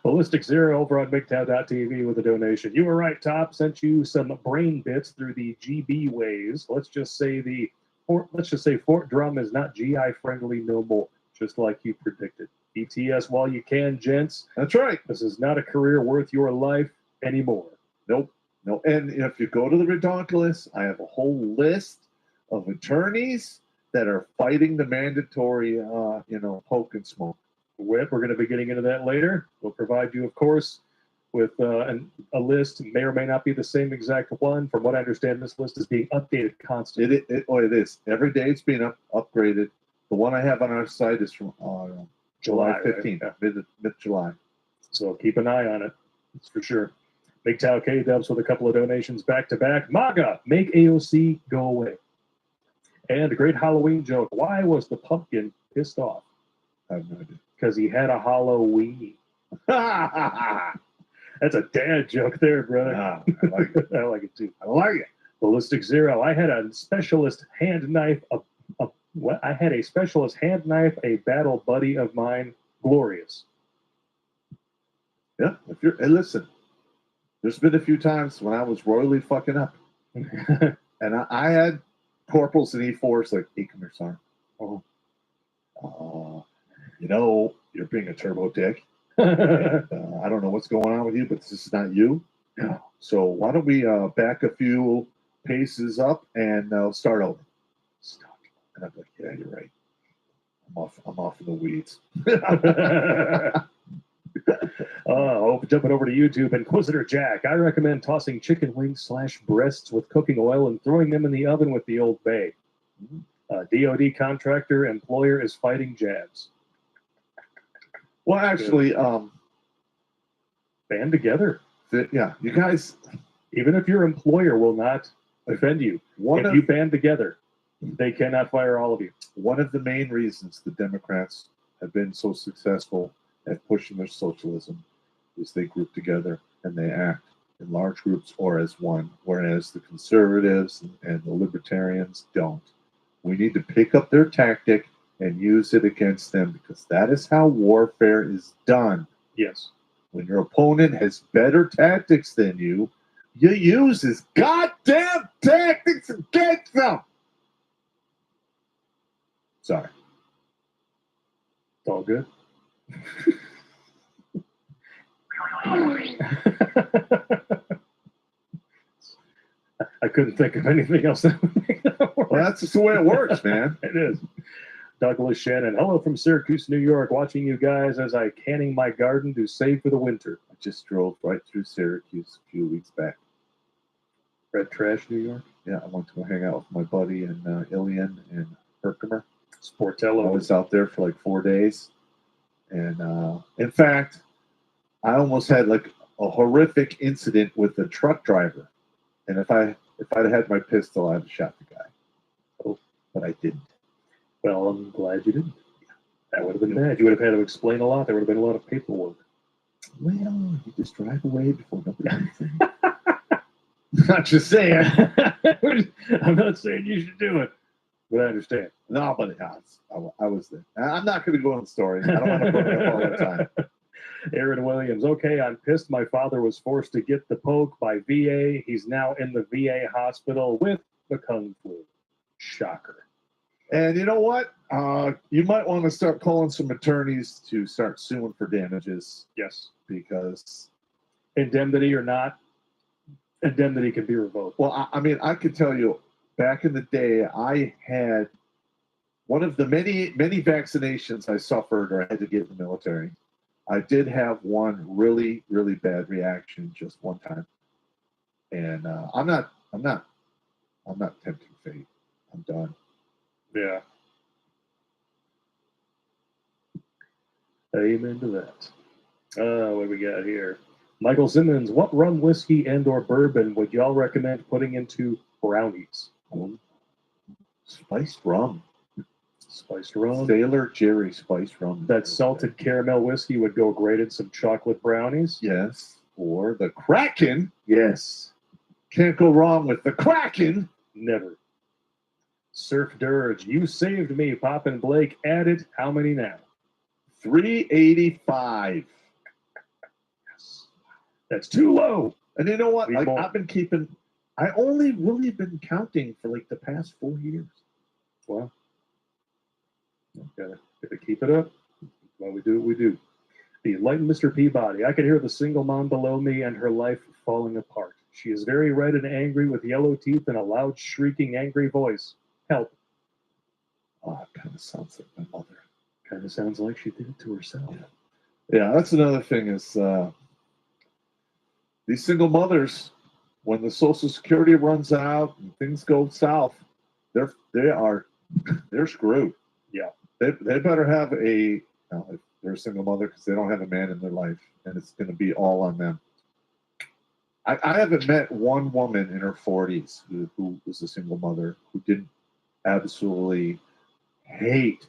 Ballistic Zero over on MGTOW.tv with a donation. You were right, Top. Sent you some brain bits through the GB ways. Let's just say Fort Drum is not GI friendly no more, just like you predicted. ETS while you can, gents. That's right. This is not a career worth your life anymore. Nope. No. And if you go to the Redonkulous, I have a whole list of attorneys that are fighting the mandatory, poke and smoke. We're going to be getting into that later. We'll provide you, of course, with a list. May or may not be the same exact one. From what I understand, this list is being updated constantly. It is. Every day it's being upgraded. The one I have on our site is from July 15th, right? mid-July. So keep an eye on it. That's for sure. Big Tau K-Dubs with a couple of donations back-to-back. MAGA, make AOC go away. And a great Halloween joke. Why was the pumpkin pissed off? I have no idea. Because he had a Halloween. That's a dad joke there, brother. I like it. I like it too. I like it. Ballistic Zero. I had a specialist hand knife. I had a specialist hand knife, a battle buddy of mine. Glorious. Yeah. Hey, listen. There's been a few times when I was royally fucking up, and I had corporals in E4s like, "Hey, come here, son. You're being a turbo dick. I don't know what's going on with you, but this is not you. So why don't we back a few paces up and start over?" Stop. And I'm like, "Yeah, you're right. I'm off in the weeds." Jumping over to YouTube, Inquisitor Jack. I recommend tossing chicken wings / breasts with cooking oil and throwing them in the oven with the Old Bay. DOD contractor employer is fighting jabs. Well, actually, band together. You guys. Even if your employer will not offend you, if you band together, they cannot fire all of you. One of the main reasons the Democrats have been so successful at pushing their socialism is they group together and they act in large groups or as one, whereas the conservatives and the libertarians don't. We need to pick up their tactic and use it against them, because that is how warfare is done. Yes. When your opponent has better tactics than you use his goddamn tactics against them. Sorry. It's all good. I couldn't think of anything else. Well, that's just the way it works, man. It is. Douglas Shannon, hello from Syracuse, New York, watching you guys as I canning my garden to save for the winter. I just drove right through Syracuse a few weeks back. Red Trash, New York? Yeah, I went to go hang out with my buddy in Ilion and Herkimer. Sportello. I was out there for like 4 days. And in fact, I almost had like a horrific incident with the truck driver. And if I'd had my pistol, I'd have shot the guy. Oh, but I didn't. Well, I'm glad you didn't. That would have been bad. You would have had to explain a lot. There would have been a lot of paperwork. Well, you just drive away before nobody sees it. Not just saying. I'm not saying you should do it, but I understand. No, but I was there. I'm not going to go into the story. I don't want to bring it up all the time. Aaron Williams, okay, I'm pissed my father was forced to get the poke by VA. He's now in the VA hospital with the Kung Flu. Shocker. And you know what? You might want to start calling some attorneys to start suing for damages. Yes. Because indemnity or not, indemnity can be revoked. Well, I mean, I could tell you, back in the day, I had one of the many vaccinations I suffered or I had to get in the military. I did have one really, really bad reaction just one time, and I'm not tempting fate. I'm done. Yeah. Amen to that. What do we got here? Michael Simmons, what rum, whiskey, and/or bourbon would y'all recommend putting into brownies? Spiced rum. Spiced rum. Sailor Jerry spiced rum. That salted caramel whiskey would go great in some chocolate brownies. Yes. Or the Kraken. Yes. Can't go wrong with the Kraken. Never. Surf Dirge, you saved me. Pop and Blake added how many now? 385. Yes. That's too low. And you know what? Like I've been keeping. I only really been counting for like the past 4 years. Wow. Gotta keep it up. Well, we do what we do. The enlightened Mr. Peabody. I can hear the single mom below me and her life falling apart. She is very red and angry with yellow teeth and a loud, shrieking, angry voice. Help. Oh, it kind of sounds like my mother. Kind of sounds like she did it to herself. Yeah, that's another thing is these single mothers, when the Social Security runs out and things go south, they're screwed. Yeah. They better have if they're a single mother because they don't have a man in their life, and it's going to be all on them. I haven't met one woman in her 40s who was a single mother who didn't absolutely hate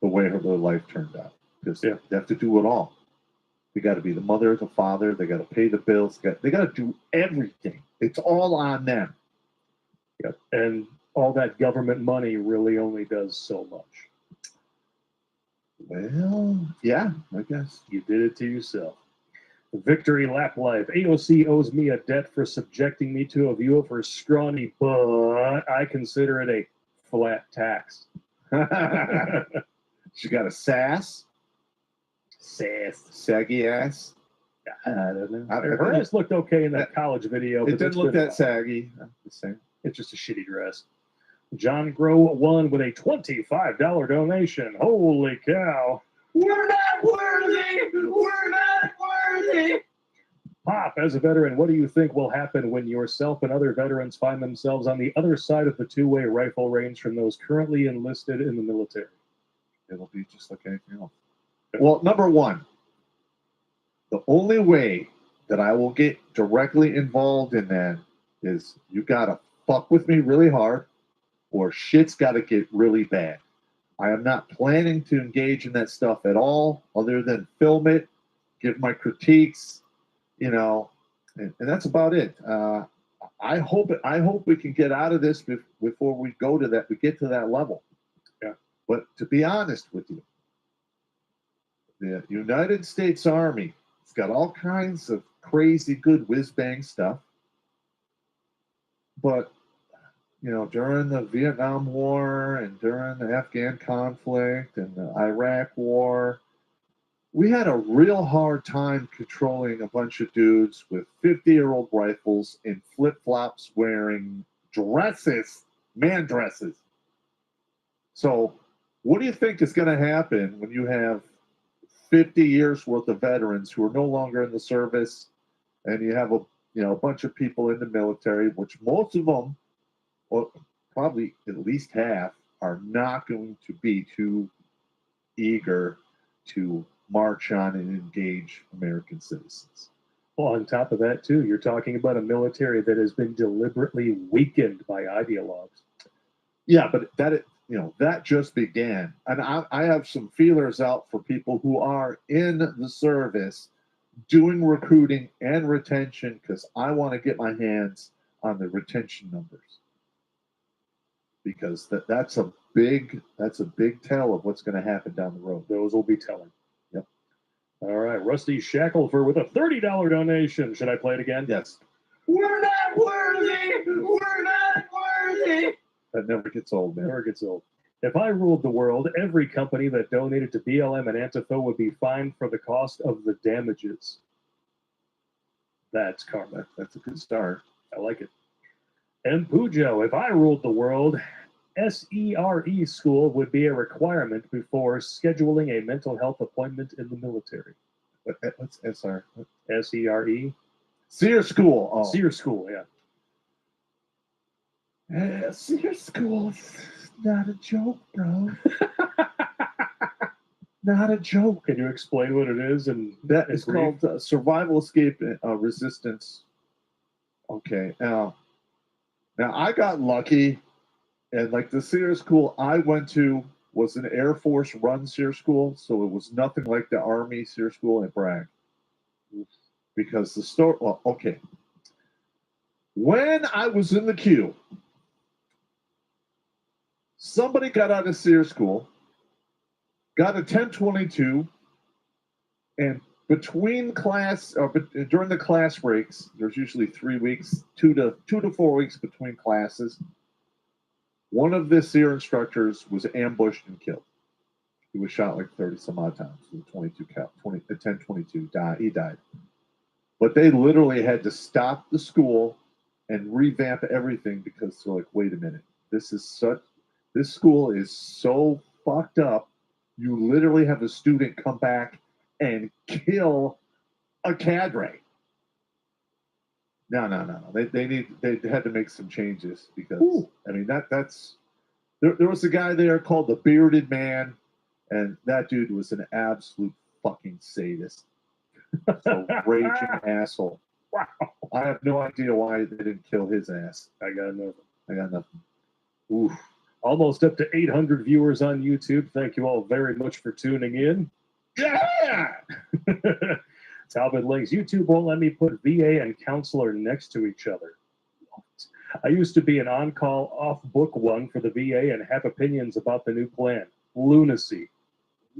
the way her life turned out. Because they have to do it all. They got to be the mother, the father. They got to pay the bills. They got to do everything. It's all on them. Yep. And all that government money really only does so much. Well, yeah, I guess. You did it to yourself. Victory Lap Life. AOC owes me a debt for subjecting me to a view of her scrawny, but I consider it a flat tax. She got a sass. Saggy ass. I don't know. Her ass looked okay in that college video. It didn't look that saggy. It's just a shitty dress. John Grow won with a $25 donation. Holy cow. We're not worthy! We're not worthy! Pop, as a veteran, what do you think will happen when yourself and other veterans find themselves on the other side of the two-way rifle range from those currently enlisted in the military? It'll be just like anything else. Well, number one, the only way that I will get directly involved in that is you got to fuck with me really hard or shit's got to get really bad. I am not planning to engage in that stuff at all other than film it, give my critiques, and that's about it. I hope we can get out of this before we get to that level. Yeah. But to be honest with you, the United States Army, it's got all kinds of crazy good whiz-bang stuff. But, during the Vietnam War and during the Afghan conflict and the Iraq War, we had a real hard time controlling a bunch of dudes with 50-year-old rifles and flip-flops wearing dresses, man dresses. So What do you think is going to happen when you have 50 years worth of veterans who are no longer in the service, and you have a bunch of people in the military, which most of them, or probably at least half, are not going to be too eager to march on and engage American citizens. Well, on top of that, too, you're talking about a military that has been deliberately weakened by ideologues. Yeah, but that just began. And I have some feelers out for people who are in the service doing recruiting and retention, because I want to get my hands on the retention numbers. Because that's a big tell of what's going to happen down the road. Those will be telling. Yep. All right, Rusty Shackelford with a $30 donation. Should I play it again? Yes. We're not worthy. We're not worthy. That never gets old, man. Never gets old. If I ruled the world, every company that donated to BLM and Antifa would be fined for the cost of the damages. That's karma. That's a good start. I like it. And Pujo, if I ruled the world, SERE school would be a requirement before scheduling a mental health appointment in the military. What's SR? SERE? SEER school. Oh. SEER school, yeah. SEER school is not a joke, bro. Not a joke. Can you explain what it is? And that is called survival escape resistance. Okay. Now I got lucky, and like the SEER school I went to was an Air Force run SEER school, so it was nothing like the Army SEER school at Bragg. Because the story, well, okay. When I was in the queue, somebody got out of SEER school, got a 1022, and between class, or during the class breaks, there's usually 3 weeks, 2 to 4 weeks between classes. One of the SEER instructors was ambushed and killed. He was shot like 30 some odd times with a 1022. He died. But they literally had to stop the school and revamp everything because they're like, wait a minute, this school is so fucked up. You literally have a student come back and kill a cadre. No. They had to make some changes because I mean that's there was a guy there called the Bearded Man, and that dude was an absolute fucking sadist. A raging asshole. Wow. I have no idea why they didn't kill his ass. I got nothing. Oof. Almost up to 800 viewers on YouTube. Thank you all very much for tuning in. Yeah! Talbot Links. YouTube won't let me put VA and counselor next to each other. I used to be an on-call, off-book one for the VA and have opinions about the new plan. Lunacy.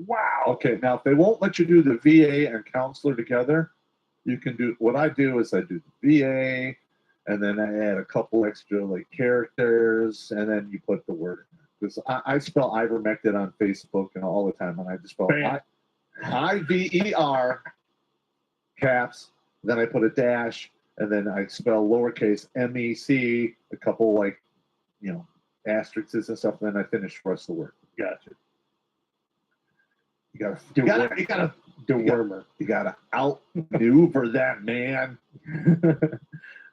Wow. Okay, now if they won't let you do the VA and counselor together, you can do, what I do is I do the VA, and then I add a couple extra like characters, and then you put the word in there. Because I spell ivermectin on Facebook and all the time, and I just spell IVER caps, then I put a dash, and then I spell lowercase MEC, a couple like, asterisks and stuff, and then I finish the rest of the word. Gotcha. You gotta outmaneuver that, man.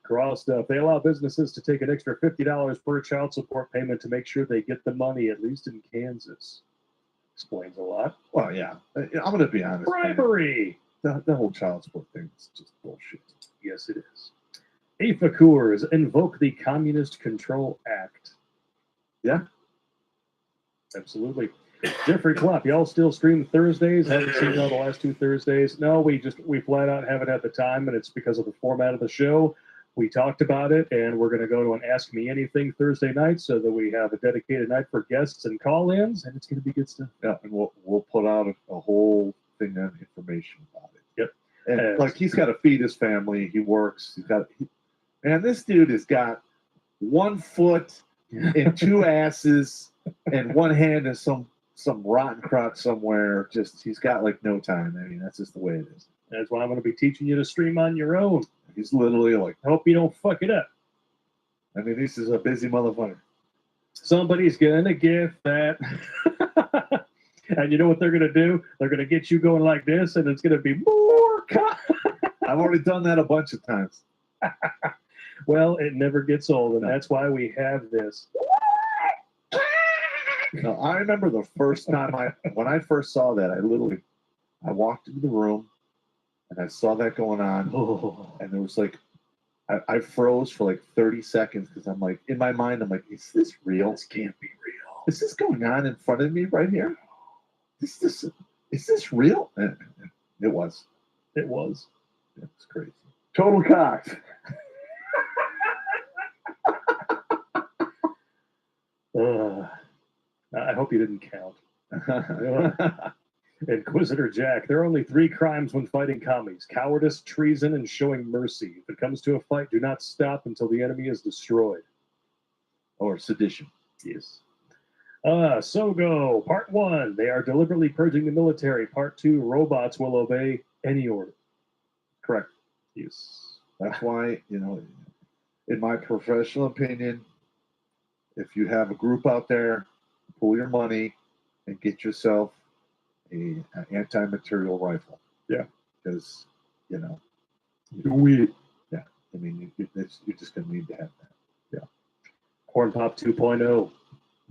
Cross stuff. They allow businesses to take an extra $50 per child support payment to make sure they get the money, at least in Kansas. Explains a lot. Well, yeah. I'm gonna be honest. Bribery. The whole child support thing is just bullshit. Yes, it is. AFA Coors invoke the Communist Control Act. Yeah. Absolutely. Jeffrey Klopp, y'all still stream Thursdays? Haven't seen y'all the last 2 Thursdays. No, we flat out haven't had the time, and it's because of the format of the show. We talked about it, and we're going to go to an Ask Me Anything Thursday night so that we have a dedicated night for guests and call-ins, and it's going to be good stuff. Yeah, and we'll put out a whole thing on information about it. Yep. And like he's got to feed his family. He works. Man, this dude has got 1 foot and 2 asses and 1 hand in some rotten crotch somewhere. Just he's got like no time. I mean, that's just the way it is. That's why I'm going to be teaching you to stream on your own. He's literally like, hope you don't fuck it up. I mean, this is a busy motherfucker. Somebody's gonna get that. And you know what they're going to do? They're going to get you going like this, and it's going to be more. I've already done that a bunch of times. Well, it never gets old, and that's why we have this. No, I remember the first time when I first saw that, I walked into the room and I saw that going on, and there was like, I froze for like 30 seconds because I'm like, in my mind, I'm like, is this real? This can't be real. Is this going on in front of me right here? Is this real? And it was. It was. It's crazy. Total cocks. I hope you didn't count. Inquisitor Jack, there are only 3 crimes when fighting commies: cowardice, treason, and showing mercy. If it comes to a fight, do not stop until the enemy is destroyed. Or sedition. Yes. Sogo, Part 1. They are deliberately purging the military. Part 2. Robots will obey any order. Correct. Yes. That's why, in my professional opinion, if you have a group out there, pull your money and get yourself an anti-material rifle. Yeah. Because, do it. Yeah. I mean, you're just going to need to have that. Yeah. Corn Pop 2.0.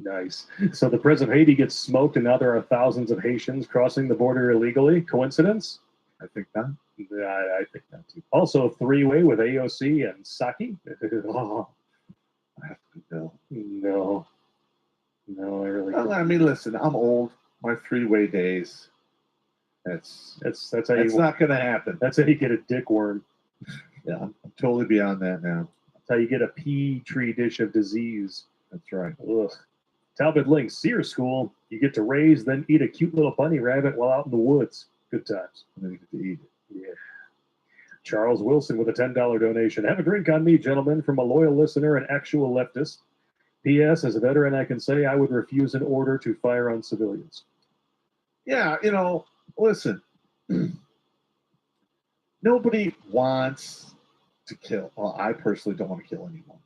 Nice. So the President of Haiti gets smoked, and now there are thousands of Haitians crossing the border illegally. Coincidence? I think not. I think not too. Also, 3-way with AOC and Saki. Oh, I have to go. No, I really. Well, I mean, listen, I'm old. My 3-way days. That's how you. It's not going to happen. That's how you get a dick worm. Yeah, I'm totally beyond that now. That's how you get a petri dish of disease. That's right. Ugh. Talbot Link, Sear School. You get to raise, then eat a cute little bunny rabbit while out in the woods. Good times. And then you get to eat it. Yeah. Charles Wilson with a $10 donation. Have a drink on me, gentlemen, from a loyal listener and actual leftist. P.S. As a veteran, I can say I would refuse an order to fire on civilians. Yeah, listen. Nobody wants to kill. Well, I personally don't want to kill anyone.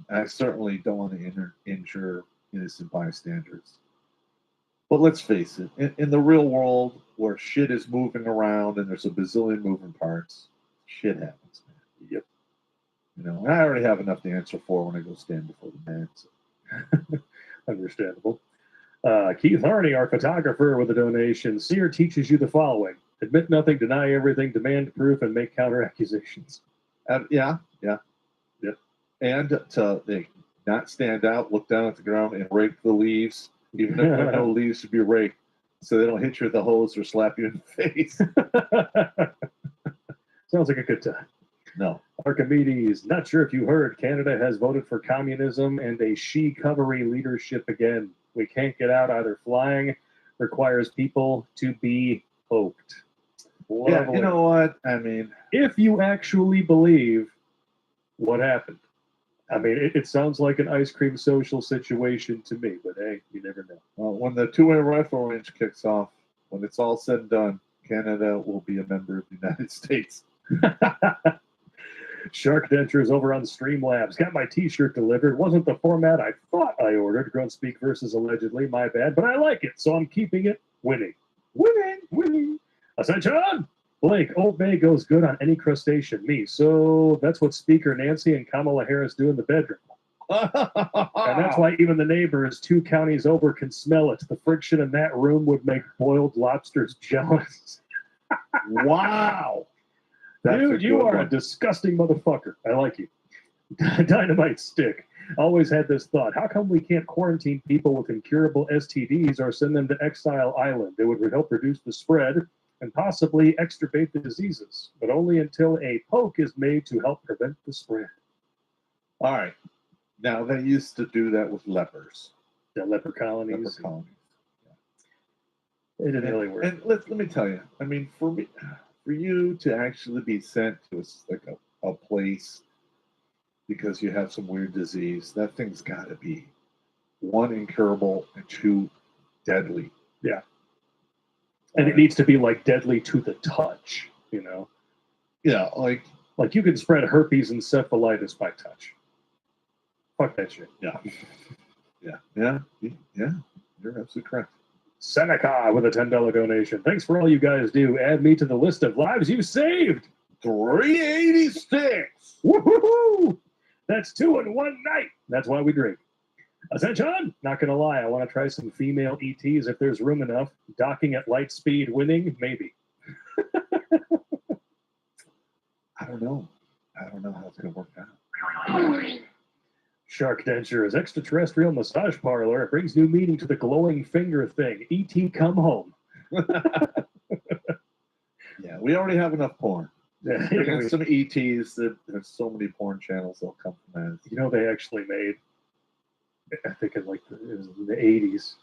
And I certainly don't want to injure innocent bystanders. But let's face it, in the real world where shit is moving around and there's a bazillion moving parts, shit happens, man. Yep. And I already have enough to answer for when I go stand before the man. So. Understandable. Keith Harney, our photographer, with a donation. Sear teaches you the following: admit nothing, deny everything, demand proof, and make counter accusations. Yeah. And to not stand out, look down at the ground, and rake the leaves, even if there are no leaves to be raked, so they don't hit you with the hose or slap you in the face. Sounds like a good time. No. Archimedes, not sure if you heard, Canada has voted for communism and a she-covery leadership again. We can't get out either. Flying requires people to be poked. Lovely. Yeah, you know what? I mean, if you actually believe what happened. I mean, it sounds like an ice cream social situation to me, but hey, you never know. Well, when the 2-way rifle range kicks off, when it's all said and done, Canada will be a member of the United States. Shark Dentures over on Streamlabs. Got my t-shirt delivered. Wasn't the format I thought I ordered. Gruntspeak versus allegedly. My bad. But I like it, so I'm keeping it. Winning. Ascension! Blake, Old Bay goes good on any crustacean. Me. So that's what Speaker Nancy and Kamala Harris do in the bedroom. And that's why even the neighbors 2 counties over can smell it. The friction in that room would make boiled lobsters jealous. Wow. Dude, you are a disgusting motherfucker. I like you. Dynamite Stick. Always had this thought. How come we can't quarantine people with incurable STDs or send them to Exile Island? It would help reduce the spread and possibly extirpate the diseases, but only until a poke is made to help prevent the spread. All right. Now, they used to do that with lepers. Yeah, leper colonies. It didn't really work. And let me tell you, I mean, for you to actually be sent to a place because you have some weird disease, that thing's got to be 1, incurable, and 2, deadly. Yeah. And it needs to be like deadly to the touch, Yeah, like you can spread herpes and encephalitis by touch. Fuck that shit. Yeah. You're absolutely correct. Seneca with a $10 donation. Thanks for all you guys do. Add me to the list of lives you saved. 386. Woohoo! That's 2 in one night. That's why we drink. Ascension? Not gonna lie, I want to try some female ETs if there's room enough. Docking at light speed, winning, maybe. I don't know. I don't know how it's gonna work out. Shark Denture is extraterrestrial massage parlor. It brings new meaning to the glowing finger thing. ET, come home. Yeah, we already have enough porn. Yeah, There's some ETs. There's so many porn channels that'll come from that. you know, they actually made, I think it was in the 80s,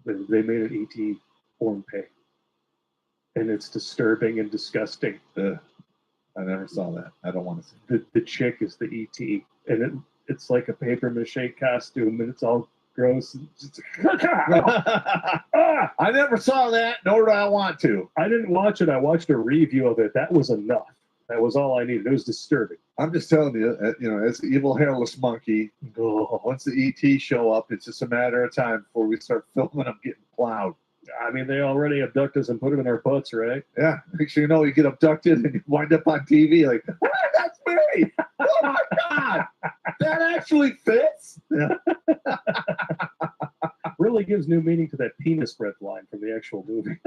they made an ET porn pay. And it's disturbing and disgusting. Ugh. I never saw that. I don't want to see The chick is the ET. And it's like a paper mache costume, and it's all gross. And just, I never saw that, nor do I want to. I didn't watch it. I watched a review of it. That was enough. That was all I needed. It was disturbing. I'm just telling you, as the evil hairless monkey, once the ET show up, it's just a matter of time before we start filming them getting plowed. I mean, they already abduct us and put it in our butts, right? Yeah. Make sure you know you get abducted and you wind up on TV like, ah, that's me. Oh my God. That actually fits. Yeah. Really gives new meaning to that penis breath line from the actual movie.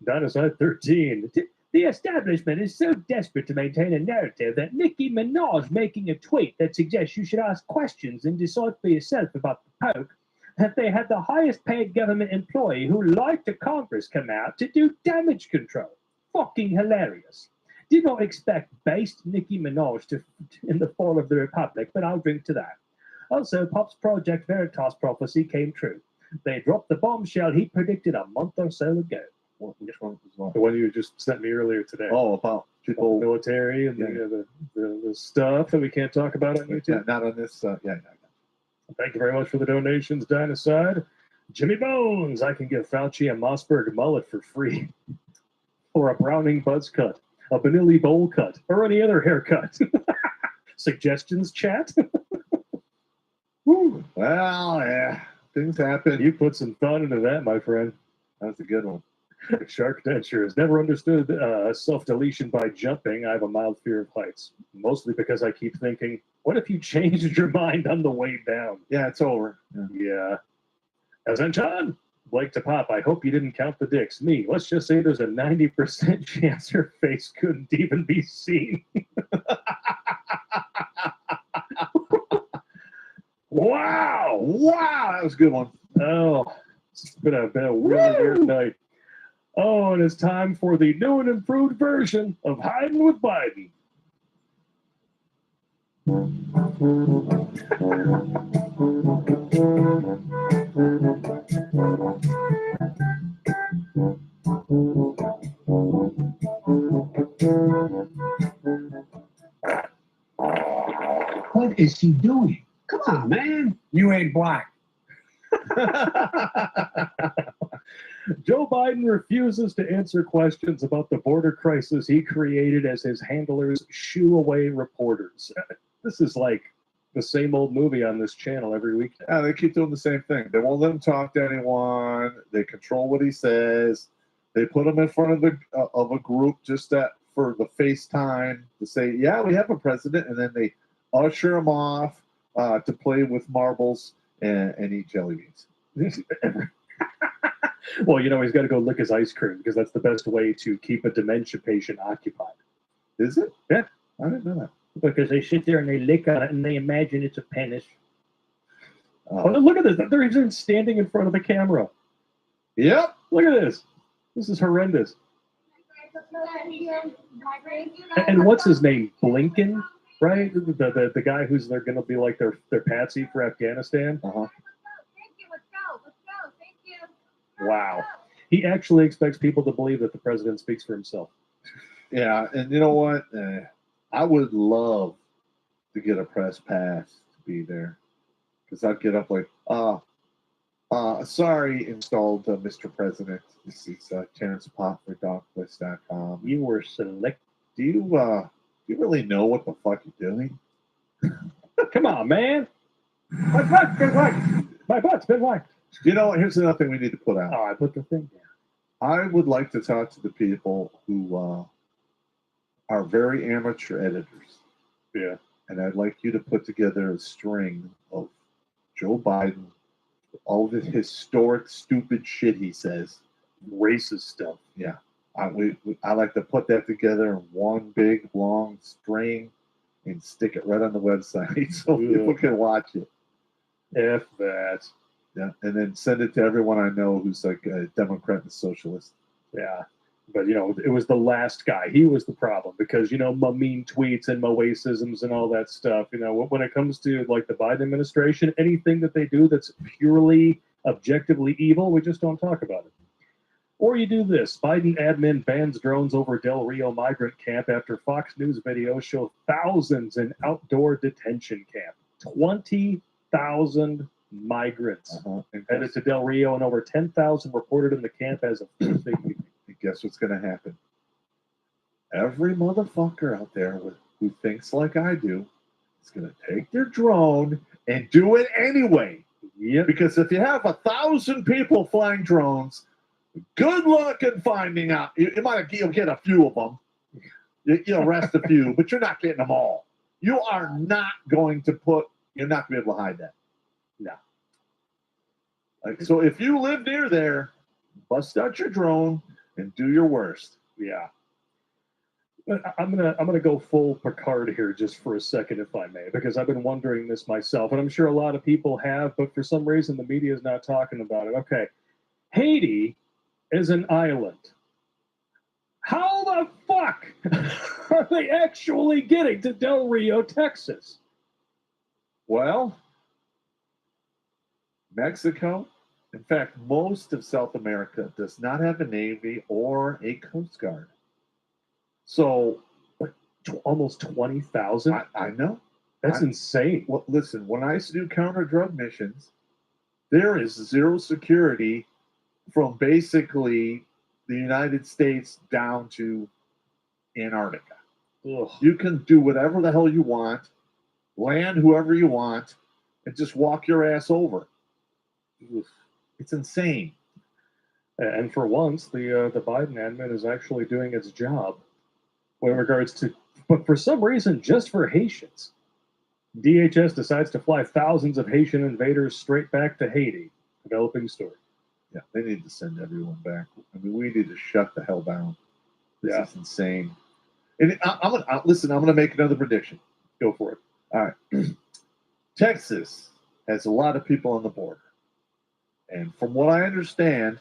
Dinosaur 13. The establishment is so desperate to maintain a narrative that Nicki Minaj making a tweet that suggests you should ask questions and decide for yourself about the Pope, that they had the highest paid government employee who lied to Congress come out to do damage control. Fucking hilarious. Did not expect based Nicki Minaj in the fall of the Republic, but I'll drink to that. Also, Pop's Project Veritas prophecy came true. They dropped the bombshell he predicted a month or so ago. Which one was one? The one you just sent me earlier today. Oh, about people. Military and the stuff that we can't talk about on YouTube. Yeah, not on this. Thank you very much for the donations, Dinosaur. Jimmy Bones, I can give Fauci a Mossberg mullet for free. Or a Browning buzz cut, a Benilli bowl cut, or any other haircut. Suggestions, chat? Woo. Well, yeah, things happen. You put some thought into that, my friend. That's a good one. Shark Denture has never understood self-deletion by jumping. I have a mild fear of heights, mostly because I keep thinking, what if you changed your mind on the way down? Yeah, it's over. Yeah. Ascension, Blake to Pop, I hope you didn't count the dicks. Me, let's just say there's a 90% chance her face couldn't even be seen. Wow! Wow, that was a good one. Oh, it's been a really weird night. Oh, and it's time for the new and improved version of Hiding with Biden. What is he doing? Come on, man. You ain't black. Joe Biden refuses to answer questions about the border crisis he created as his handlers shoo away reporters. This is like the same old movie on this channel every week. Yeah, they keep doing the same thing. They won't let him talk to anyone. They control what he says. They put him in front of a group just for the FaceTime to say, yeah, we have a president, and then they usher him off to play with marbles and eat jelly beans. Well, he's got to go lick his ice cream because that's the best way to keep a dementia patient occupied. Is it? Yeah. I didn't know that. Because they sit there and they lick on it and they imagine it's a penis. Oh, look at this. They're even standing in front of the camera. Yep. Look at this. This is horrendous. And what's his name? Blinken, right? The guy who's they're going to be like their patsy for Afghanistan. Uh-huh. Wow. He actually expects people to believe that the president speaks for himself. Yeah, and you know what? I would love to get a press pass to be there. Because I'd get up like, sorry, installed Mr. President. This is Terrence Pop for DocBliss.com. You were select. Do you really know what the fuck you're doing? Come on, man. My butt's been whacked. My butt's been whacked. You know, here's another thing we need to put out. Oh, I put the thing down. I would like to talk to the people who are very amateur editors. Yeah. And I'd like you to put together a string of Joe Biden, all of his historic, stupid shit he says. Racist stuff. Yeah. I like to put that together in one big, long string and stick it right on the website so people can watch it. F that. Yeah. And then send it to everyone I know who's like a Democrat and socialist. Yeah. But, you know, it was the last guy. He was the problem because, you know, my mean tweets and my racisms and all that stuff. You know, when it comes to, like, the Biden administration, anything that they do that's purely objectively evil, we just don't talk about it. Or you do this. Biden admin bans drones over Del Rio migrant camp after Fox News videos show thousands in outdoor detention camp. 20,000 migrants headed to Del Rio and over 10,000 reported in the camp as of Thursday evening. And guess what's going to happen? Every motherfucker out there who thinks like I do is going to take their drone and do it anyway. Yeah. Because if you have 1,000 people flying drones, good luck in finding out. You'll get a few of them. You'll arrest a few, but you're not getting them all. You are not going to you're not going to be able to hide that. No. Like, so if you live near there, bust out your drone and do your worst. Yeah. But I'm gonna go full Picard here just for a second, if I may, because I've been wondering this myself, and I'm sure a lot of people have, but for some reason the media is not talking about it. Okay. Haiti is an island. How the fuck are they actually getting to Del Rio, Texas? Well, Mexico, in fact, most of South America does not have a Navy or a Coast Guard. So, almost 20,000? I know. That's insane. Well, listen, when I used to do counter-drug missions, there is zero security from basically the United States down to Antarctica. Ugh. You can do whatever the hell you want, land whoever you want, and just walk your ass over. It's insane. And for once, the Biden admin is actually doing its job with regards to, but for some reason, just for Haitians. DHS decides to fly thousands of Haitian invaders straight back to Haiti. Developing story. Yeah, they need to send everyone back. I mean, we need to shut the hell down. This is insane. And I'm gonna make another prediction. Go for it. All right. Texas has a lot of people on the border. And from what I understand,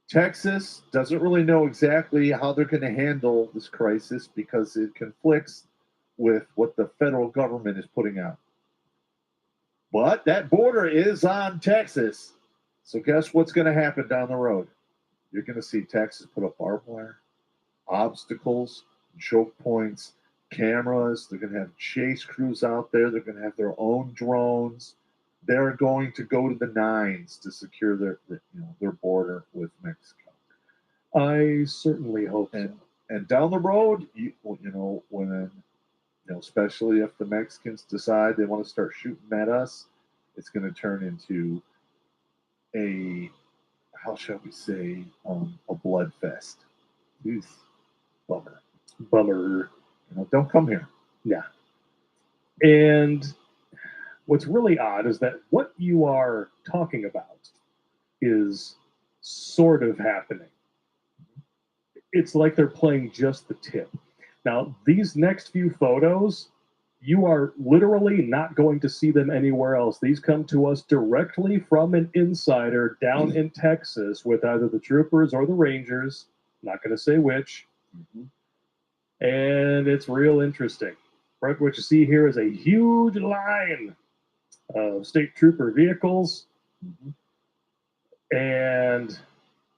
Texas doesn't really know exactly how they're going to handle this crisis because it conflicts with what the federal government is putting out. But that border is on Texas. So guess what's going to happen down the road? You're going to see Texas put up barbed wire, obstacles, choke points, cameras. They're going to have chase crews out there. They're going to have their own drones. They're going to go to the nines to secure their border with Mexico. I certainly hope so. And down the road, especially if the Mexicans decide they want to start shooting at us, it's going to turn into a blood fest. Bummer. Don't come here. Yeah. And what's really odd is that what you are talking about is sort of happening. It's like they're playing just the tip. Now, these next few photos, you are literally not going to see them anywhere else. These come to us directly from an insider down in Texas with either the troopers or the Rangers. Not going to say which. And it's real interesting. Right, what you see here is a huge line of state trooper vehicles. And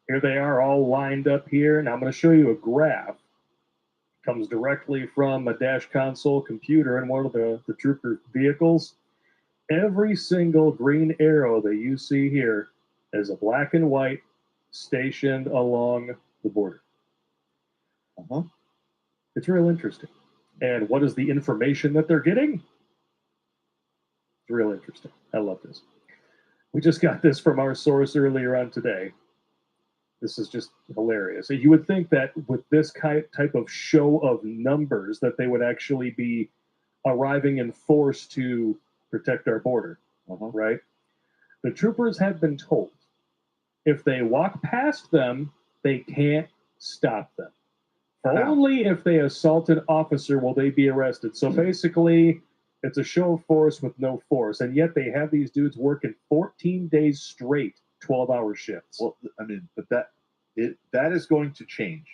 here they are all lined up here. Now I'm going to show you a graph. It comes directly from a dash console computer in one of the trooper vehicles. Every single green arrow that you see here is a black and white stationed along the border. It's real interesting. And what is the information that they're getting? It's real interesting. I love this. We just got this from our source earlier on today. This is just hilarious. So you would think that with this type of show of numbers that they would actually be arriving in force to protect our border, right? The troopers have been told if they walk past them, they can't stop them. Only if they assault an officer will they be arrested. So basically, it's a show of force with no force. And yet they have these dudes working 14 days straight, 12-hour shifts. Well, I mean, but that is going to change.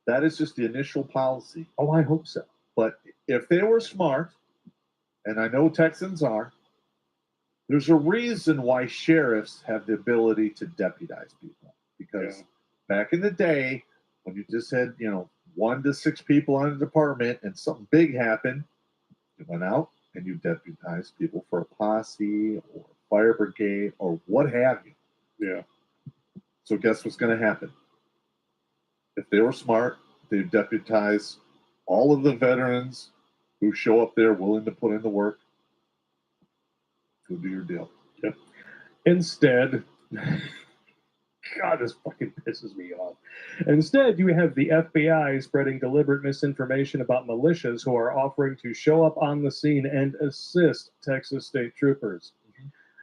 That is just the initial policy. Oh, I hope so. But if they were smart, and I know Texans are, there's a reason why sheriffs have the ability to deputize people. Because back in the day, when you just had, 1 to 6 people on a department and something big happened, you went out and you deputized people for a posse or fire brigade or what have you. Yeah. So guess what's going to happen? If they were smart, they'd deputize all of the veterans who show up there willing to put in the work. Go do your deal. Yep. Instead, God, this fucking pisses me off. Instead, you have the FBI spreading deliberate misinformation about militias who are offering to show up on the scene and assist Texas state troopers.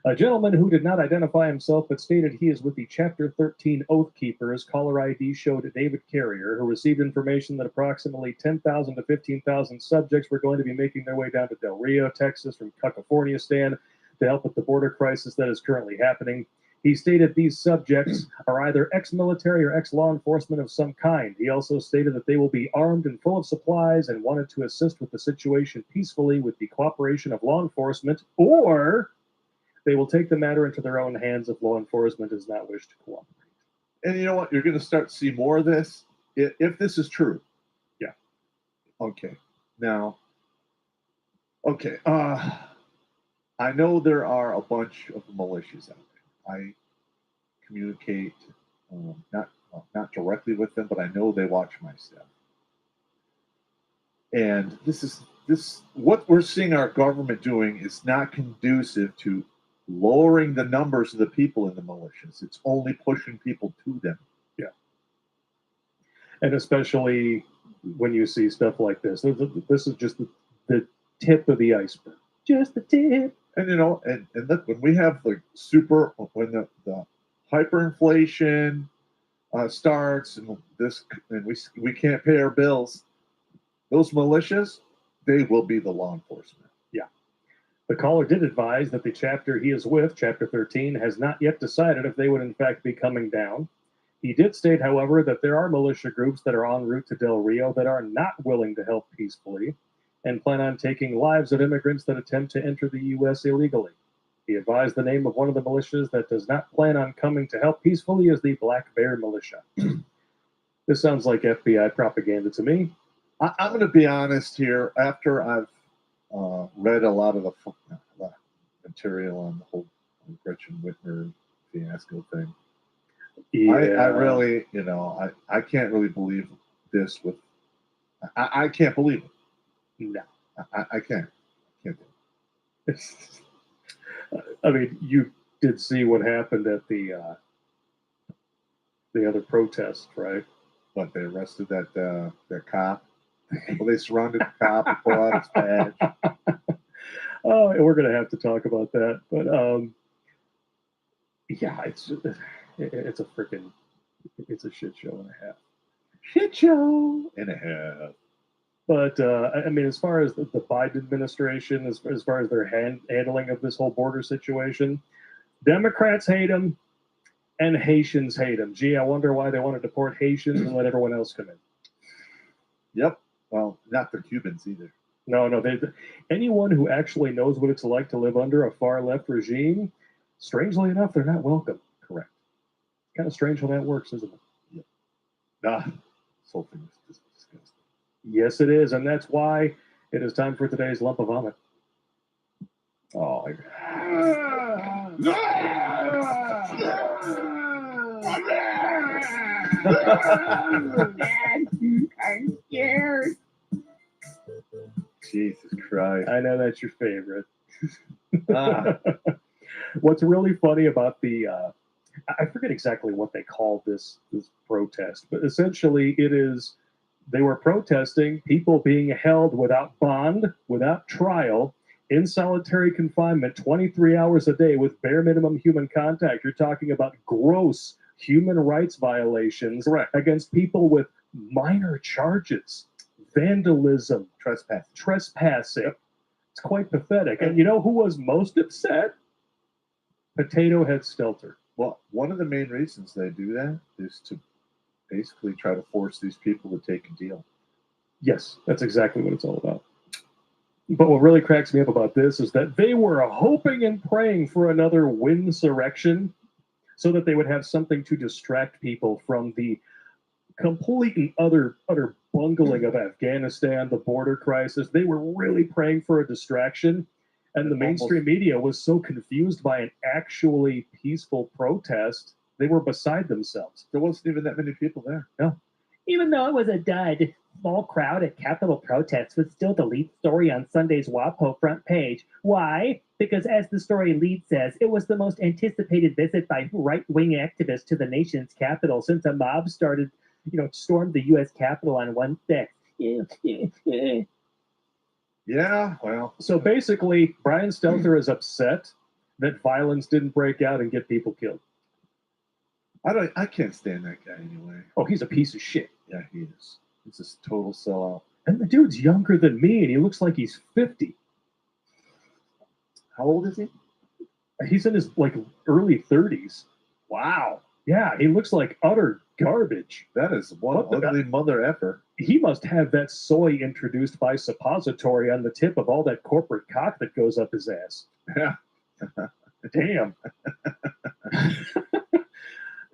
A gentleman who did not identify himself but stated he is with the Chapter 13 Oath Keepers caller ID showed David Carrier, who received information that approximately 10,000 to 15,000 subjects were going to be making their way down to Del Rio, Texas from California-stan to help with the border crisis that is currently happening. He stated these subjects are either ex-military or ex-law enforcement of some kind. He also stated that they will be armed and full of supplies and wanted to assist with the situation peacefully with the cooperation of law enforcement, or they will take the matter into their own hands if law enforcement does not wish to cooperate. And you know what? You're going to start to see more of this if this is true. Yeah. Okay. Now, okay. I know there are a bunch of militias out there. I communicate not directly with them, but I know they watch my stuff. And this what we're seeing our government doing is not conducive to lowering the numbers of the people in the militias. It's only pushing people to them. Yeah. And especially when you see stuff like this. This is just the tip of the iceberg. Just the tip. And and look, when we have when the hyperinflation starts and we can't pay our bills, those militias, they will be the law enforcement. Yeah. The caller did advise that the chapter he is with, Chapter 13, has not yet decided if they would in fact be coming down. He did state, however, that there are militia groups that are en route to Del Rio that are not willing to help peacefully and plan on taking lives of immigrants that attempt to enter the U.S. illegally. He advised the name of one of the militias that does not plan on coming to help peacefully is the Black Bear Militia. This sounds like FBI propaganda to me. I'm going to be honest here. After I've read a lot of the material on the whole Gretchen Whitmer fiasco thing, yeah. I really, I can't really believe this. I can't believe it. No, I can't. Do it. I mean, you did see what happened at the other protest, right? But they arrested that cop. Well, they surrounded the cop and pulled out his badge. Oh, and we're going to have to talk about that. But yeah, it's a freaking, it's a shit show and a half. Shit show and a half. But I mean, as far as the Biden administration, as far as their handling of this whole border situation, Democrats hate them and Haitians hate them. Gee, I wonder why they want to deport Haitians and let everyone else come in. Yep. Well, not the Cubans either. No. Anyone who actually knows what it's like to live under a far left regime, strangely enough, they're not welcome. Correct. Kind of strange how that works, isn't it? Yep. This whole thing is disgusting. Yes, it is, and that's why it is time for today's lump of vomit. Oh, I'm scared. Jesus Christ. I know that's your favorite. What's really funny about the I forget exactly what they called this protest, but essentially it is they were protesting people being held without bond, without trial, in solitary confinement 23 hours a day with bare minimum human contact. You're talking about gross human rights violations against people with minor charges, vandalism, trespassing. Yep. It's quite pathetic. And you know who was most upset? Potato Head Stelter. Well, one of the main reasons they do that is to basically try to force these people to take a deal. Yes, that's exactly what it's all about. But what really cracks me up about this is that they were hoping and praying for another winsurrection so that they would have something to distract people from the complete and utter bungling of Afghanistan, the border crisis. They were really praying for a distraction. And the mainstream media was so confused by an actually peaceful protest, they were beside themselves. There wasn't even that many people there. No. Even though it was a dud, small crowd at Capitol protests was still the lead story on Sunday's WAPO front page. Why? Because as the story lead says, it was the most anticipated visit by right-wing activists to the nation's capital since a mob stormed the U.S. Capitol on Wednesday. Yeah, well. So basically, Brian Stelter is upset that violence didn't break out and get people killed. I can't stand that guy anyway. Oh, he's a piece of shit. Yeah, he is. He's a total sellout. And the dude's younger than me, and he looks like he's 50. How old is he? He's in his early 30s. Wow. Yeah, he looks like utter garbage. That is one ugly mother effer. He must have that soy introduced by suppository on the tip of all that corporate cock that goes up his ass. Yeah. Damn.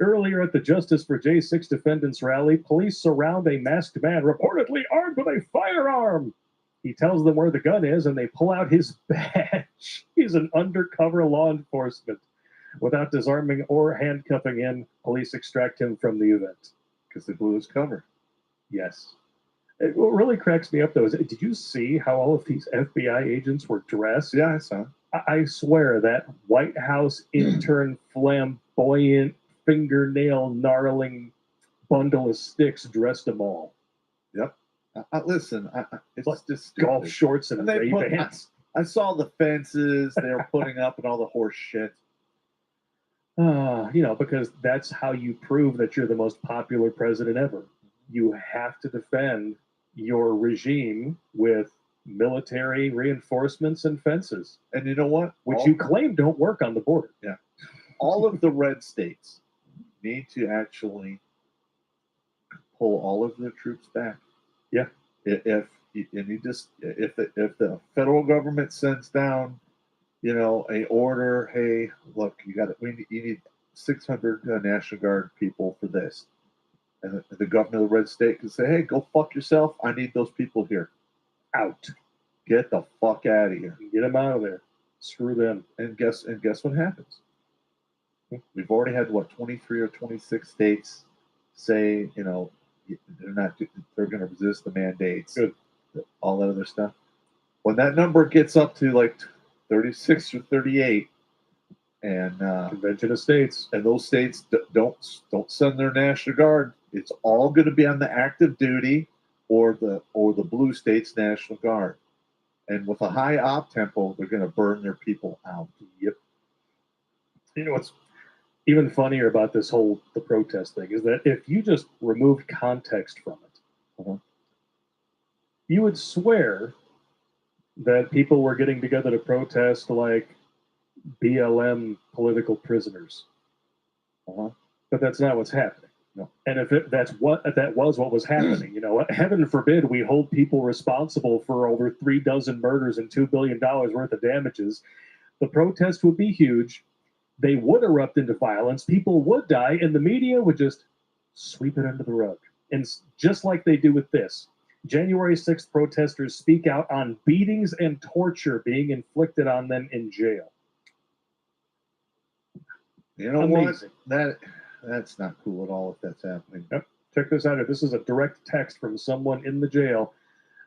Earlier at the Justice for J6 defendants rally, police surround a masked man reportedly armed with a firearm. He tells them where the gun is, and they pull out his badge. He's an undercover law enforcement. Without disarming or handcuffing him, police extract him from the event. Because they blew his cover. Yes. What really cracks me up, though, is did you see how all of these FBI agents were dressed? Yeah, I saw. I swear that White House intern flamboyant fingernail gnarling bundle of sticks dressed them all. Yep. Listen, it's like just stupid. Golf shorts and Ray-Bans. I saw the fences they were putting up and all the horse shit. Because that's how you prove that you're the most popular president ever. You have to defend your regime with military reinforcements and fences. And you know what? Which you claim don't work on the border. Yeah. All of the red states need to actually pull all of their troops back. Yeah. If the federal government sends down, a order, hey, look, you need 600 National Guard people for this, and the governor of the red state can say, hey, go fuck yourself. I need those people here. Out. Get the fuck out of here. Get them out of there. Screw them. And guess what happens? We've already had 23 or 26 states say, they're going to resist the mandates. Good. All that other stuff. When that number gets up to 36 or 38, and Convention of States, and those states don't send their National Guard, it's all going to be on the active duty or the blue states National Guard. And with a high op tempo, they're going to burn their people out. Yep. You know what's even funnier about the protest thing is that if you just removed context from it, you would swear that people were getting together to protest like BLM political prisoners. But that's not what's happening. No. And if that was what was happening, heaven forbid we hold people responsible for over 36 murders and $2 billion worth of damages, the protest would be huge. They would erupt into violence. People would die, and the media would just sweep it under the rug. And just like they do with this, January 6th protesters speak out on beatings and torture being inflicted on them in jail. You know Amazing. what? That's not cool at all if that's happening. Yep. Check this out. This is a direct text from someone in the jail.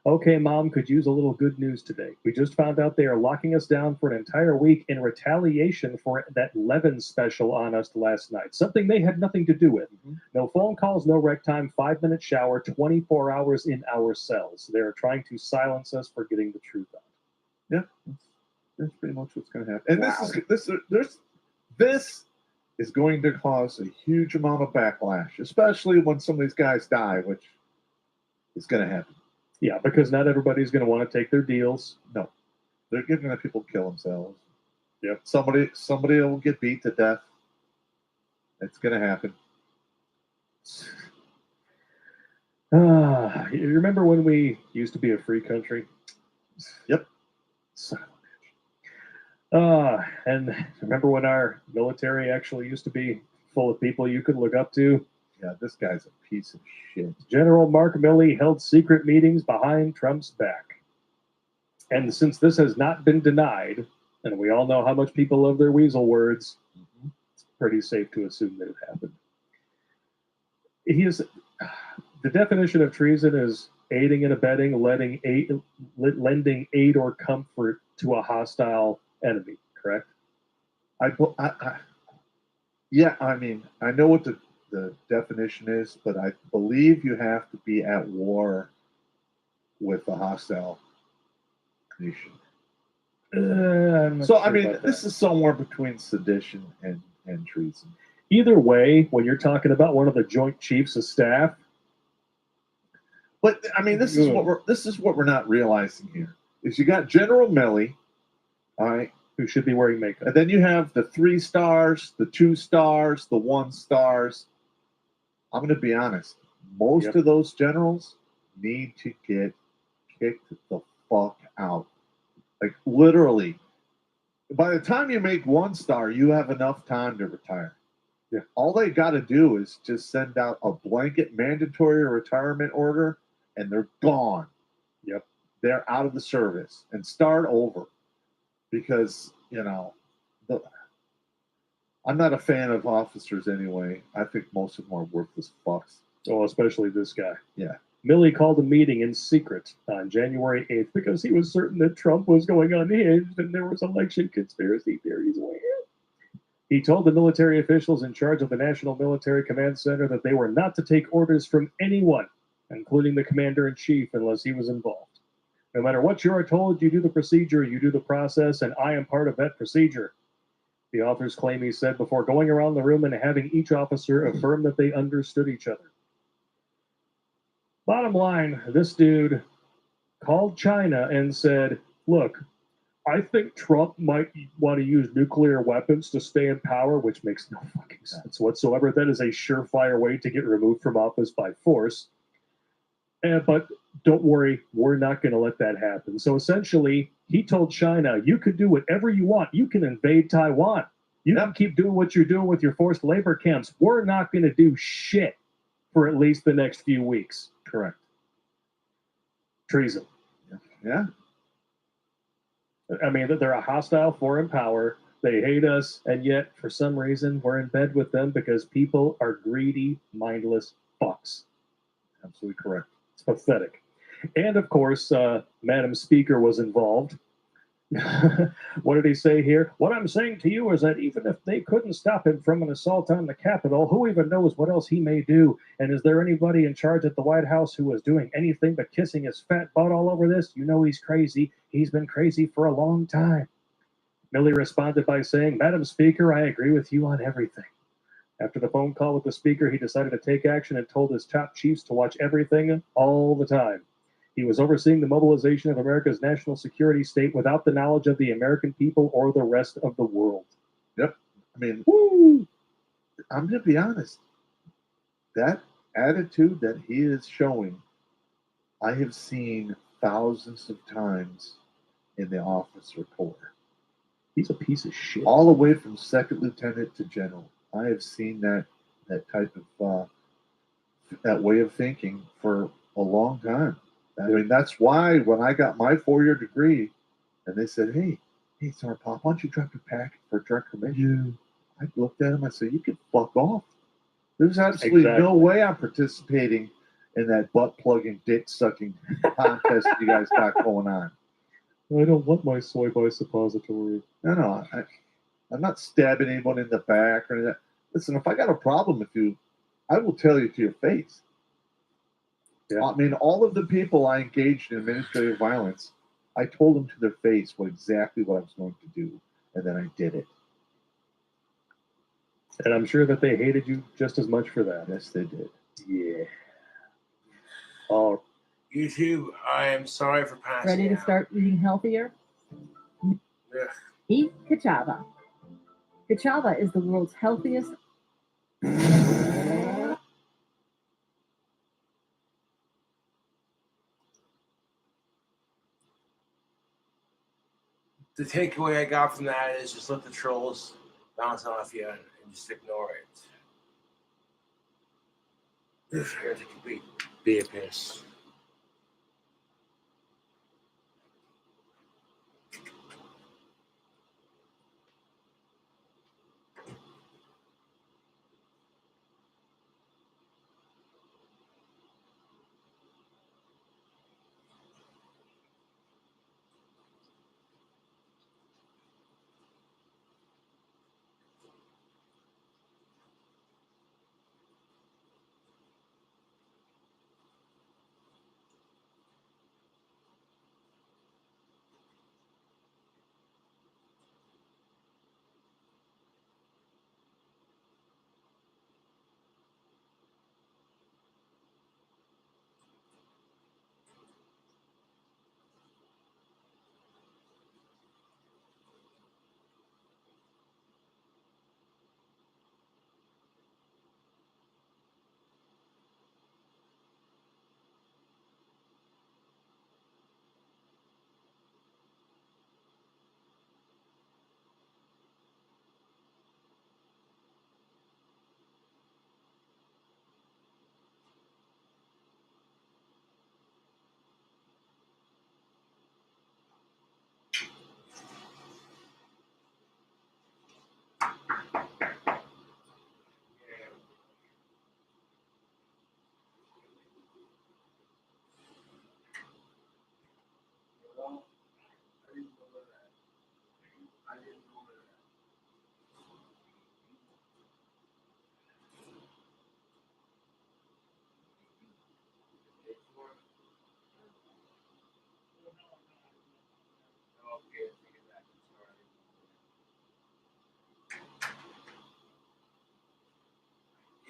Okay, Mom, could use a little good news today. We just found out they are locking us down for an entire week in retaliation for that Levin special on us last night. Something they had nothing to do with. No phone calls, no rec time, 5-minute shower, 24 hours in our cells. They are trying to silence us for getting the truth out. Yeah, that's pretty much what's going to happen. And this is going to cause a huge amount of backlash, especially when some of these guys die, which is going to happen. Yeah, because not everybody's going to want to take their deals. No, they're giving the people to kill themselves. Yep. Somebody will get beat to death. It's going to happen. You remember when we used to be a free country? Yep. And remember when our military actually used to be full of people you could look up to? Yeah, this guy's a piece of shit. General Mark Milley held secret meetings behind Trump's back. And since this has not been denied, and we all know how much people love their weasel words, it's pretty safe to assume that it happened. The definition of treason is aiding and abetting, lending aid or comfort to a hostile enemy, correct? Yeah, I mean, I know what the definition is, but I believe you have to be at war with a hostile nation. So, I mean, this is somewhere between sedition and treason. Either way, when you're talking about one of the Joint Chiefs of Staff, but I mean, this is what we're not realizing here is you got General Milley, all right, who should be wearing makeup, and then you have the 3 stars, the 2 stars, the 1 stars. I'm going to be honest. Most of those generals need to get kicked the fuck out. Like, literally. By the time you make 1 star, you have enough time to retire. Yeah. All they got to do is just send out a blanket mandatory retirement order, and they're gone. Yep. They're out of the service and start over. Because, you know, I'm not a fan of officers anyway. I think most of them are worthless fucks. Oh, especially this guy. Yeah. Milley called a meeting in secret on January 8th because he was certain that Trump was going unhinged and there was election conspiracy theories. He told the military officials in charge of the National Military Command Center that they were not to take orders from anyone, including the commander-in-chief, unless he was involved. No matter what you are told, you do the procedure, you do the process, and I am part of that procedure. The authors claim he said before going around the room and having each officer affirm that they understood each other. Bottom line, this dude called China and said, look, I think Trump might want to use nuclear weapons to stay in power, which makes no fucking sense whatsoever. That is a surefire way to get removed from office by force. But don't worry, we're not going to let that happen. So essentially, he told China, you can do whatever you want. You can invade Taiwan. You can keep doing what you're doing with your forced labor camps. We're not going to do shit for at least the next few weeks. Correct. Treason. Yeah. I mean, they're a hostile foreign power. They hate us, and yet, for some reason, we're in bed with them because people are greedy, mindless fucks. Absolutely correct. It's pathetic. And, of course, Madam Speaker was involved. What did he say here? What I'm saying to you is that even if they couldn't stop him from an assault on the Capitol, who even knows what else he may do? And is there anybody in charge at the White House who is doing anything but kissing his fat butt all over this? You know he's crazy. He's been crazy for a long time. Milley responded by saying, Madam Speaker, I agree with you on everything. After the phone call with the Speaker, he decided to take action and told his top chiefs to watch everything all the time. He was overseeing the mobilization of America's national security state without the knowledge of the American people or the rest of the world. Yep. I mean, I'm going to be honest. That attitude that he is showing, I have seen thousands of times in the officer corps. He's a piece of shit. All the way from second lieutenant to general. I have seen that type of that way of thinking for a long time. I mean, that's why when I got my 4-year degree, and they said, "Hey, Sergeant Pop, why don't you drop your packet for direct commission?" I looked at him. I said, "You can fuck off. There's absolutely no way I'm participating in that butt plugging, dick sucking contest you guys got going on. I don't want my soy by suppository. No, I'm not stabbing anyone in the back or anything. Listen, if I got a problem with you, I will tell you to your face. Yeah. I mean, all of the people I engaged in administrative violence, I told them to their face exactly what I was going to do, and then I did it. And I'm sure that they hated you just as much for that. Yes, they did. Yeah. Oh, YouTube, I am sorry for passing Ready to out. start eating healthier? Ugh. Eat cassava. Cassava is the world's healthiest. The takeaway I got from that is just let the trolls bounce off you and just ignore it. Ugh, here, take a be a piss.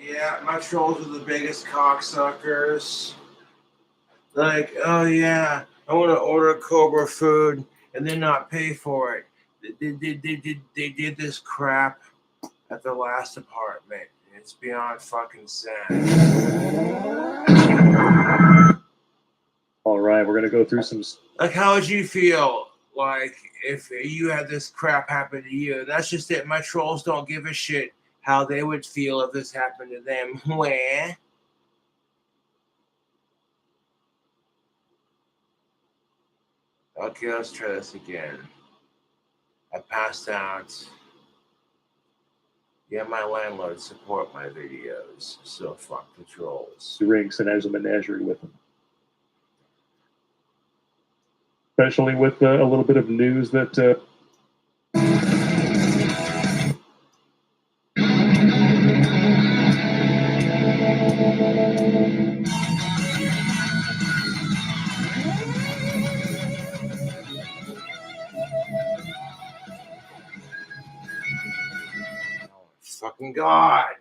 Yeah, my trolls are the biggest cocksuckers. Like, oh yeah, I want to order Cobra food and then not pay for it. They did this crap at the last apartment. It's beyond fucking sad. all right, we're gonna go through some. Like, how would you feel like if you had this crap happen to you? That's just it. My trolls don't give a shit how they would feel if this happened to them. Where? Okay, let's try this again. I passed out. Yeah, my landlord support my videos, so fuck the trolls. Drinks and has a menagerie with them. Especially with a little bit of news that Fucking God.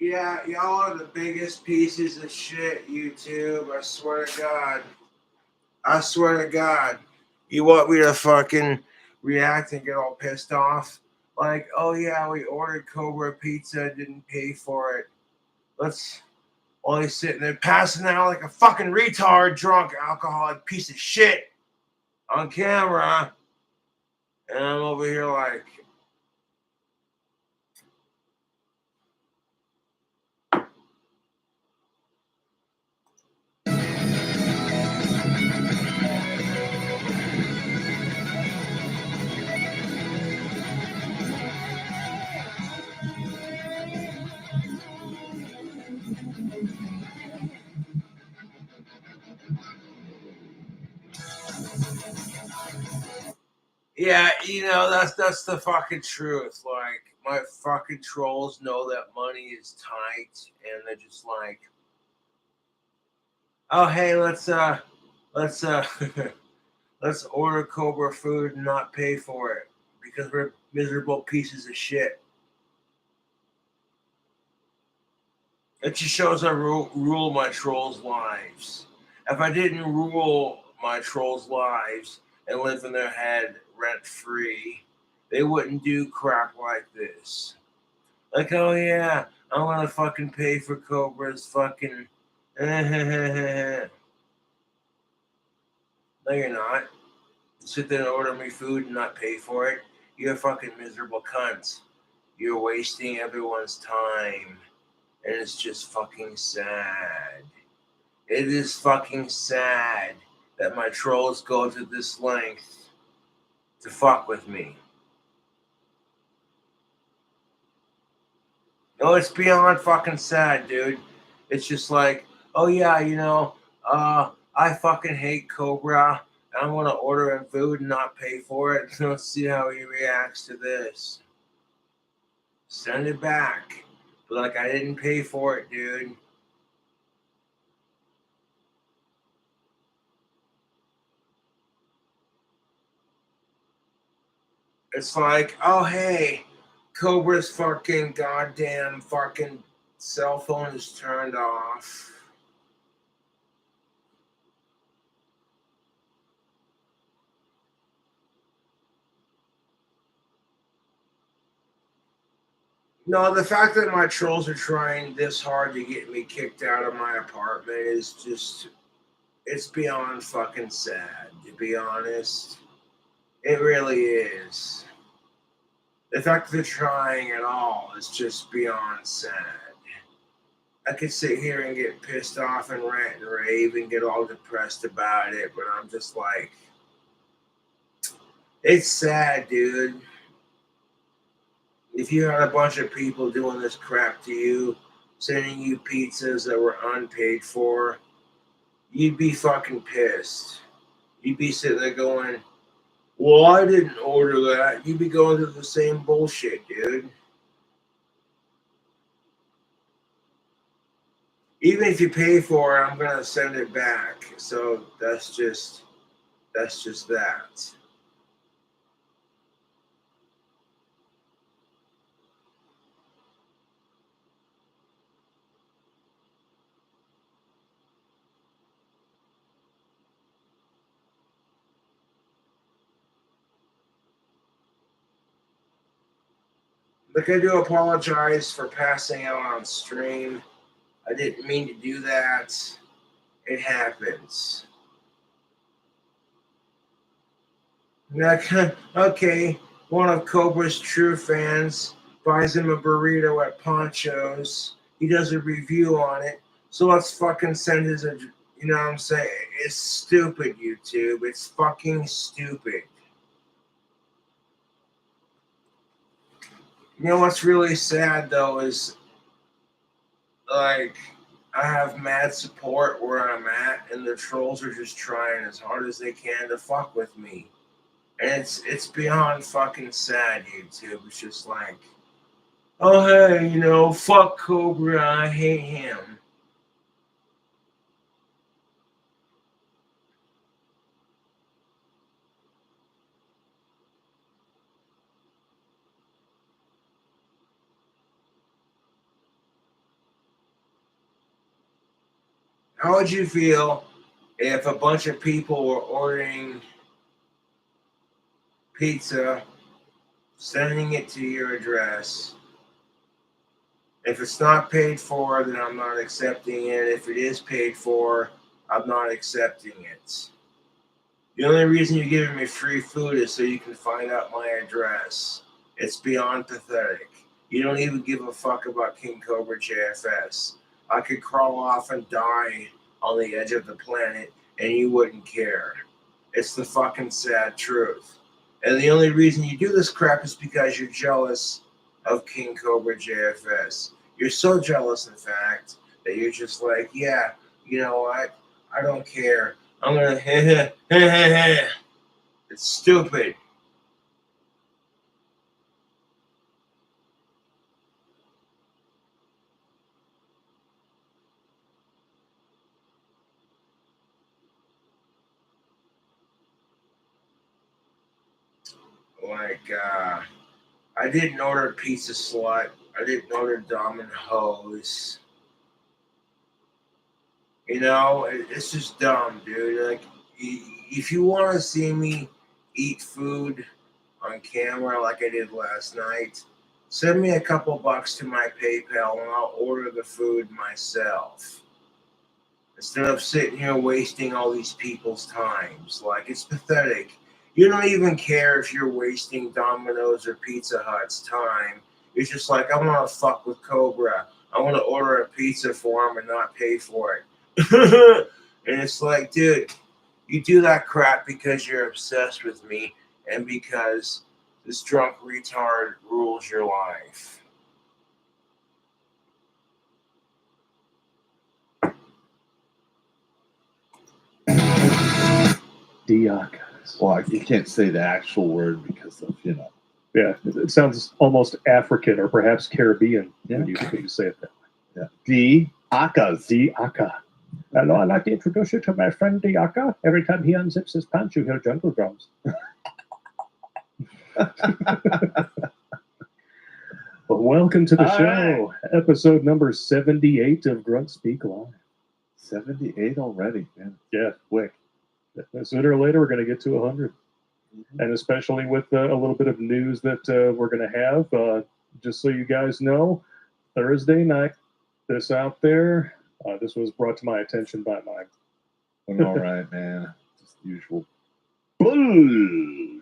Yeah, y'all are the biggest pieces of shit, YouTube. I swear to God. I swear to God. You want me to fucking react and get all pissed off? Like, oh yeah, we ordered Cobra pizza, didn't pay for it. while he's sitting there passing out like a fucking retard, drunk, alcoholic piece of shit on camera. And I'm over here like, yeah, that's the fucking truth. Like, my fucking trolls know that money is tight, and they're just like, oh hey, let's let's order Cobra food and not pay for it because we're miserable pieces of shit. It just shows I rule my trolls' lives. If I didn't rule my trolls' lives and live in their head rent free, they wouldn't do crap like this. Like, oh yeah, I want to fucking pay for Cobra's fucking. No, you're not. Sit there and order me food and not pay for it. You're a fucking miserable cunt. You're wasting everyone's time. And it's just fucking sad. It is fucking sad that my trolls go to this length to fuck with me. No, it's beyond fucking sad, dude. It's just like, oh yeah, I fucking hate Cobra. I'm gonna order him food and not pay for it. Let's see how he reacts to this. Send it back. But like, I didn't pay for it, dude. It's like, oh hey, Cobra's fucking goddamn fucking cell phone is turned off. No, the fact that my trolls are trying this hard to get me kicked out of my apartment is just, it's beyond fucking sad, to be honest. It really is. The fact that they're trying at all is just beyond sad. I could sit here and get pissed off and rant and rave and get all depressed about it, but I'm just like, it's sad, dude. If you had a bunch of people doing this crap to you, sending you pizzas that were unpaid for, you'd be fucking pissed. You'd be sitting there going, well, I didn't order that. You'd be going through the same bullshit, dude. Even if you pay for it, I'm gonna send it back. So that's just that. Like, I do apologize for passing out on stream. I didn't mean to do that. It happens. Like, okay, one of Cobra's true fans buys him a burrito at Poncho's. He does a review on it. So let's fucking send his, you know what I'm saying? It's stupid, YouTube. It's fucking stupid. You know what's really sad, though, is, like, I have mad support where I'm at, and the trolls are just trying as hard as they can to fuck with me. And it's beyond fucking sad, YouTube. It's just like, oh hey, fuck Cobra, I hate him. How would you feel if a bunch of people were ordering pizza, sending it to your address, If it's not paid for, then I'm not accepting it. If it is paid for, I'm not accepting it. The only reason you're giving me free food is so you can find out my address. It's beyond pathetic. You don't even give a fuck about King Cobra JFS. I could crawl off and die on the edge of the planet and you wouldn't care. It's the fucking sad truth. And the only reason you do this crap is because you're jealous of King Cobra JFS. You're so jealous, in fact, that you're just like, yeah, you know what? I don't care. I'm gonna It's stupid. Like, I didn't order Pizza Slut. I didn't order Domino's. You know, it's just dumb, dude. Like, if you want to see me eat food on camera like I did last night, send me a couple bucks to my PayPal and I'll order the food myself. Instead of sitting here wasting all these people's times. Like, it's pathetic. You don't even care if you're wasting Domino's or Pizza Hut's time. It's just like, I want to fuck with Cobra. I want to order a pizza for him and not pay for it. And it's like, dude, you do that crap because you're obsessed with me and because this drunk retard rules your life. Diacas. Well, you can't say the actual word because of, you know. Yeah, it sounds almost African or perhaps Caribbean when you say it that way. Yeah. Diacas. Diaca. Hello, I'd like to introduce you to my friend Diaca. Every time he unzips his pants, you hear jungle drums. Well, welcome to the show. Right. Episode number 78 of Grunt Speak Live. 78 already, man. Yeah, quick. Sooner or later, we're going to get to 100. Mm-hmm. And especially with a little bit of news that we're going to have. Just so you guys know, Thursday night, this out there, this was brought to my attention by Mike. All right, man. Just the usual bullshit.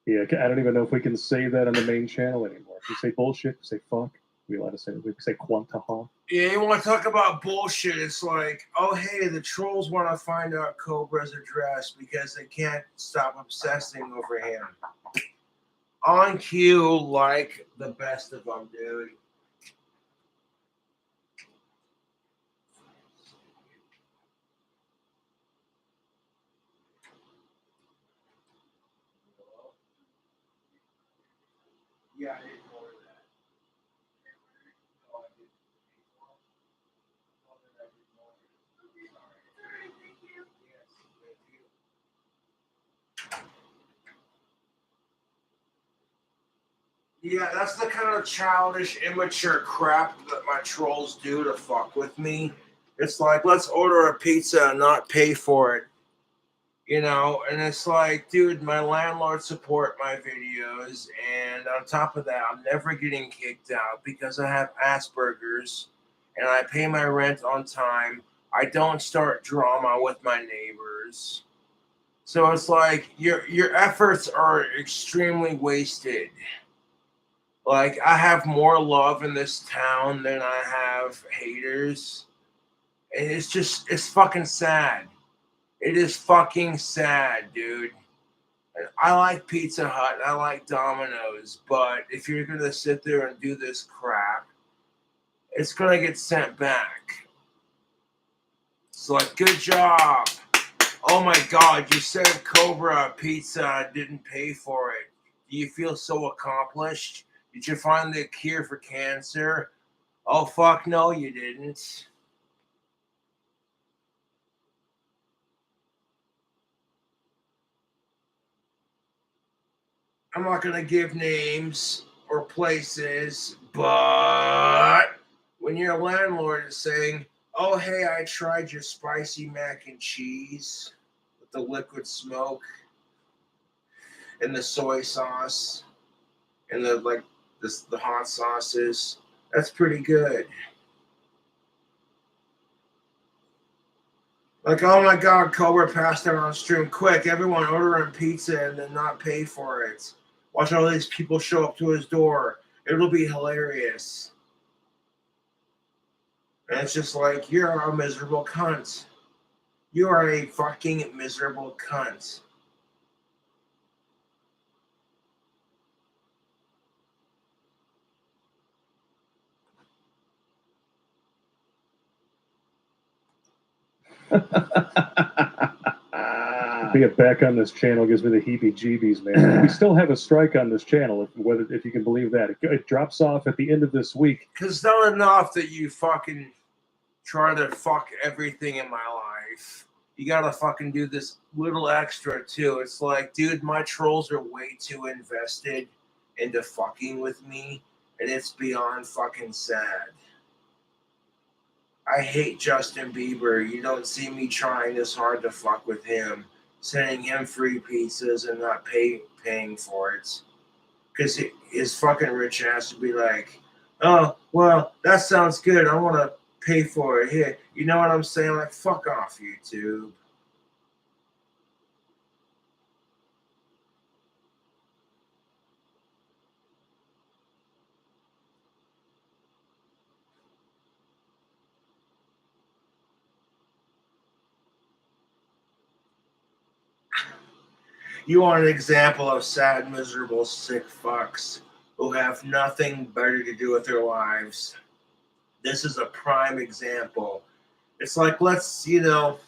Yeah, I don't even know if we can say that on the main channel anymore. If we say bullshit, we say fuck. We allowed to say we say quantaha. Yeah, you want to talk about bullshit? It's like, oh hey, the trolls want to find out Cobra's address because they can't stop obsessing over him. On cue, like the best of them, dude. Yeah, I didn't order that. Yeah, that's the kind of childish, immature crap that my trolls do to fuck with me. It's like, let's order a pizza and not pay for it. You know, and it's like, dude, my landlord support my videos, and on top of that, I'm never getting kicked out because I have Asperger's, and I pay my rent on time. I don't start drama with my neighbors. So it's like, your efforts are extremely wasted. Like, I have more love in this town than I have haters. And it's fucking sad. It is fucking sad, dude. I like Pizza Hut, I like Domino's, but if you're going to sit there and do this crap, it's going to get sent back. It's like, good job. Oh my God, you served Cobra a pizza and didn't pay for it. Do you feel so accomplished? Did you find the cure for cancer? Oh, fuck no, you didn't. I'm not going to give names or places, but when your landlord is saying, oh, hey, I tried your spicy mac and cheese with the liquid smoke and the soy sauce and the, like, the hot sauces. That's pretty good. Like, oh my God, Cobra passed out on stream. Quick, everyone ordering pizza and then not pay for it. Watch all these people show up to his door. It'll be hilarious. And it's just like, you're a miserable cunt. You are a fucking miserable cunt. Being back on this channel gives me the heebie-jeebies, man. We still have a strike on this channel, if you can believe that. It drops off at the end of this week. Because it's not enough that you fucking try to fuck everything in my life. You gotta fucking do this little extra too. It's like, dude, my trolls are way too invested into fucking with me, and it's beyond fucking sad. I hate Justin Bieber. You don't see me trying this hard to fuck with him, sending him free pizzas and not paying for it. Because his fucking rich ass would be like, oh, well, that sounds good. I want to pay for it. Here, you know what I'm saying? Like, fuck off, YouTube. You want an example of sad, miserable, sick fucks who have nothing better to do with their lives. This is a prime example. It's like, let's, meanwhile,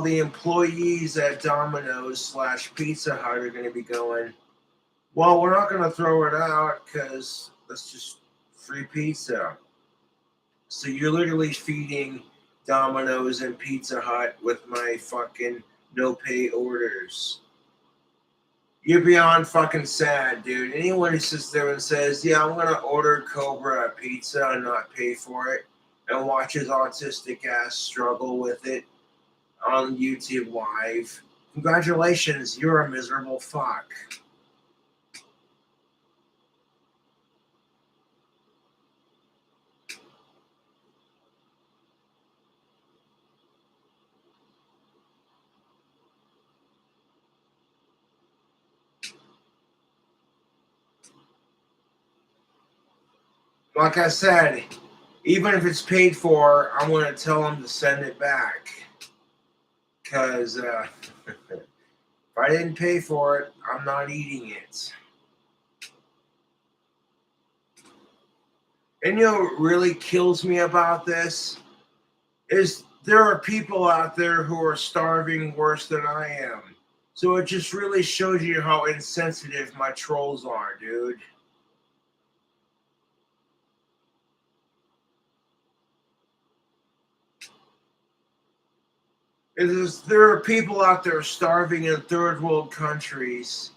the employees at Domino's / Pizza Hut are going to be going, well, we're not going to throw it out because that's just free pizza. So you're literally feeding Domino's and Pizza Hut with my fucking no pay orders. You're beyond fucking sad, dude. Anyone who sits there and says, yeah, I'm going to order Cobra a pizza and not pay for it, and watch his autistic ass struggle with it on YouTube Live, congratulations, you're a miserable fuck. Like I said, even if it's paid for, I'm going to tell them to send it back. Because if I didn't pay for it, I'm not eating it. And you know what really kills me about this? Is there are people out there who are starving worse than I am. So it just really shows you how insensitive my trolls are, dude. There are people out there starving in third world countries,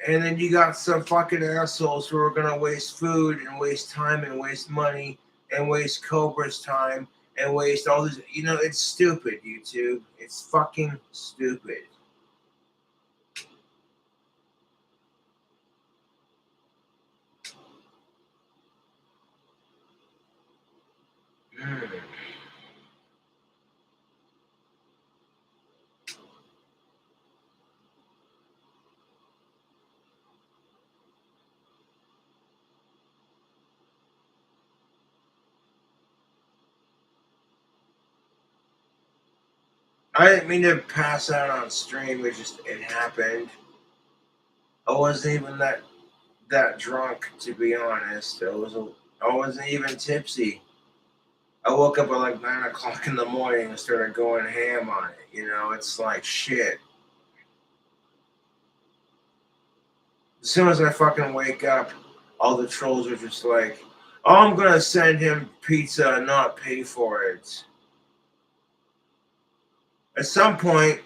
and then you got some fucking assholes who are gonna waste food and waste time and waste money and waste Cobra's time and waste all this. It's stupid, YouTube. It's fucking stupid. I didn't mean to pass out on stream. It happened. I wasn't even that drunk, to be honest. I wasn't even tipsy. I woke up at like 9 o'clock in the morning and started going ham on it. It's like shit. As soon as I fucking wake up, all the trolls are just like, oh, I'm going to send him pizza and not pay for it. At some point,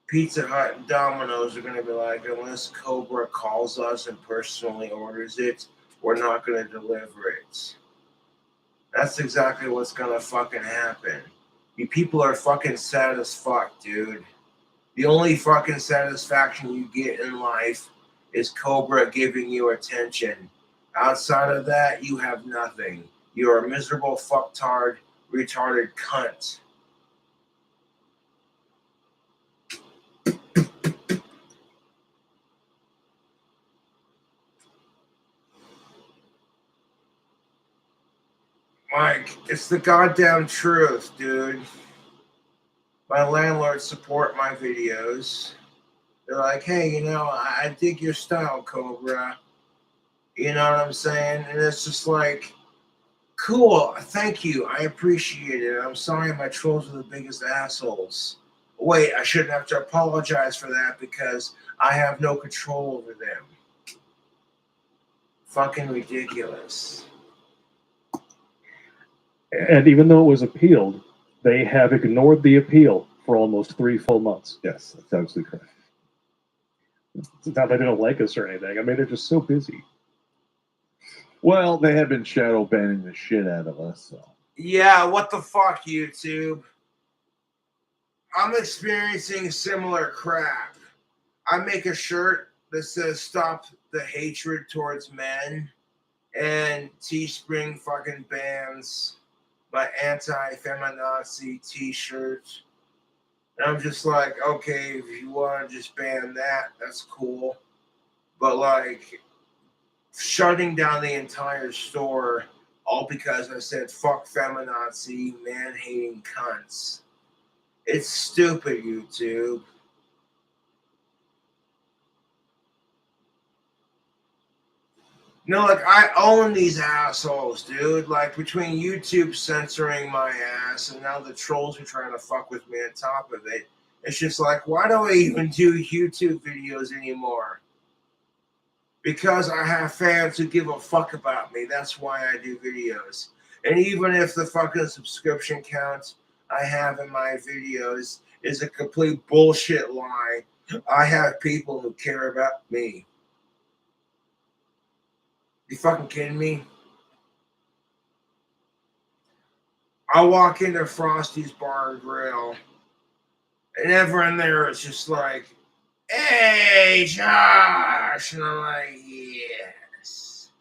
Pizza Hut and Domino's are going to be like, unless Cobra calls us and personally orders it, we're not going to deliver it. That's exactly what's going to fucking happen. You people are fucking sad as fuck, dude. The only fucking satisfaction you get in life is Cobra giving you attention. Outside of that, you have nothing. You're a miserable fucktard, retarded cunt. Mike, it's the goddamn truth, dude. My landlords support my videos. They're like, hey, you know, I dig your style, Cobra. You know what I'm saying? And it's just like, cool, thank you. I appreciate it. I'm sorry my trolls are the biggest assholes. Wait, I shouldn't have to apologize for that because I have no control over them. Fucking ridiculous. And even though it was appealed, they have ignored the appeal for almost 3 full months. Yes, that's absolutely correct. It's not that they don't like us or anything. I mean, they're just so busy. Well, they have been shadow banning the shit out of us. So. Yeah, what the fuck, YouTube? I'm experiencing similar crap. I make a shirt that says "Stop the Hatred Towards Men," and Teespring fucking bans my anti-feminazi t-shirt. And I'm just like, okay, if you want to just ban that, that's cool. But like, shutting down the entire store all because I said fuck feminazi, man-hating cunts. It's stupid, YouTube. No, like, I own these assholes, dude. Like, between YouTube censoring my ass and now the trolls are trying to fuck with me on top of it, it's just like, why do I even do YouTube videos anymore? Because I have fans who give a fuck about me. That's why I do videos. And even if the fucking subscription count I have in my videos is a complete bullshit lie, I have people who care about me. You fucking kidding me? I walk into Frosty's Bar and Grill, and everyone there is just like, hey, Josh. And I'm like, yes.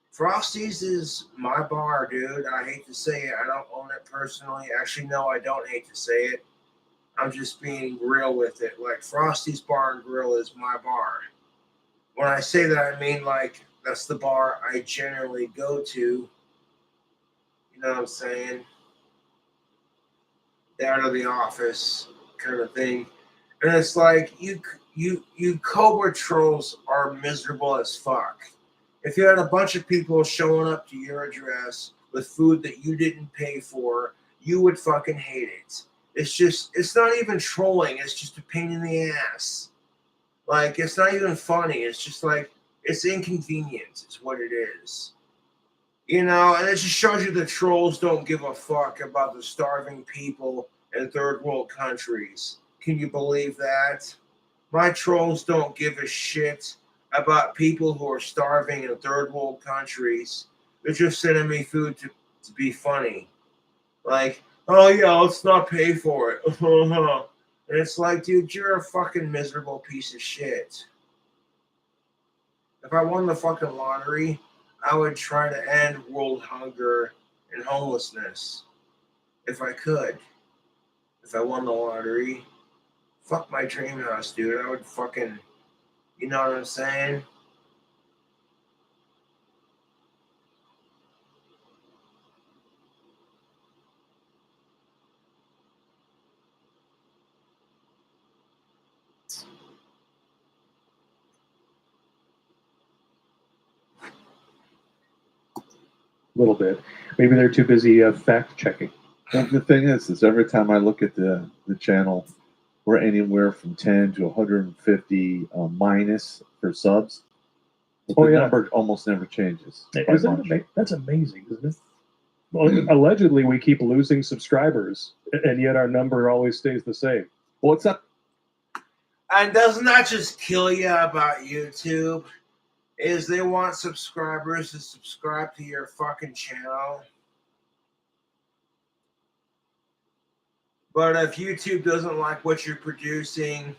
Frosty's is my bar, dude. I hate to say it. I don't own it personally. Actually, no, I don't hate to say it. I'm just being real with it. Like, Frosty's Bar and Grill is my bar. When I say that, I mean, like, that's the bar I generally go to. You know what I'm saying? Out of the office kind of thing. And it's like, you Cobra trolls are miserable as fuck. If you had a bunch of people showing up to your address with food that you didn't pay for, you would fucking hate it. It's not even trolling. It's just a pain in the ass. Like, it's not even funny. It's just like, it's inconvenient is what it is. You know, and it just shows you the trolls don't give a fuck about the starving people in third world countries. Can you believe that? My trolls don't give a shit about people who are starving in third world countries. They're just sending me food to be funny. Like, oh yeah, let's not pay for it. And it's like, dude, you're a fucking miserable piece of shit. If I won the fucking lottery, I would try to end world hunger and homelessness. If I could. If I won the lottery. Fuck my dream house, dude. I would fucking, you know what I'm saying? A little bit. Maybe they're too busy fact checking. Well, the thing is every time I look at the channel, we're anywhere from 10 to 150 minus for subs. But the number almost never changes. That's amazing, isn't it? Well, allegedly, we keep losing subscribers, and yet our number always stays the same. What's up? And doesn't that just kill you about YouTube? Is they want subscribers to subscribe to your fucking channel. But if YouTube doesn't like what you're producing,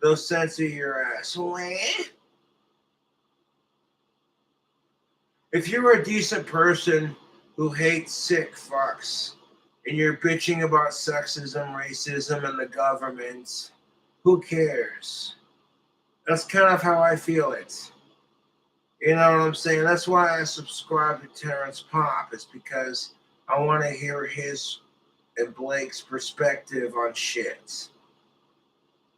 they'll censor your ass. If you're a decent person who hates sick fucks and you're bitching about sexism, racism, and the government, who cares? That's kind of how I feel it. You know what I'm saying? That's why I subscribe to Terrence Pop. It's because I want to hear his and Blake's perspective on shit.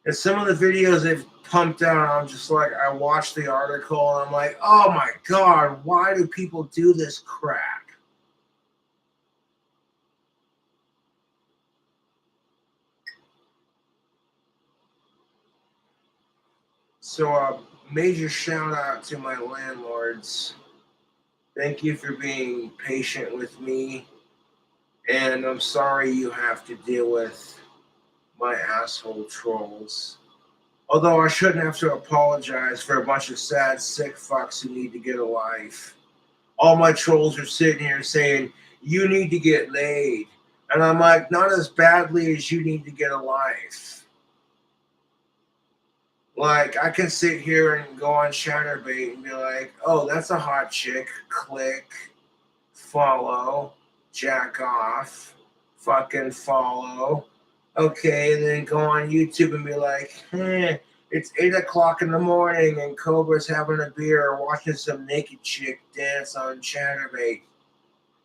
And some of the videos they've pumped out, I'm just like, I watched the article and I'm like, oh my God, why do people do this crap? So a major shout out to my landlords. Thank you for being patient with me. And I'm sorry you have to deal with my asshole trolls. Although I shouldn't have to apologize for a bunch of sad, sick fucks who need to get a life. All my trolls are sitting here saying, you need to get laid. And I'm like, not as badly as you need to get a life. Like, I can sit here and go on Chatterbait and be like, oh, that's a hot chick. Click, follow, jack off, fucking follow. Okay, and then go on YouTube and be like, it's 8 o'clock in the morning and Cobra's having a beer or watching some naked chick dance on Chatterbait.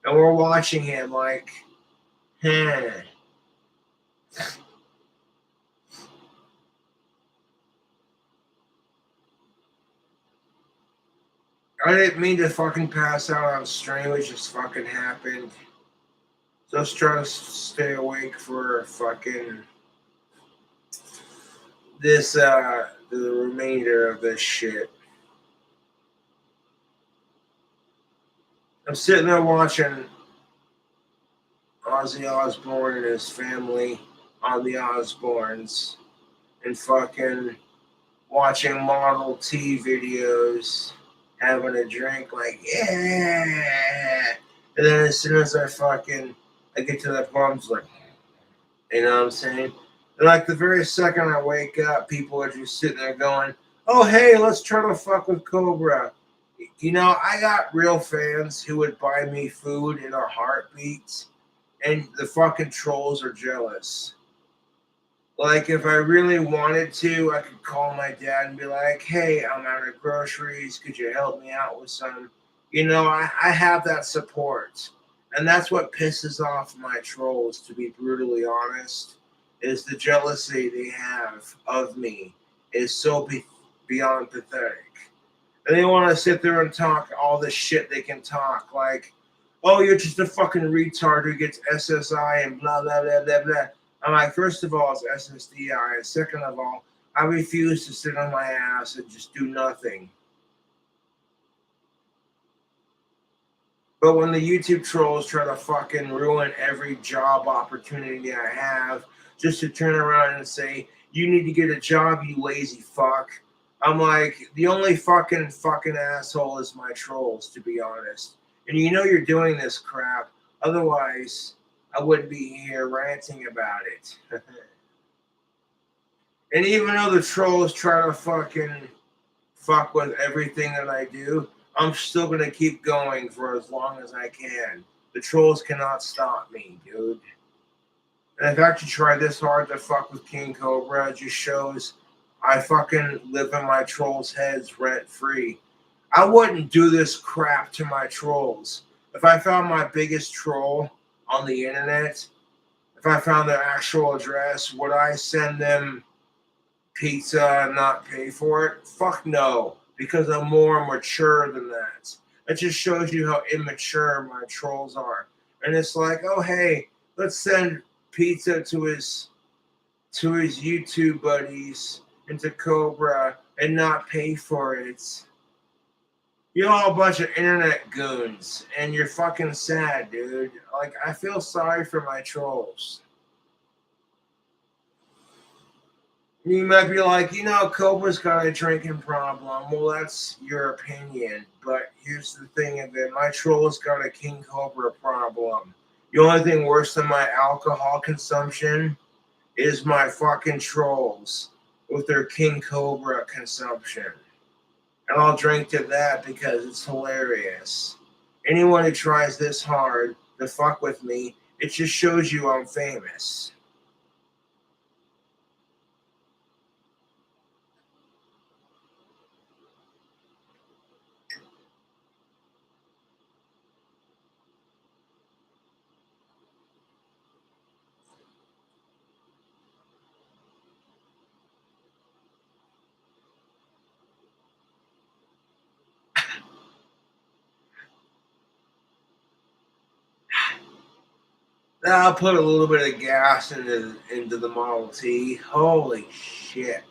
And we're watching him like, I didn't mean to fucking pass out on stream. It just fucking happened. Just trying to stay awake for fucking this, the remainder of this shit. I'm sitting there watching Ozzy Osbourne and his family on the Osbournes and fucking watching Model T videos, having a drink, like, yeah. And then as soon as I get to that point, I'm just like, you know what I'm saying? And like the very second I wake up, people are just sitting there going, oh, hey, let's try to fuck with Cobra. You know, I got real fans who would buy me food in a heartbeat, and the fucking trolls are jealous. Like, if I really wanted to, I could call my dad and be like, hey, I'm out of groceries. Could you help me out with some? You know, I have that support. And that's what pisses off my trolls, to be brutally honest, is the jealousy they have of me is so beyond pathetic. And they want to sit there and talk all the shit they can talk. Like, oh, you're just a fucking retard who gets SSI and blah, blah, blah, blah, blah. I'm like, first of all, it's SSDI. And second of all, I refuse to sit on my ass and just do nothing. But when the YouTube trolls try to fucking ruin every job opportunity I have just to turn around and say, you need to get a job, you lazy fuck. I'm like, the only fucking asshole is my trolls, to be honest. And you know you're doing this crap. Otherwise, I wouldn't be here ranting about it. And even though the trolls try to fucking fuck with everything that I do, I'm still going to keep going for as long as I can. The trolls cannot stop me, dude. And in fact, you try this hard to fuck with King Cobra, it just shows I fucking live in my trolls' heads rent-free. I wouldn't do this crap to my trolls. If I found my biggest troll on the internet, if I found their actual address, would I send them pizza and not pay for it? Fuck no, because I'm more mature than that. It just shows you how immature my trolls are. And it's like, oh hey, let's send pizza to his YouTube buddies and to Cobra and not pay for it. You're all a bunch of internet goons, and you're fucking sad, dude. Like, I feel sorry for my trolls. You might be like, you know, Cobra's got a drinking problem. Well, that's your opinion. But here's the thing of it. My troll's got a King Cobra problem. The only thing worse than my alcohol consumption is my fucking trolls with their King Cobra consumption. And I'll drink to that because it's hilarious. Anyone who tries this hard to fuck with me, it just shows you I'm famous. I'll put a little bit of gas into the Model T. Holy shit.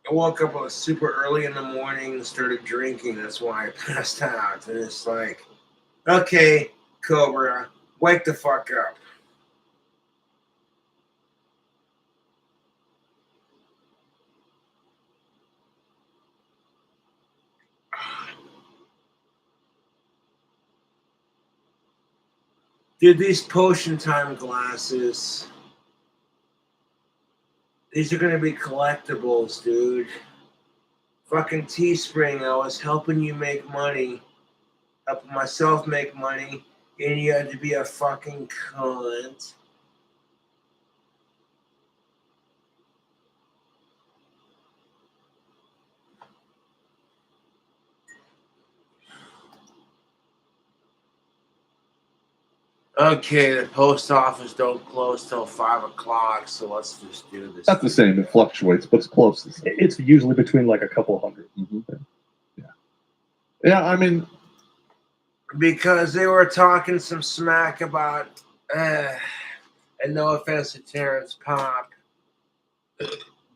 I woke up super early in the morning and started drinking. That's why I passed out. And it's like, okay, Cobra, wake the fuck up. Dude, these potion time glasses, these are going to be collectibles, dude. Fucking Teespring, I was helping you make money, helping myself make money, and you had to be a fucking cunt. Okay, the post office don't close till 5 o'clock, so let's just do this. Not the same. It fluctuates, but it's close to the same. It's usually between like a couple hundred. Mm-hmm. Yeah, I mean, because they were talking some smack about, and no offense to Terrence Pop,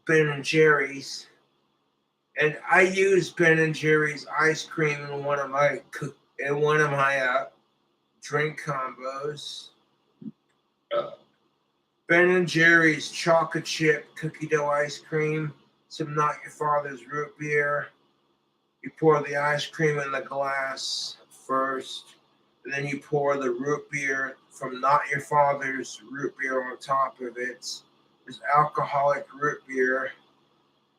Ben and Jerry's, and I use Ben and Jerry's ice cream in one of my drink combos. Ben and Jerry's chocolate chip cookie dough ice cream, some Not Your Father's root beer. You pour the ice cream in the glass first, and then you pour the root beer from Not Your Father's root beer on top of it. There's alcoholic root beer.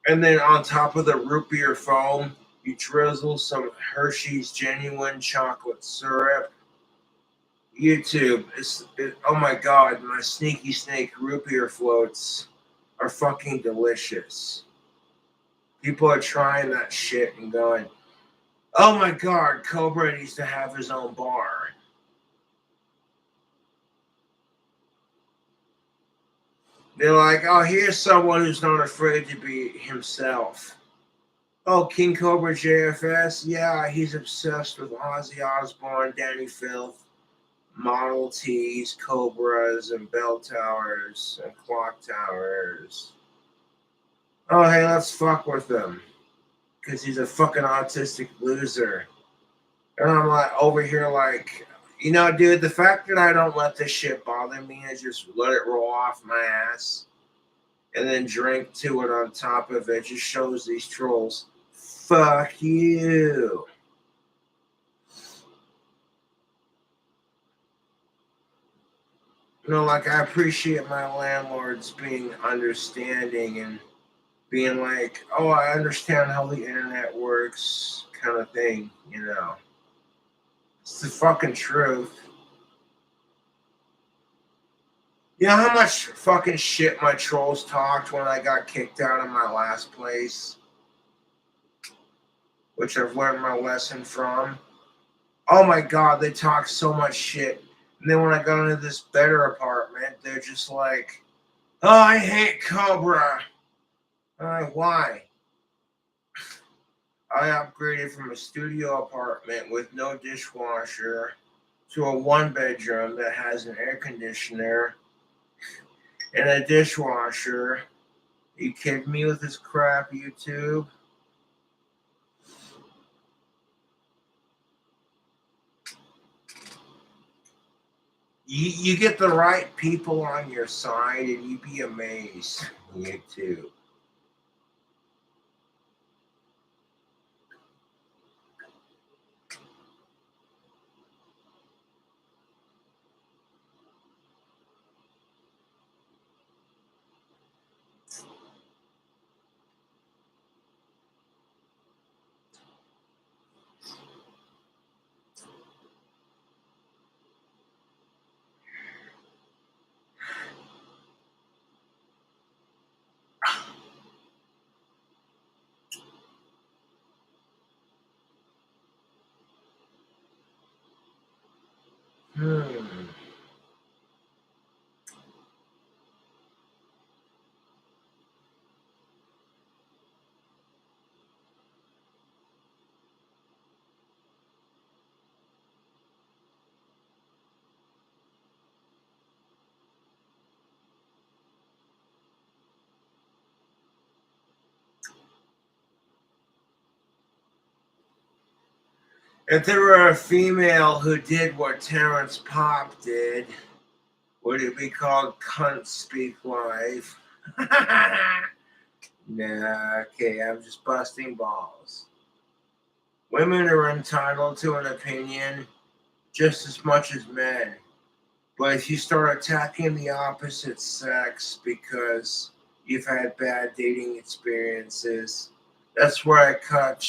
And then on top of the root beer foam, you drizzle some Hershey's genuine chocolate syrup. YouTube, oh my god, my Sneaky Snake root beer floats are fucking delicious. People are trying that shit and going, oh my god, Cobra needs to have his own bar. They're like, oh, here's someone who's not afraid to be himself. Oh, King Cobra JFS? Yeah, he's obsessed with Ozzy Osbourne, Danny Filth, Model Ts, Cobras, and bell towers, and clock towers. Oh, hey, let's fuck with him. Because he's a fucking autistic loser. And I'm like, over here like, you know, dude, the fact that I don't let this shit bother me is just let it roll off my ass and then drink to it on top of it just shows these trolls, fuck you. You know, like, I appreciate my landlords being understanding and being like, oh, I understand how the internet works, kind of thing, you know. It's the fucking truth. You know how much fucking shit my trolls talked when I got kicked out of my last place? Which I've learned my lesson from. Oh my god, they talk so much shit. And then when I got into this better apartment, they're just like, oh, I hate Cobra. I'm like, why? I upgraded from a studio apartment with no dishwasher to a one-bedroom that has an air conditioner and a dishwasher. Are you kidding me with this crap, YouTube? You get the right people on your side, and you'd be amazed. You too. If there were a female who did what Terrence Pop did, would it be called Cunt Speak Live? Nah, okay, I'm just busting balls. Women are entitled to an opinion just as much as men. But if you start attacking the opposite sex because you've had bad dating experiences, that's where I cut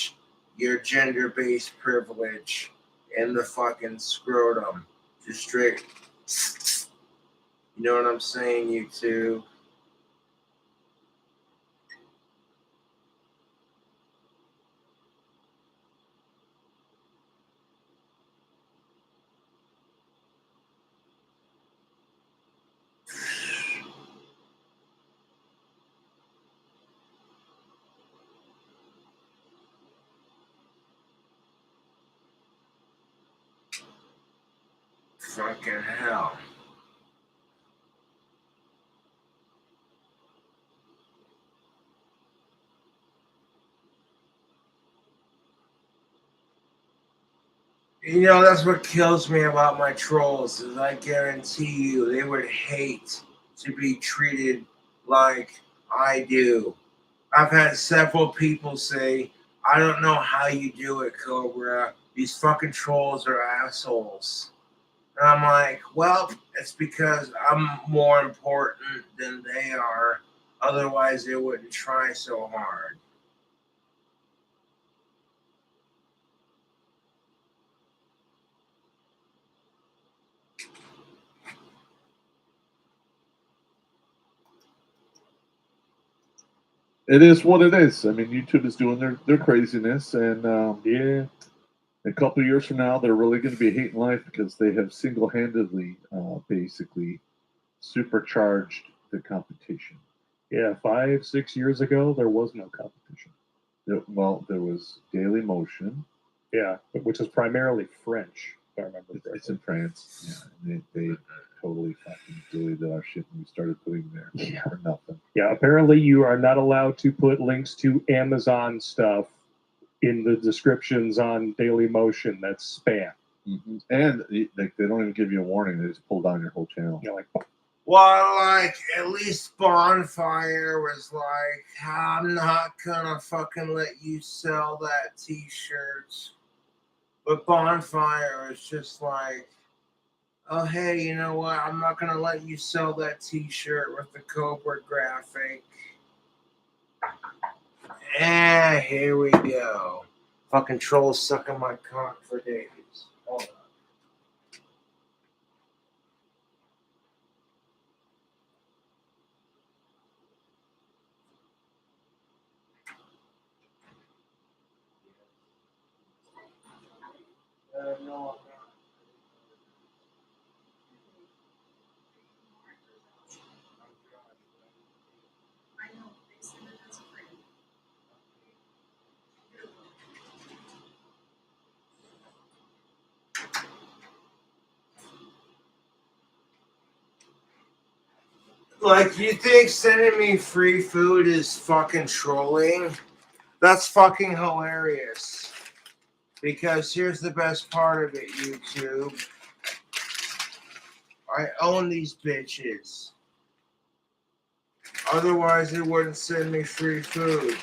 your gender-based privilege in the fucking scrotum. Just straight. You know what I'm saying, you two? Fucking hell. You know, that's what kills me about my trolls, is I guarantee you they would hate to be treated like I do. I've had several people say, I don't know how you do it, Cobra. These fucking trolls are assholes. And I'm like, well, it's because I'm more important than they are. Otherwise, they wouldn't try so hard. It is what it is. I mean, YouTube is doing their craziness, and Yeah. a couple of years from now, they're really going to be hating life because they have single-handedly, basically, supercharged the competition. Yeah, 5-6 years ago, there was no competition. Well, there was Daily Motion. Yeah, which is primarily French, if I remember correctly. It's in France. Yeah, and they totally fucking deleted our shit when we started putting there for nothing. Yeah, apparently you are not allowed to put links to Amazon stuff in the descriptions on Daily Motion. That's spam. Mm-hmm. And they don't even give you a warning. They just pull down your whole channel. You're like, well, like, at least Bonfire was like, I'm not gonna fucking let you sell that t-shirt. But Bonfire is just like, oh, hey, you know what? I'm not gonna let you sell that t-shirt with the Cobra graphic. And here we go. Fucking trolls sucking my cock for days. Hold on. No, I'm not. Like, you think sending me free food is fucking trolling? That's fucking hilarious. Because here's the best part of it, YouTube. I own these bitches. Otherwise, they wouldn't send me free food.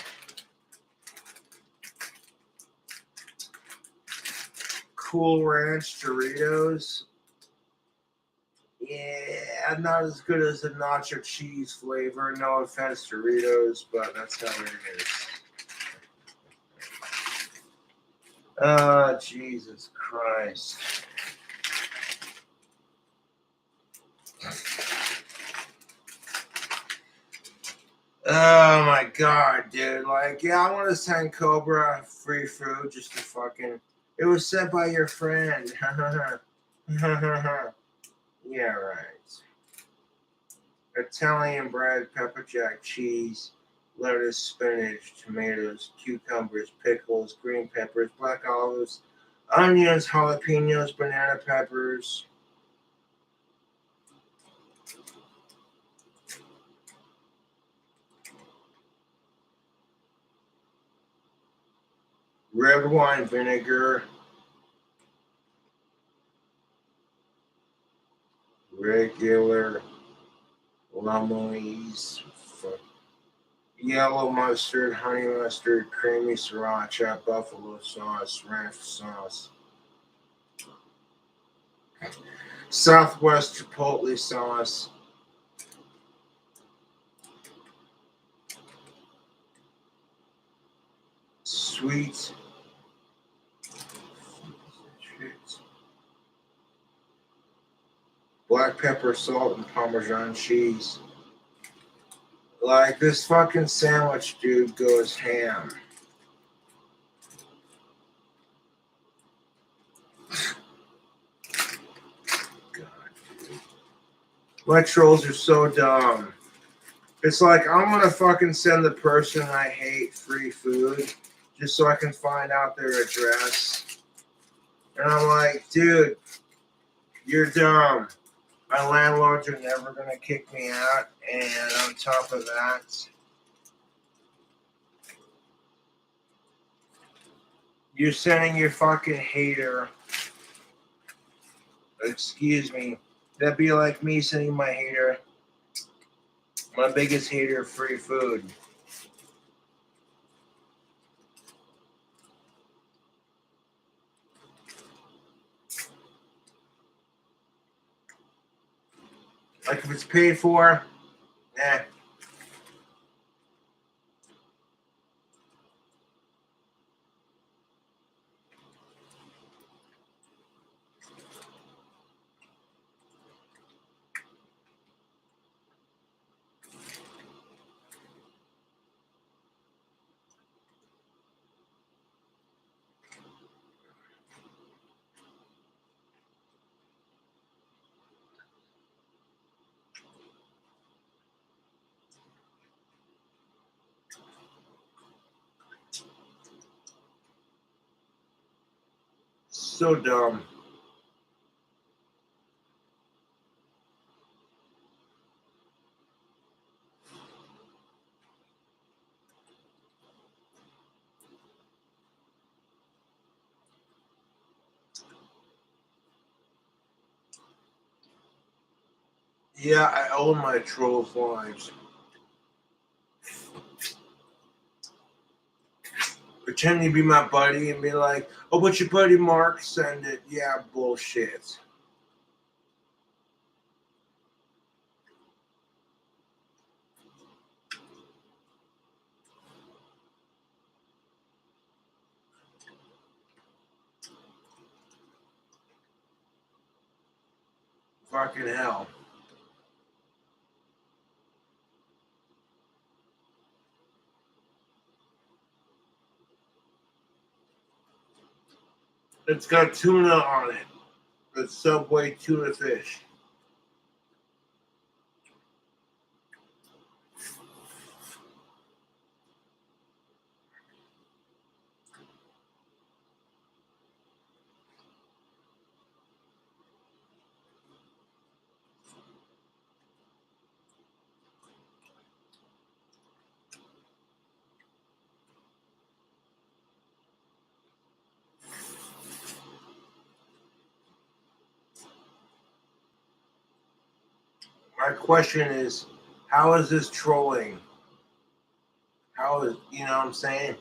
Cool Ranch Doritos. Yeah, not as good as the nacho cheese flavor. No offense, Doritos, but that's how it is. Oh, Jesus Christ. Oh my God, dude. Like, yeah, I want to send Cobra free food just to fucking. It was sent by your friend. Yeah, right. Italian bread, pepper jack cheese, lettuce, spinach, tomatoes, cucumbers, pickles, green peppers, black olives, onions, jalapenos, banana peppers. Red wine vinegar, regular lemonade, yellow mustard, honey mustard, creamy sriracha, buffalo sauce, ranch sauce, Southwest chipotle sauce, sweet black pepper, salt, and Parmesan cheese. Like, this fucking sandwich, dude, goes ham. God, dude. My trolls are so dumb. It's like, I'm gonna fucking send the person I hate free food just so I can find out their address. And I'm like, dude, you're dumb. My landlords are never gonna kick me out, and on top of that, you're sending your fucking hater. Excuse me. That'd be like me sending my hater, my biggest hater, free food. Like, if it's paid for, eh. So dumb. Yeah, I own my trolls' lives. Pretend to be my buddy and be like, oh, but your buddy Mark send it. Yeah, bullshit. Fucking hell. It's got tuna on it. The Subway tuna fish. My question is, how is this trolling? How is, you know what I'm saying?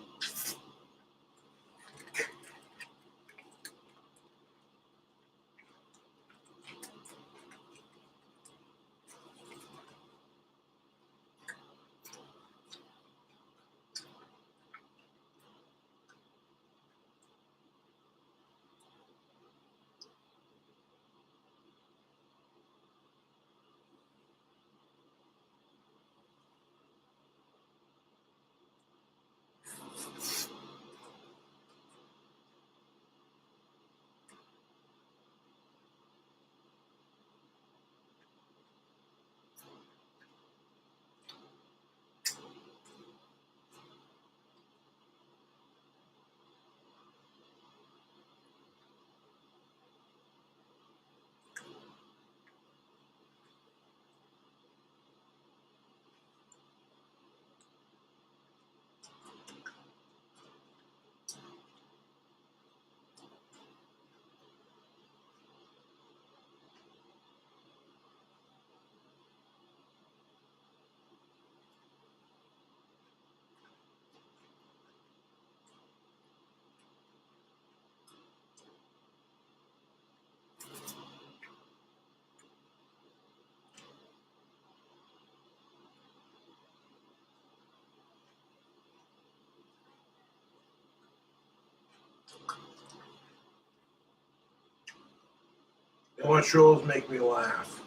You know what trolls make me laugh?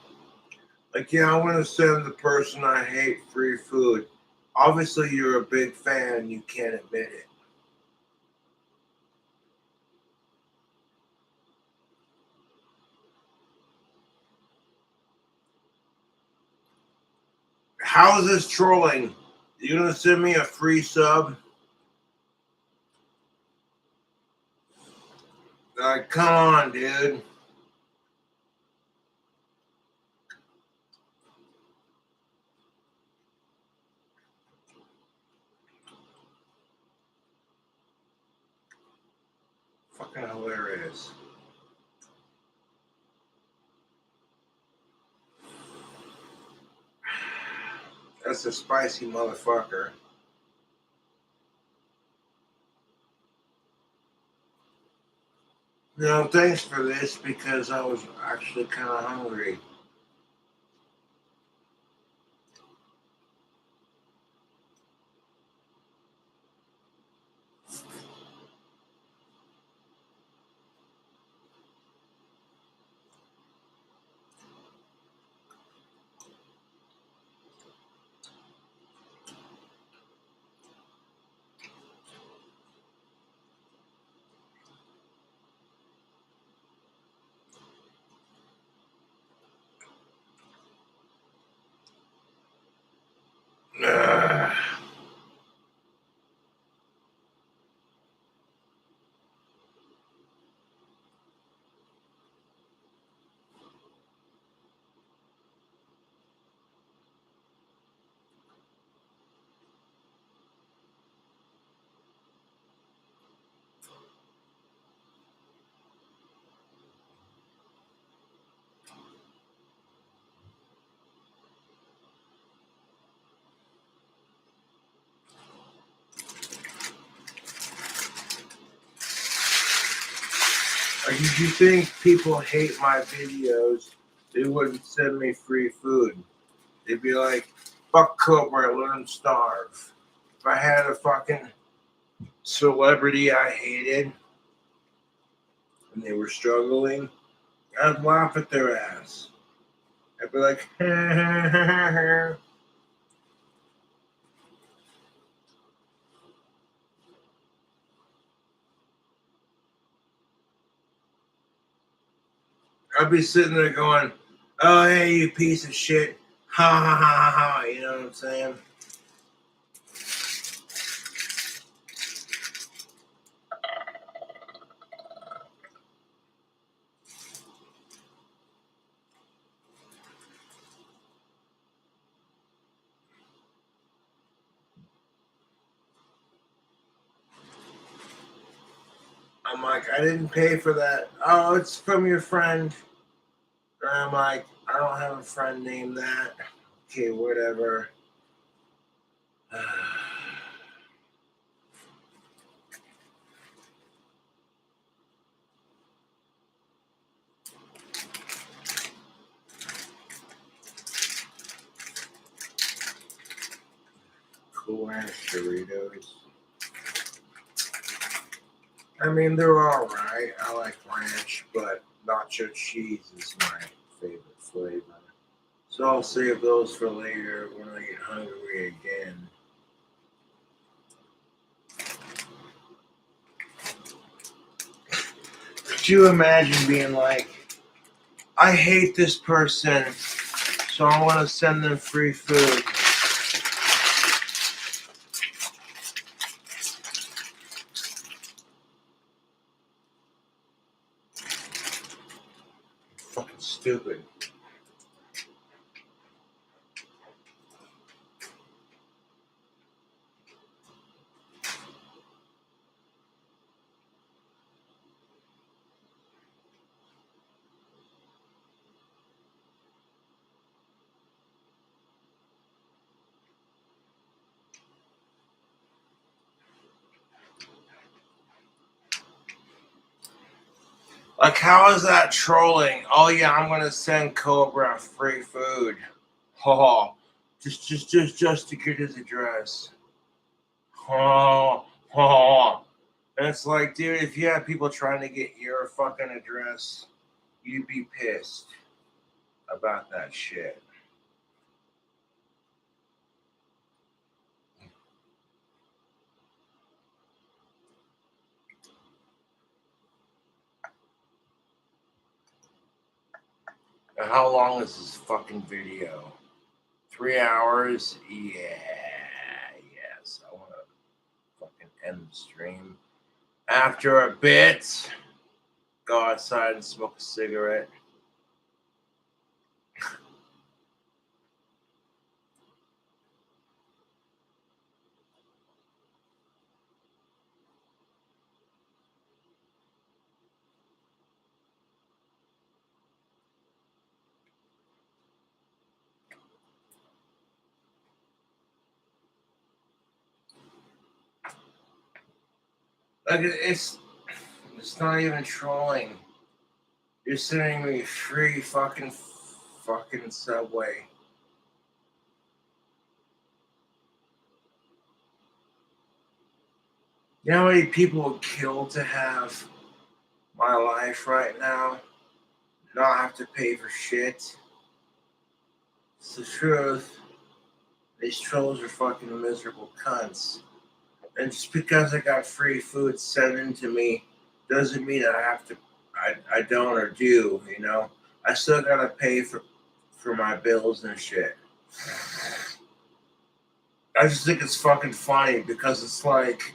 Like, yeah, I want to send the person I hate free food. Obviously, you're a big fan and you can't admit it. How is this trolling? You gonna send me a free sub? Like, come on, dude. Fucking hilarious. That's a spicy motherfucker. No, thanks for this because I was actually kind of hungry. Ugh. Or did you think people hate my videos? They wouldn't send me free food. They'd be like, fuck Cobra, let him starve. If I had a fucking celebrity I hated and they were struggling, I'd laugh at their ass. I'd be like, I'd be sitting there going, oh, hey, you piece of shit. Ha ha ha ha ha. You know what I'm saying? I'm like, I didn't pay for that. Oh, it's from your friend. And I'm like, I don't have a friend named that. Okay, whatever. Cool ass Doritos. I mean, they're alright. I like ranch, but nacho cheese is my favorite flavor. So I'll save those for later when I get hungry again. Could you imagine being like, I hate this person, so I want to send them free food? Fucking stupid. Like, how is that trolling? Oh yeah, I'm gonna send Cobra free food. Oh, just to get his address. Oh. And it's like, dude, if you had people trying to get your fucking address, you'd be pissed about that shit. And how long is this fucking video? 3 hours? Yeah. Yes, I want to fucking end the stream. After a bit, go outside and smoke a cigarette. Like, it's not even trolling. You're sending me free fucking Subway. You know how many people would kill to have my life right now? Not have to pay for shit. It's the truth. These trolls are fucking miserable cunts. And just because I got free food sent in to me doesn't mean I have to. I don't or do. You know, I still gotta pay for my bills and shit. I just think it's fucking funny because it's like,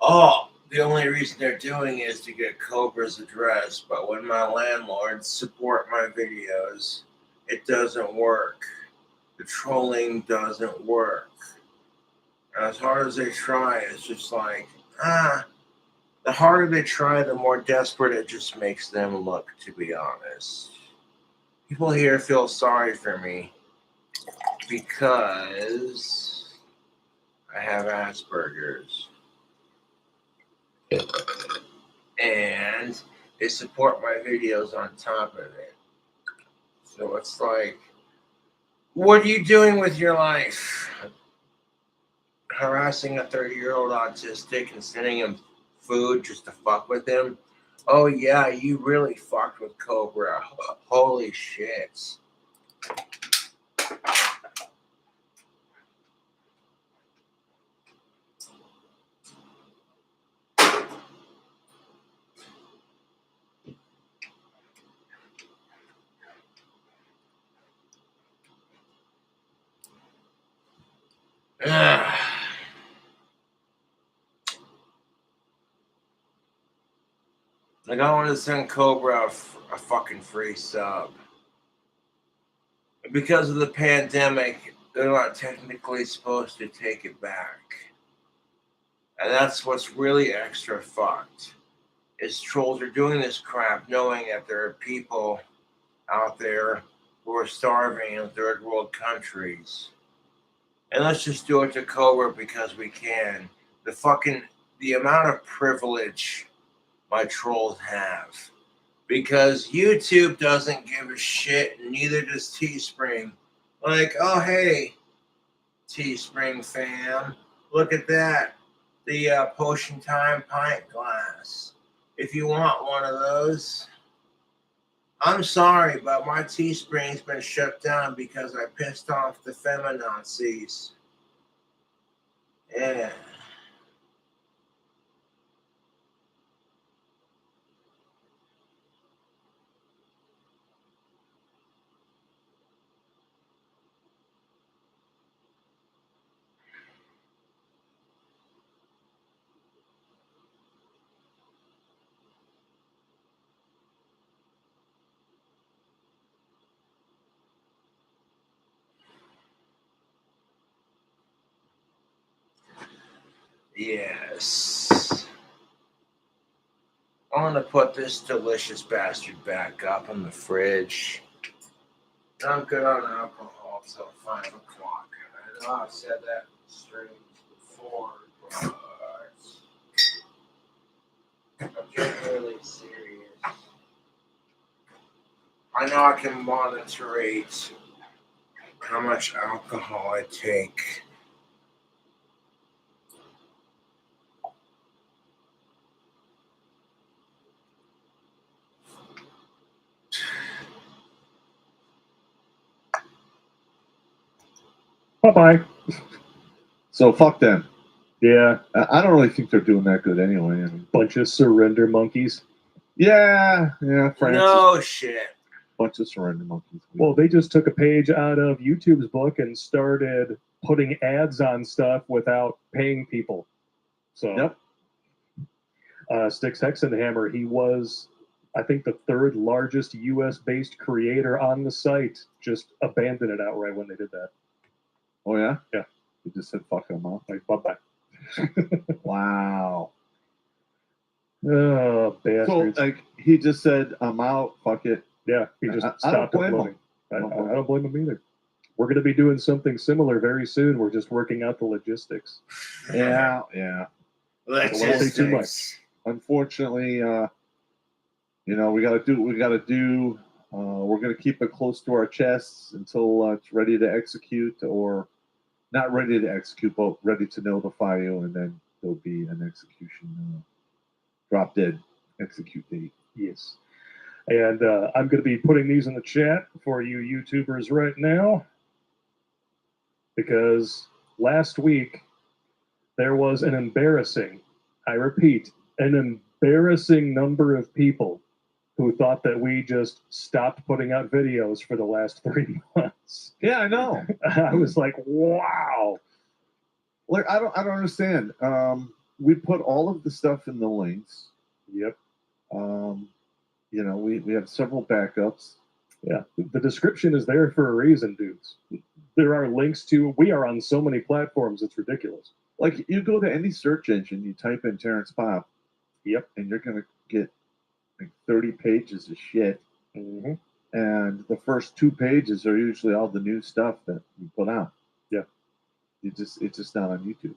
oh, the only reason they're doing it is to get Cobra's address. But when my landlords support my videos, it doesn't work. The trolling doesn't work. And as hard as they try, it's just like, the harder they try, the more desperate it just makes them look, to be honest. People here feel sorry for me because I have Asperger's. And they support my videos on top of it. So it's like, what are you doing with your life? Harassing a 30-year-old autistic and sending him food just to fuck with him? Oh yeah, you really fucked with Cobra. Holy shit. Like, I want to send Cobra a fucking free sub. Because of the pandemic, they're not technically supposed to take it back. And that's what's really extra fucked. Is trolls are doing this crap knowing that there are people out there who are starving in third world countries. And let's just do it to Cobra because we can. The amount of privilege my trolls have. Because YouTube doesn't give a shit, and neither does Teespring. Like, oh hey, Teespring fam, look at that. The Potion Time pint glass. If you want one of those, I'm sorry, but my Teespring's been shut down because I pissed off the feminazis. Yeah. Yes. I'm going to put this delicious bastard back up in the fridge. I'm good on alcohol till 5 o'clock. I know I've said that in streams before, but I'm genuinely serious. I know I can monitorate how much alcohol I take. Bye-bye. So fuck them. Yeah. I don't really think they're doing that good anyway. I mean, Bunch of surrender monkeys. yeah, France. No shit. Bunch of surrender monkeys. Well, they just took a page out of YouTube's book and started putting ads on stuff without paying people. So, yep. Styx Hexenhammer, he was, I think, the third largest US-based creator on the site. Just abandoned it outright when they did that. Oh, yeah? Yeah. He just said, fuck them off. Like, bye-bye. Wow. Oh, bastards. So, like, he just said, I'm out, fuck it. Yeah, he just stopped uploading. I I don't blame him either. We're going to be doing something similar very soon. We're just working out the logistics. Yeah. I don't want to say too much. Unfortunately, we got to do what we got to do. We're going to keep it close to our chests until it's ready to execute, or not ready to execute, but ready to notify you, and then there'll be an execution, drop dead execute date. Yes. And I'm going to be putting these in the chat for you YouTubers right now, because last week there was an embarrassing, I repeat, an embarrassing number of people who thought that we just stopped putting out videos for the last 3 months. Yeah, I know. I was like, wow. Like, I don't understand. We put all of the stuff in the links. Yep. We have several backups. Yeah, the description is there for a reason, dudes. There are links to, we are on so many platforms, it's ridiculous. Like, you go to any search engine, you type in Terrence Pop. Yep. And you're going to get like 30 pages of shit. Mm-hmm. And the first 2 pages are usually all the new stuff that we put out. Yeah. It's just not on YouTube.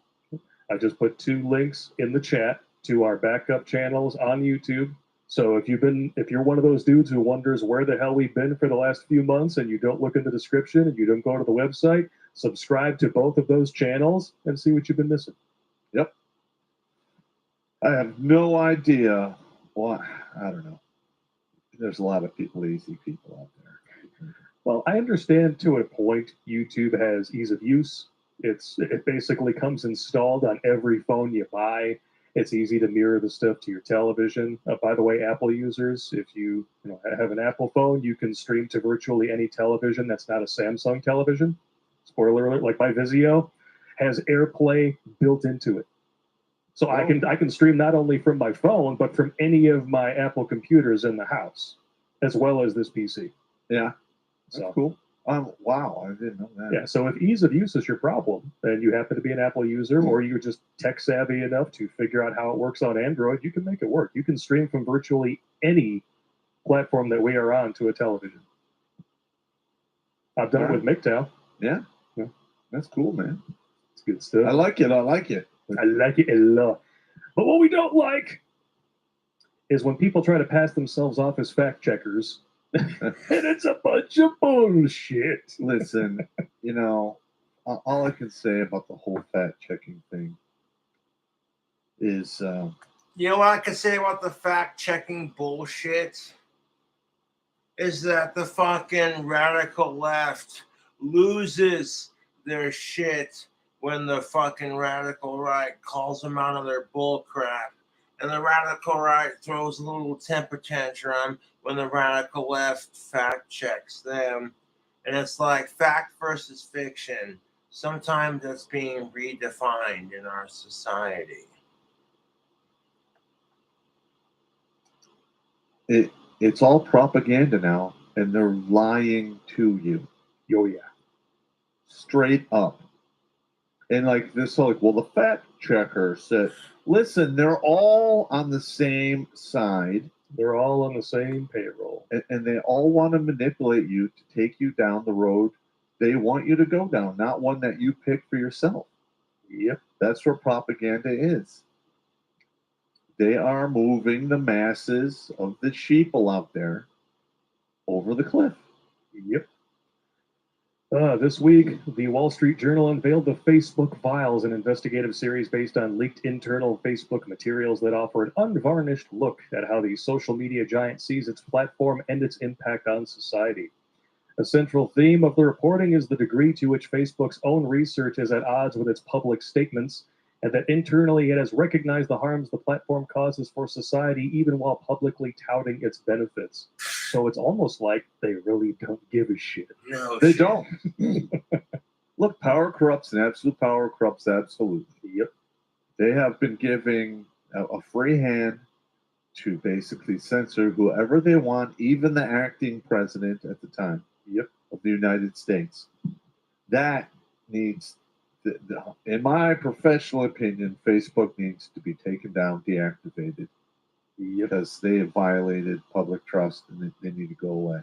I just put 2 links in the chat to our backup channels on YouTube. So if you're one of those dudes who wonders where the hell we've been for the last few months, and you don't look in the description and you don't go to the website, subscribe to both of those channels and see what you've been missing. Yep. I have no idea what, I don't know. There's a lot of lazy people out there. Well, I understand to a point YouTube has ease of use. It basically comes installed on every phone you buy. It's easy to mirror the stuff to your television. By the way, Apple users, if you have an Apple phone, you can stream to virtually any television that's not a Samsung television. Spoiler alert, like my Vizio has AirPlay built into it. So I can stream not only from my phone, but from any of my Apple computers in the house, as well as this PC. Yeah, that's cool. Wow, I didn't know that. Yeah, so if ease of use is your problem, and you happen to be an Apple user, or you're just tech savvy enough to figure out how it works on Android, you can make it work. You can stream from virtually any platform that we are on to a television. I've done it with MGTOW. Yeah. That's cool, man. It's good stuff. I like it. I like it. I like it a lot. But what we don't like is when people try to pass themselves off as fact checkers, and it's a bunch of bullshit. Listen, you know, all I can say about the whole fact checking thing is, You know what I can say about the fact-checking bullshit? Is that the fucking radical left loses their shit when the fucking radical right calls them out on their bull crap. And the radical right throws a little temper tantrum when the radical left fact checks them. And it's like fact versus fiction. Sometimes it's being redefined in our society. it's all propaganda now, and they're lying to you. Oh yeah, straight up. And like this, like, well, the fact checker said, listen, they're all on the same side. They're all on the same payroll, and they all want to manipulate you to take you down the road they want you to go down, not one that you pick for yourself. Yep, that's what propaganda is. They are moving the masses of the sheeple out there over the cliff. Yep. This week, the Wall Street Journal unveiled the Facebook Files, an investigative series based on leaked internal Facebook materials that offer an unvarnished look at how the social media giant sees its platform and its impact on society. A central theme of the reporting is the degree to which Facebook's own research is at odds with its public statements, and that internally it has recognized the harms the platform causes for society even while publicly touting its benefits. So it's almost like they really don't give a shit. No, they don't. Look, power corrupts and absolute power corrupts absolute. Yep. They have been giving a free hand to basically censor whoever they want, even the acting president at the time of the United States. That needs, in my professional opinion, Facebook needs to be taken down, deactivated, because they have violated public trust and they need to go away.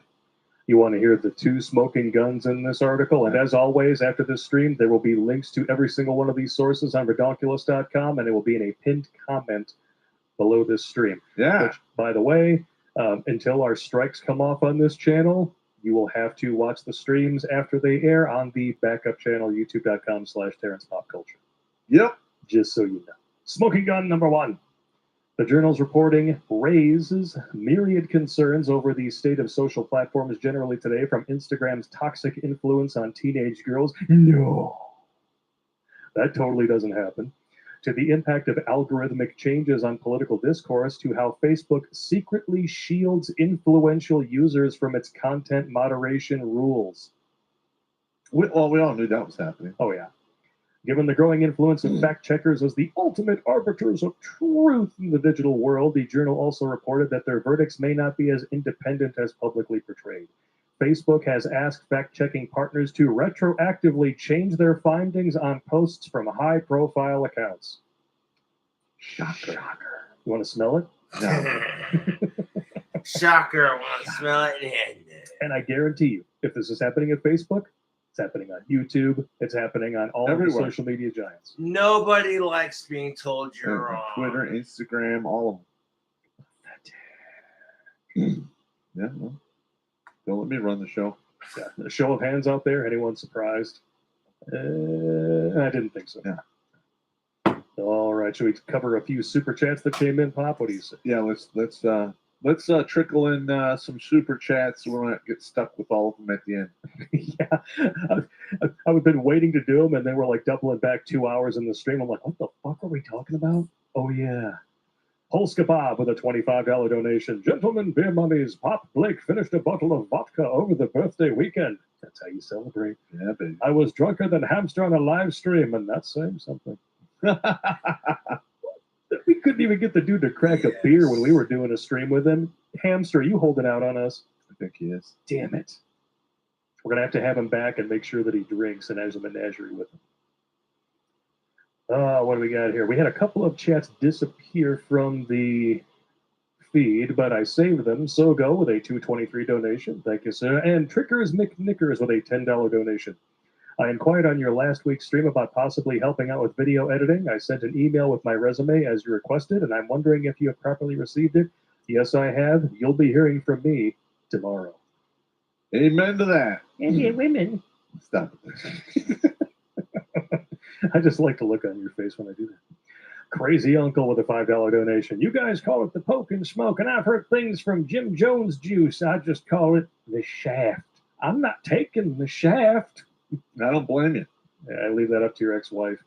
You want to hear the two smoking guns in this article? And as always, after this stream, there will be links to every single one of these sources on redonkulous.com, and it will be in a pinned comment below this stream. Yeah. Which, by the way, until our strikes come off on this channel, you will have to watch the streams after they air on the backup channel, youtube.com/TerrencePopCulture. Yep. Just so you know. Smoking gun number one. The journal's reporting raises myriad concerns over the state of social platforms generally today, from Instagram's toxic influence on teenage girls. No. That totally doesn't happen. To the impact of algorithmic changes on political discourse, to how Facebook secretly shields influential users from its content moderation rules. We all knew that was happening. Oh, yeah. Given the growing influence of fact checkers as the ultimate arbiters of truth in the digital world, the journal also reported that their verdicts may not be as independent as publicly portrayed. Facebook has asked fact-checking partners to retroactively change their findings on posts from high-profile accounts. Shocker. You want to smell it? No. Shocker, I want to smell it. And I guarantee you, if this is happening at Facebook, it's happening on YouTube, it's happening on all everywhere. Of the social media giants. Nobody likes being told you're wrong. Twitter, Instagram, all of them. Yeah, well, don't let me run the show. Yeah, a show of hands out there. Anyone surprised? I didn't think so. Yeah. All right. Should we cover a few super chats that came in, Pop? What do you say? Yeah, let's trickle in some super chats so we don't get stuck with all of them at the end. Yeah, I've been waiting to do them, and then we're like doubling back 2 hours in the stream. I'm like, what the fuck are we talking about? Oh yeah. Polska Bob with a $25 donation. Gentlemen, beer mummies, Pop Blake finished a bottle of vodka over the birthday weekend. That's how you celebrate. Yeah, baby. I was drunker than Hamster on a live stream, and that's saying something. We couldn't even get the dude to crack a beer when we were doing a stream with him. Hamster, are you holding out on us? I think he is. Damn it. We're going to have him back and make sure that he drinks and has a menagerie with him. What do we got here? We had a couple of chats disappear from the feed, but I saved them. So go with a $2.23 donation. Thank you, sir. And Trickers McNickers with a $10 donation. I inquired on your last week's stream about possibly helping out with video editing. I sent an email with my resume as you requested, and I'm wondering if you have properly received it. Yes, I have. You'll be hearing from me tomorrow. Amen to that. Indian women. Stop it. I just like to look on your face when I do that. Crazy Uncle with a $5 donation. You guys call it the poke and smoke, and I've heard things from Jim Jones Juice. I just call it the shaft. I'm not taking the shaft. I don't blame you. Yeah, I leave that up to your ex-wife.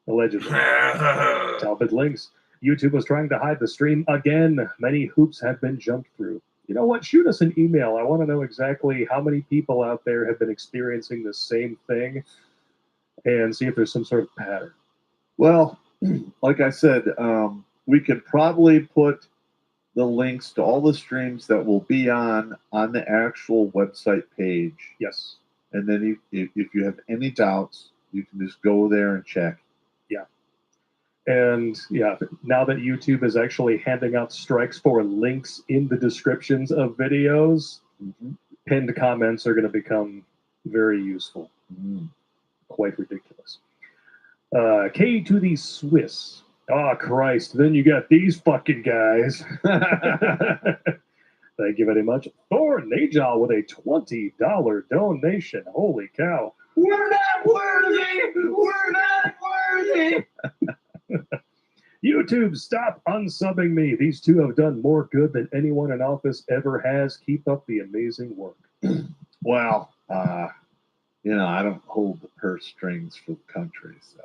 Allegedly. Talbot links. YouTube was trying to hide the stream again. Many hoops have been jumped through. You know what? Shoot us an email. I want to know exactly how many people out there have been experiencing the same thing and see if there's some sort of pattern. Well, like I said, we could probably put the links to all the streams that will be on the actual website page. Yes. And then if you have any doubts, you can just go there and check. Yeah. And yeah, now that YouTube is actually handing out strikes for links in the descriptions of videos, pinned comments are going to become very useful. Quite ridiculous. K to the Swiss. Oh, Christ. Then you got these fucking guys. Thank you very much. Thor Najal with a $20 donation. Holy cow. We're not worthy! We're not worthy! YouTube, stop unsubbing me. These two have done more good than anyone in office ever has. Keep up the amazing work. Well, you know, I don't hold the purse strings for the country, so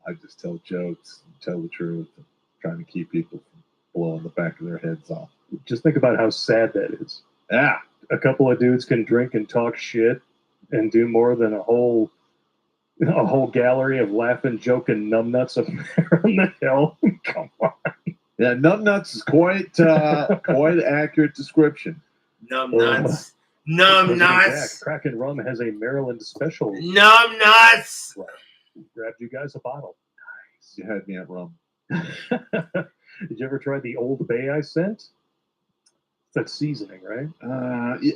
I just tell jokes and tell the truth and trying to keep people from blowing the back of their heads off. Just think about how sad that is. Yeah. A couple of dudes can drink and talk shit and do more than a whole gallery of laughing, joking numbnuts on the hill. Come on. Yeah, numbnuts is quite quite accurate description. Numbnuts. Numbnuts. Kraken Rum has a Maryland special. Numbnuts. Grabbed you guys a bottle. Nice. You had me at rum. Did you ever try the Old Bay I sent? That's seasoning, right?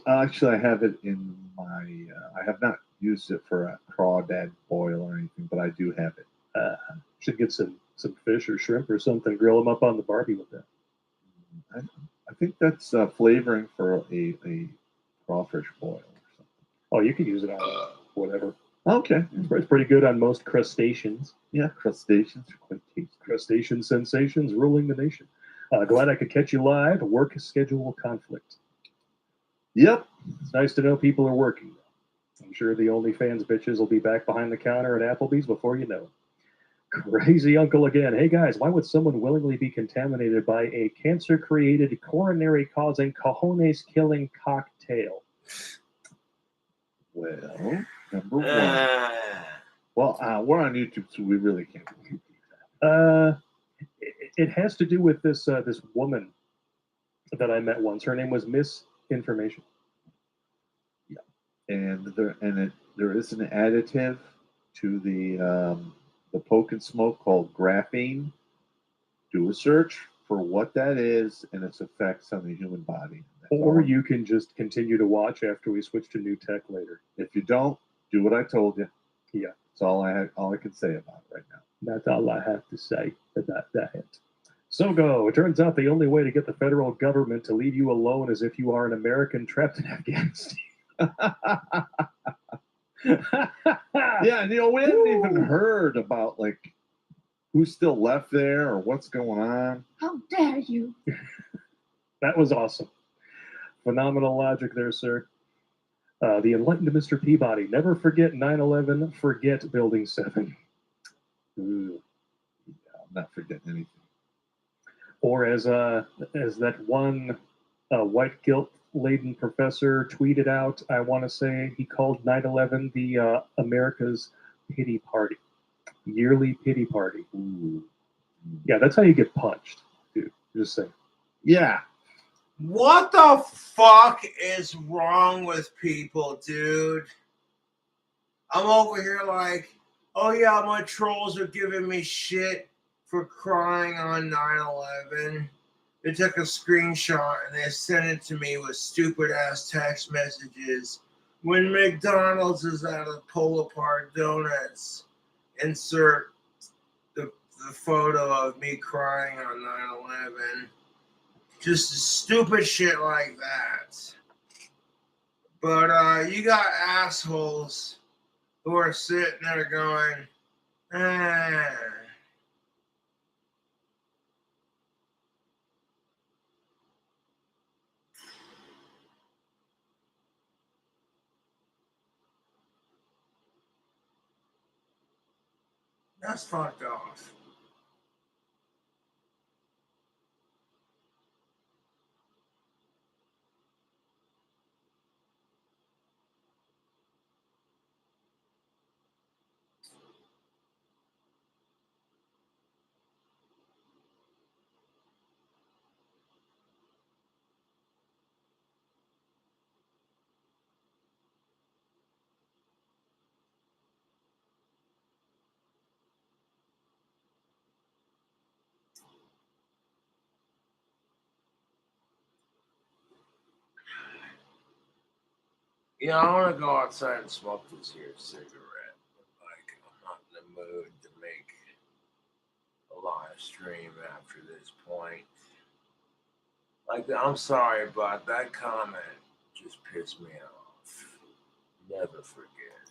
Actually, I have it in my. I have not used it for a crawdad boil or anything, but I do have it. Should get some fish or shrimp or something. Grill them up on the barbie with that. I think that's flavoring for a crawfish boil or something. Oh, you could use it on whatever. Okay. It's pretty good on most crustaceans. Yeah, crustaceans are quite tasty. Crustacean sensations ruling the nation. Glad I could catch you live. Work schedule conflict. Yep. It's nice to know people are working. I'm sure the OnlyFans bitches will be back behind the counter at Applebee's before you know it. Crazy Uncle again. Hey guys, why would someone willingly be contaminated by a cancer-created, coronary-causing, cojones-killing cocktail? Well, number one. Well, we're on YouTube, so we really can't do that. It has to do with this this woman that I met once. Her name was Miss Information. Yeah, and there is an additive to the poke and smoke called graphene. Do a search for what that is and its effects on the human body. Or you can just continue to watch after we switch to new tech later. If you don't, do what I told you. Yeah. That's all I can say about it right now. That's all I have to say about that. So go. It turns out the only way to get the federal government to leave you alone is if you are an American trapped in Afghanistan. Yeah, and we hadn't even heard about like who's still left there or what's going on. How dare you? That was awesome. Phenomenal logic there, sir. The enlightened Mr. Peabody. Never forget 9/11. Forget Building 7. Ooh. Yeah, I'm not forgetting anything. Or as that one white guilt-laden professor tweeted out, I want to say he called 9/11 the America's pity party, yearly pity party. Ooh. Yeah, that's how you get punched, dude. Just saying. Yeah. What the fuck is wrong with people, dude? I'm over here like, oh yeah, my trolls are giving me shit for crying on 9/11. They took a screenshot and they sent it to me with stupid ass text messages. When McDonald's is out of pull apart donuts, insert the photo of me crying on 9/11. Just stupid shit like that. But you got assholes who are sitting there going, ah. That's fucked off. Yeah, I want to go outside and smoke this here cigarette. Like, I'm not in the mood to make a live stream after this point. Like, I'm sorry, but that comment just pissed me off. Never forget.